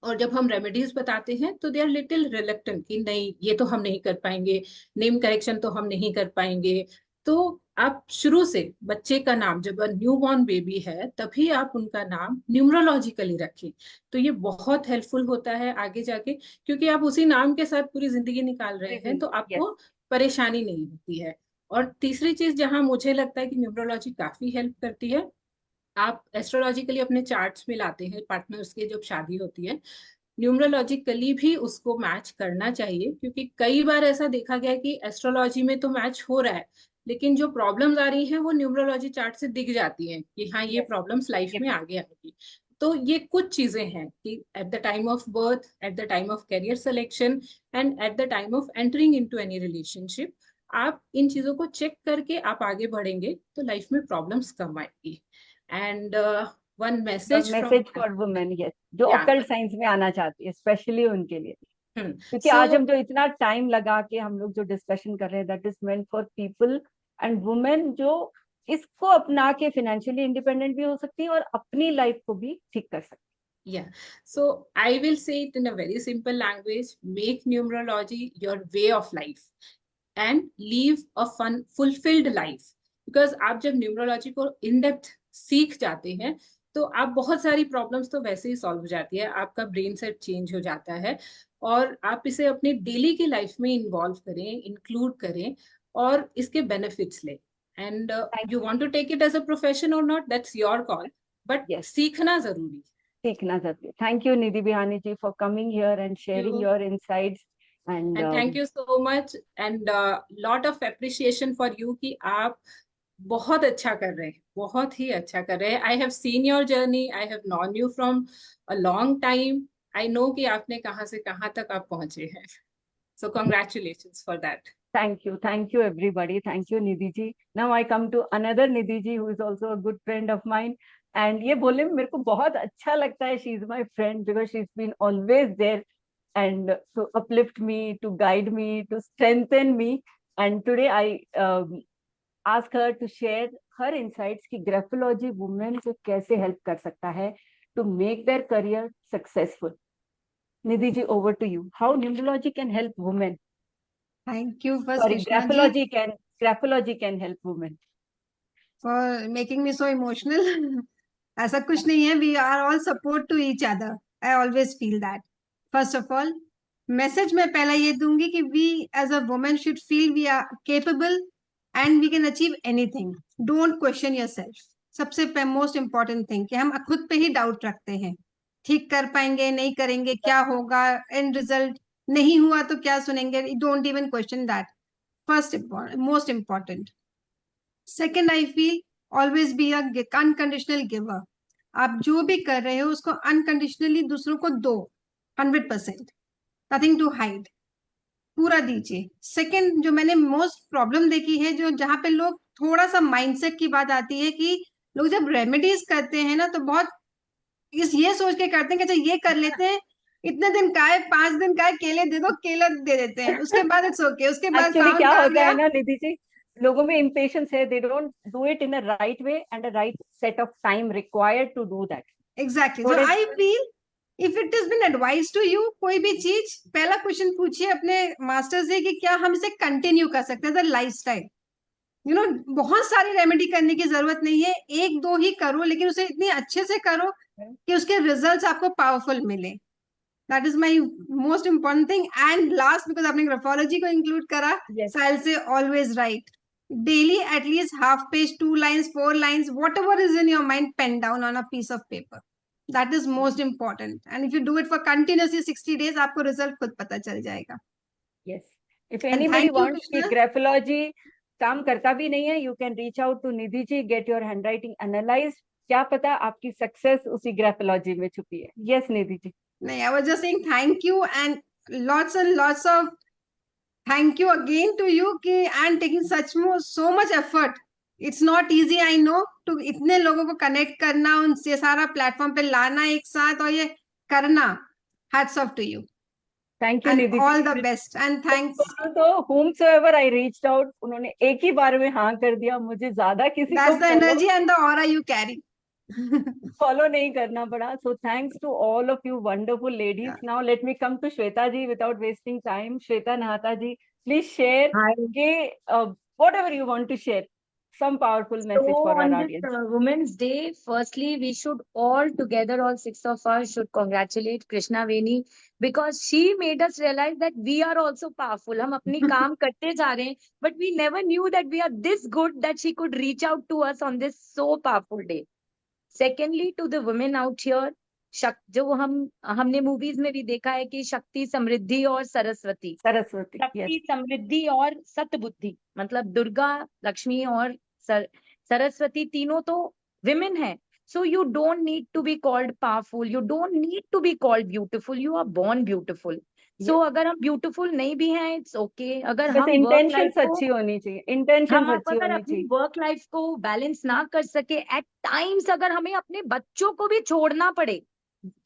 और जब हम रेमेडीज बताते हैं तो दे आर लिटिल रिलेक्टेंट कि नहीं ये तो हम नहीं कर पाएंगे, नेम करेक्शन तो हम नहीं कर पाएंगे। तो आप शुरू से बच्चे का नाम, जब न्यू बॉर्न बेबी है तभी आप उनका नाम न्यूमरोलॉजिकली रखें। तो ये बहुत हेल्पफुल होता है आगे जाके, क्योंकि आप उसी नाम के साथ पूरी जिंदगी निकाल रहे हैं तो यस। आपको परेशानी नहीं होती है। और तीसरी चीज जहां मुझे लगता है कि न्यूमरोलॉजी काफी हेल्प करती है, आप एस्ट्रोलॉजिकली अपने चार्ट्स में लाते हैं पार्टनर्स के जब शादी होती है, न्यूमरोलॉजिकली भी उसको मैच करना चाहिए। क्योंकि कई बार ऐसा देखा गया है कि एस्ट्रोलॉजी में तो मैच हो रहा है लेकिन जो प्रॉब्लम्स आ रही हैं वो न्यूमरोलॉजी चार्ट से दिख जाती हैं कि हाँ ये Yes. प्रॉब्लम्स लाइफ में आगे आएगी। तो ये कुछ चीजें हैं कि at the time of birth, at the time of career selection and at the time of entering into any relationship, आप इन चीजों को चेक करके आप आगे बढ़ेंगे तो लाइफ में प्रॉब्लम्स कम आएगी। And one message from message for women, yes, जो ऑकल्ट साइंस में आना चाहती है, स्पेशली उनके लिए। क्योंकि आज हम जो इतना टाइम लगा के हम लोग जो डिस्कशन कर रहे हैं, that is meant for people and women जो इसको अपना के फाइनेंशियली इंडिपेंडेंट भी हो सकती है और अपनी लाइफ को भी ठीक कर सकती है। Yeah, so I will say it in a very simple language: make numerology your way of life and live a fun, fulfilled life. Because आप जब न्यूमरोलॉजी को इन डेप्थ सीख जाते हैं तो आप बहुत सारी प्रॉब्लम्स तो वैसे ही सॉल्व हो जाती है, आपका ब्रेन सेट चेंज हो जाता है, और आप इसे अपनी डेली की लाइफ में इन्वॉल्व करें, इंक्लूड करें, और इसके बेनिफिट्स लें। And Thank you want to take it as a profession और not, that's your call, but yes, सीखना जरूरी है। सीखना जरूरी. Thank you, Nidhi Bihani ji, for coming here and sharing You your insights. And and thank you so much, and lot of appreciation for you कि आप बहुत अच्छा कर रहे हैं, बहुत ही अच्छा कर रहे हैं। I have seen your journey, I have non you from a long time, I know कि आपने कहाँ से कहाँ तक आप पहुंचे हैं, सो congratulations for that. thank you everybody. Thank you, Nidhi ji. Now I come to another Nidhi ji who is also a good friend of mine. And ये बोलने में मेरे को बहुत अच्छा लगता है. She is my friend because she's been always there and to uplift me, to guide me, to strengthen me. And today I ask her to share her insights कि graphology women को कैसे help कर सकता है to make their career successful. Nidhi ji, over to you. How numerology can help women? Thank you first, Sorry, Krishna ji, graphology can help women. for making me so emotional. ऐसा कुछ नहीं है, we are all support to each other. I always feel that. First of all, message मैं पहला ये दूंगी कि we as a woman should feel we are capable and we can achieve anything. Don't question yourself. सबसे most important thing कि हम खुद पे ही डाउट रखते हैं, ठीक कर पाएंगे नहीं करेंगे, क्या होगा, एंड रिजल्ट नहीं हुआ तो क्या सुनेंगे. Don't even question that. First most important. Second, I feel always be unconditional giver. आप जो भी कर रहे हो उसको अनकंडीशनली दूसरों को दो, 100%, नथिंग टू हाइड, पूरा दीजिए. सेकंड, जो मैंने मोस्ट प्रॉब्लम देखी है, जो जहां पे लोग थोड़ा सा माइंडसेट की बात आती है कि लोग जब रेमेडीज करते हैं ना तो बहुत ये सोच के करते हैं कि अच्छा ये कर लेते हैं, इतने दिन का है, 5 दिन का है, केले दे दो, केला दे देते हैं, उसके बाद इट्स ओके, उसके बाद एक्चुअली सावन क्या का आ होता गया. है ना निधि जी, लोगों में impatience है. They don't do it in a right way and a right set of time required to do that. Exactly. So थोड़े I feel if it is been advice to you, कोई भी चीज पहला क्वेश्चन पूछिए अपने master से कि क्या हम इसे कंटिन्यू कर सकते हैं लाइफ स्टाइल. यू नो, बहुत सारी रेमेडी करने की जरूरत नहीं है, एक दो ही करो, लेकिन उसे इतनी अच्छे से करो कि उसके रिजल्ट्स आपको पावरफुल मिले. That is my most important thing. And last, because आपने ग्राफोलॉजी को इंक्लूड करा, yes, so I'll say always write daily at least half page, 2 lines, 4 lines, whatever is in your mind, pen down on a piece of paper. That is most important. And if you do it for continuously 60 days, आपको result खुद पता चल जाएगा. yes. If And anybody thank you, wants कि Krishna. graphology काम करता भी नहीं है, you can reach out to Nidhi ji, get your handwriting analyzed. क्या पता आपकी सक्सेस उसी ग्राफोलॉजी में छुपी है. Yes, Nidhi ji. No, I was just saying thank you and lots of thank you again to you कि and taking so much effort. It's not easy, I know, to इतने लोगों को connect करना, उनसे सारा प्लेटफॉर्म पे लाना एक साथ और ये करना. Hats off to you Thank you, and Nidhi all ji. the best. And thanks. तो whomsoever I reached out, उन्होंने एक ही बार में हाँ कर दिया. मुझे ज्यादा किसी को That's the energy and the aura you carry. Follow नहीं करना पड़ा. So thanks to all of you wonderful ladies. Yeah. Now let me come to Shweta ji without wasting time. Shweta Nahata ji, please share Hi. whatever you want to share. Some powerful message So for our on this audience. Women's Day, firstly, we should all together, all 6 of us, should congratulate Krishna Veni because she made us realize that we are also powerful. हम अपनी काम करते जा रहे हैं, but we never knew that we are this good that she could reach out to us on this so powerful day. Secondly, to the women out here, जो हमने movies में भी देखा है कि शक्ति, समृद्धि और सरस्वती. सरस्वती, yes. शक्ति, समृद्धि और सतबुद्धि, मतलब दुर्गा, लक्ष्मी और सरस्वती तीनों तो विमेन है. So you don't need to be called powerful. You don't need to be called beautiful. You are born beautiful. So अगर हम beautiful नहीं भी हैं, it's okay. अगर बस हम work life intentions को अच्छी होनी चाहिए. Intentions हम अच्छी अगर होनी अपनी चाहिए. वर्क लाइफ को बैलेंस ना कर सके, एट टाइम्स अगर हमें अपने बच्चों को भी छोड़ना पड़े,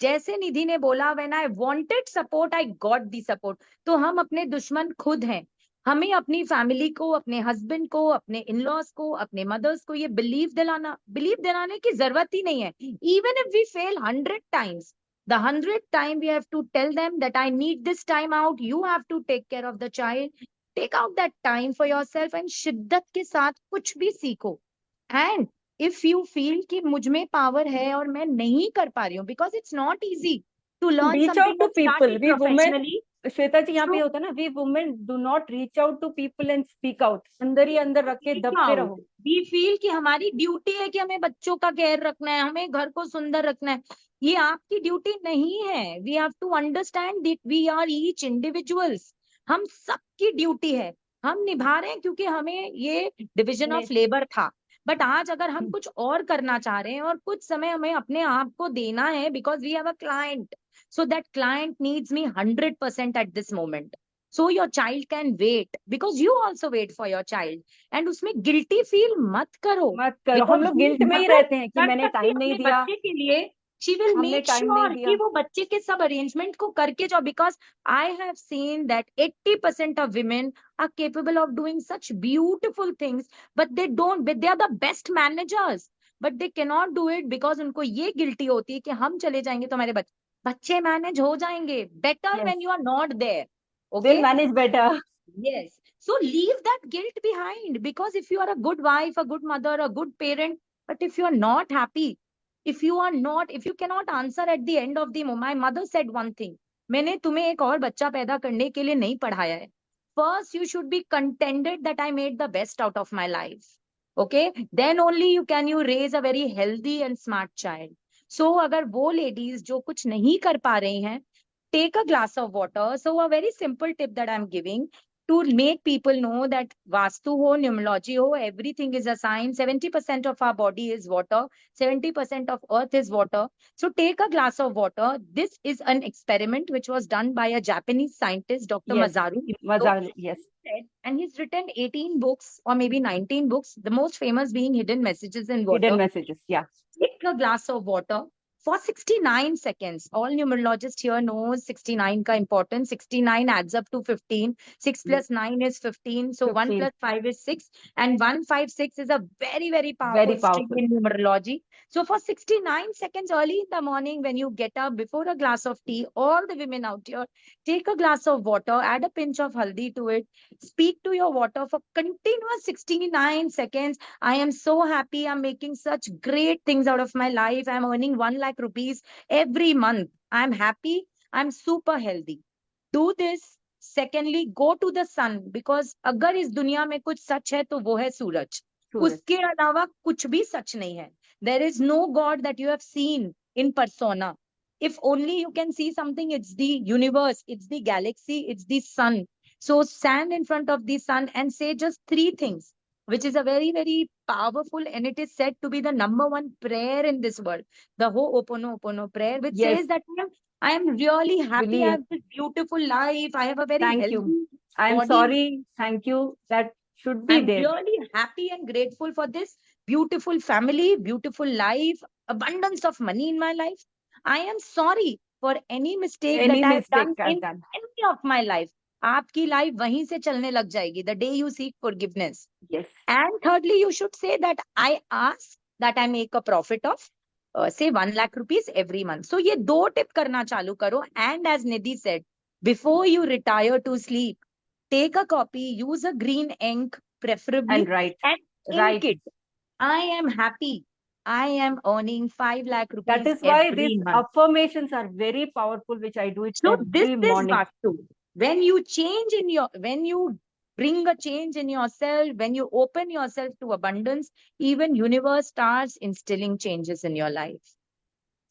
जैसे निधि ने बोला, when I wanted support I got the support. तो हम अपने दुश्मन खुद हैं. हमें अपनी फैमिली को, अपने हस्बैंड को, अपने इन-लॉज को, अपने मदर्स को ये बिलीव दिलाने की जरूरत ही नहीं है. Even if we fail 100 times, the 100th time we have to tell them that I need this time out. You have to take care of the child. Take out that time for yourself and शिद्दत के साथ कुछ भी सीखो. And if you feel कि मुझ में power है और मैं नहीं कर पा रही हूँ, because it's not easy to learn reach out something to and start people, it we women, professionally. Shweta ji यहाँ पे So होता है ना, we women do not reach out to people and speak out, अंदर ही अंदर रख के दबते रहो। वी फील कि हमारी ड्यूटी है कि हमें बच्चों का केयर रखना है, हमें घर को सुंदर रखना है। ये आपकी ड्यूटी नहीं है। We have to understand that we are each individuals. हम सबकी ड्यूटी है, हम निभा रहे हैं क्योंकि हमें ये डिविजन ऑफ लेबर था। बट आज अगर हम कुछ और करना चाह रहे हैं और कुछ समय हमें अपने आप को देना है, because we have a client, so that client needs me 100% at this moment, so your child can wait because you also wait for your child, and उसमें guilty feel मत करो, मत करो। हम because लोग you गिल्ट में ही मदद रहते हैं कि कर मैंने सकती है टाइम नहीं अपने दिया, बच्चे के लिए। she will हमने make टाइम नहीं sure दिया। कि वो बच्चे के सब अरेंजमेंट को करके जाओ, because I have seen that 80% of women are capable of doing such beautiful things, but they don't, but they are the best managers, but they cannot do it because उनको ये गिल्टी होती है कि हम चले जाएंगे तो हमारे बच्चे मैनेज हो जाएंगे better Yes. when you are not there. They'll Okay? manage better. Yes. So leave that guilt behind, because if you are a good wife, a good mother, a good parent, but if you are not happy, if you are not, if you cannot answer at the end of the moment, my mother said one thing, मैंने तुम्हें एक और बच्चा पैदा करने के लिए नहीं पढ़ाया है. First, you should be contented that I made the best out of my life. Okay? Then only you raise a very healthy and smart child. So अगर वो ladies जो कुछ नहीं कर पा रही हैं, take a glass of water. So a very simple tip that I'm giving to make people know that Vastu ho, numerology ho, everything is a science. 70% of our body is water. 70% of earth is water. So take a glass of water. This is an experiment which was done by a Japanese scientist, Dr. Yes. Masaru. Masaru, yes. And he's written 18 books or maybe 19 books, the most famous being Hidden Messages in Water. Hidden Messages, yeah. Take a glass of water for 69 seconds. All numerologists here knows 69 ka importance. 69 adds up to 15. 6 plus 9 is 15. So 1 15. plus 5 is 6. And 156 is a very, very powerful string in numerology. So for 69 seconds early in the morning, when you get up before a glass of tea, all the women out here, take a glass of water, add a pinch of haldi to it, speak to your water for continuous 69 seconds. I am so happy. I'm making such great things out of my life. I'm earning 1 lakh rupees every month. I'm happy. I'm super healthy. Do this. Secondly, go to the sun, because अगर इस दुनिया में कुछ सच है तो वो है सूरज. उसके अलावा कुछ भी सच नहीं है. There is no God that you have seen in persona. If only you can see something, it's the universe, it's the galaxy, it's the sun. So stand in front of the sun and say just 3 things, which is a very, very powerful, and it is said to be the number 1 prayer in this world. The Ho'oponopono prayer, which says that I am really happy. I have this beautiful life. I have a very healthy body. I'm sorry. Thank you. That should be there. I'm really happy and grateful for this beautiful family, beautiful life, abundance of money in my life. I am sorry for any mistake that I have done in any of my life. आपकी life वहीं से चलने लग जाएगी the day you seek forgiveness. Yes. And thirdly, you should say that I ask that I make a profit of say 1 lakh rupees every month. So ये 2 tip करना चालू करो. And as Nidhi said, before you retire to sleep, take a copy, use a green ink preferably, and write. Ink it. I am happy. I am earning 5 lakh rupees. That is why every these month. affirmations are very powerful, which I do it So every this morning. is Vastu. When you change in your, when you bring a change in yourself, when you open yourself to abundance, even universe starts instilling changes in your life.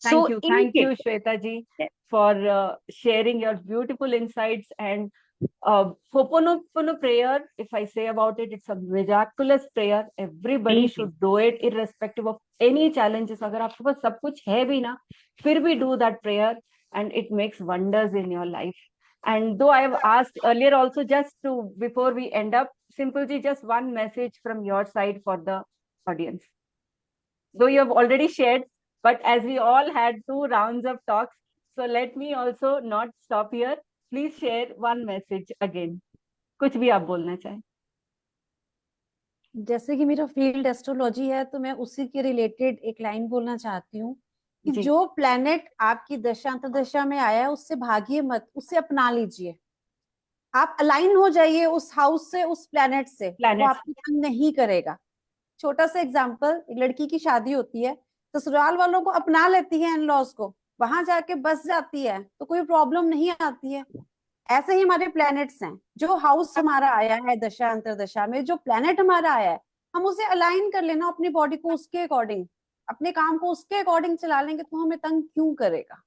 Thank So you. ink Thank you, it. Shweta ji, for sharing your beautiful insights. And Ho'oponopono prayer, if I say about it, it's a miraculous prayer. Everybody should do it, irrespective of any challenges. अगर आपके पास सब कुछ है भी ना, फिर भी do that prayer, and it makes wonders in your life. And though I have asked earlier also, just to, before we end up, Simple ji, just one message from your side for the audience. Though you have already shared, but as we all had 2 rounds of talks, so let me also not stop here. Please share one message again. कुछ भी आप बोलना चाहें. जैसे कि मेरा field astrology है, तो मैं उसी के रिलेटेड एक लाइन बोलना चाहती हूँ कि जो प्लेनेट आपकी दशा अंतर्दशा में आया है, उससे भागिए मत, उसे अपना लीजिए. आप अलाइन हो जाइए उस हाउस से, उस प्लेनेट से. वो आपको तंग नहीं करेगा. छोटा सा एग्जाम्पल, लड़की की शादी होती है, ससुराल वालों को अपना लेती है, इन लॉज को, वहां जाके बस जाती है तो कोई प्रॉब्लम नहीं आती है। ऐसे ही हमारे प्लैनेट्स हैं, जो हाउस हमारा आया है दशा अंतरदशा में, जो प्लैनेट हमारा आया है, हम उसे अलाइन कर लेना अपनी बॉडी को उसके अकॉर्डिंग, अपने काम को उसके अकॉर्डिंग चला लेंगे तो हमें तंग क्यों करेगा।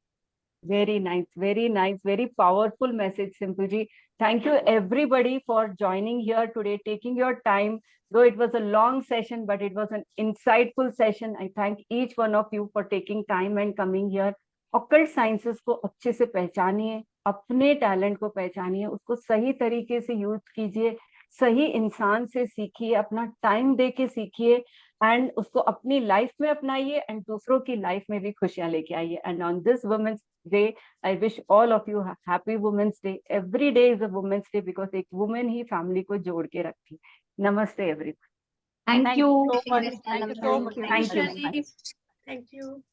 Very nice, very powerful message, Simple ji. Thank you everybody for joining here today, taking your time. Though it was a long session, but it was an insightful session. I thank each one of you for taking time and coming here. Occult sciences को अच्छे से पहचानिए, अपने talent को पहचानिए, उसको सही तरीके से use कीजिए, सही इंसान से सीखिए, अपना टाइम दे के सीखिए एंड उसको अपनी लाइफ में अपनाइए एंड दूसरों की लाइफ में भी खुशियां लेके आइए। And on this women's day I wish all of you happy women's day. Every day is a women's day because एक वुमेन ही फैमिली को जोड़ के रखती है। नमस्ते everyone. Thank you. Krishna, Thank you so much. Thank you. Thank you.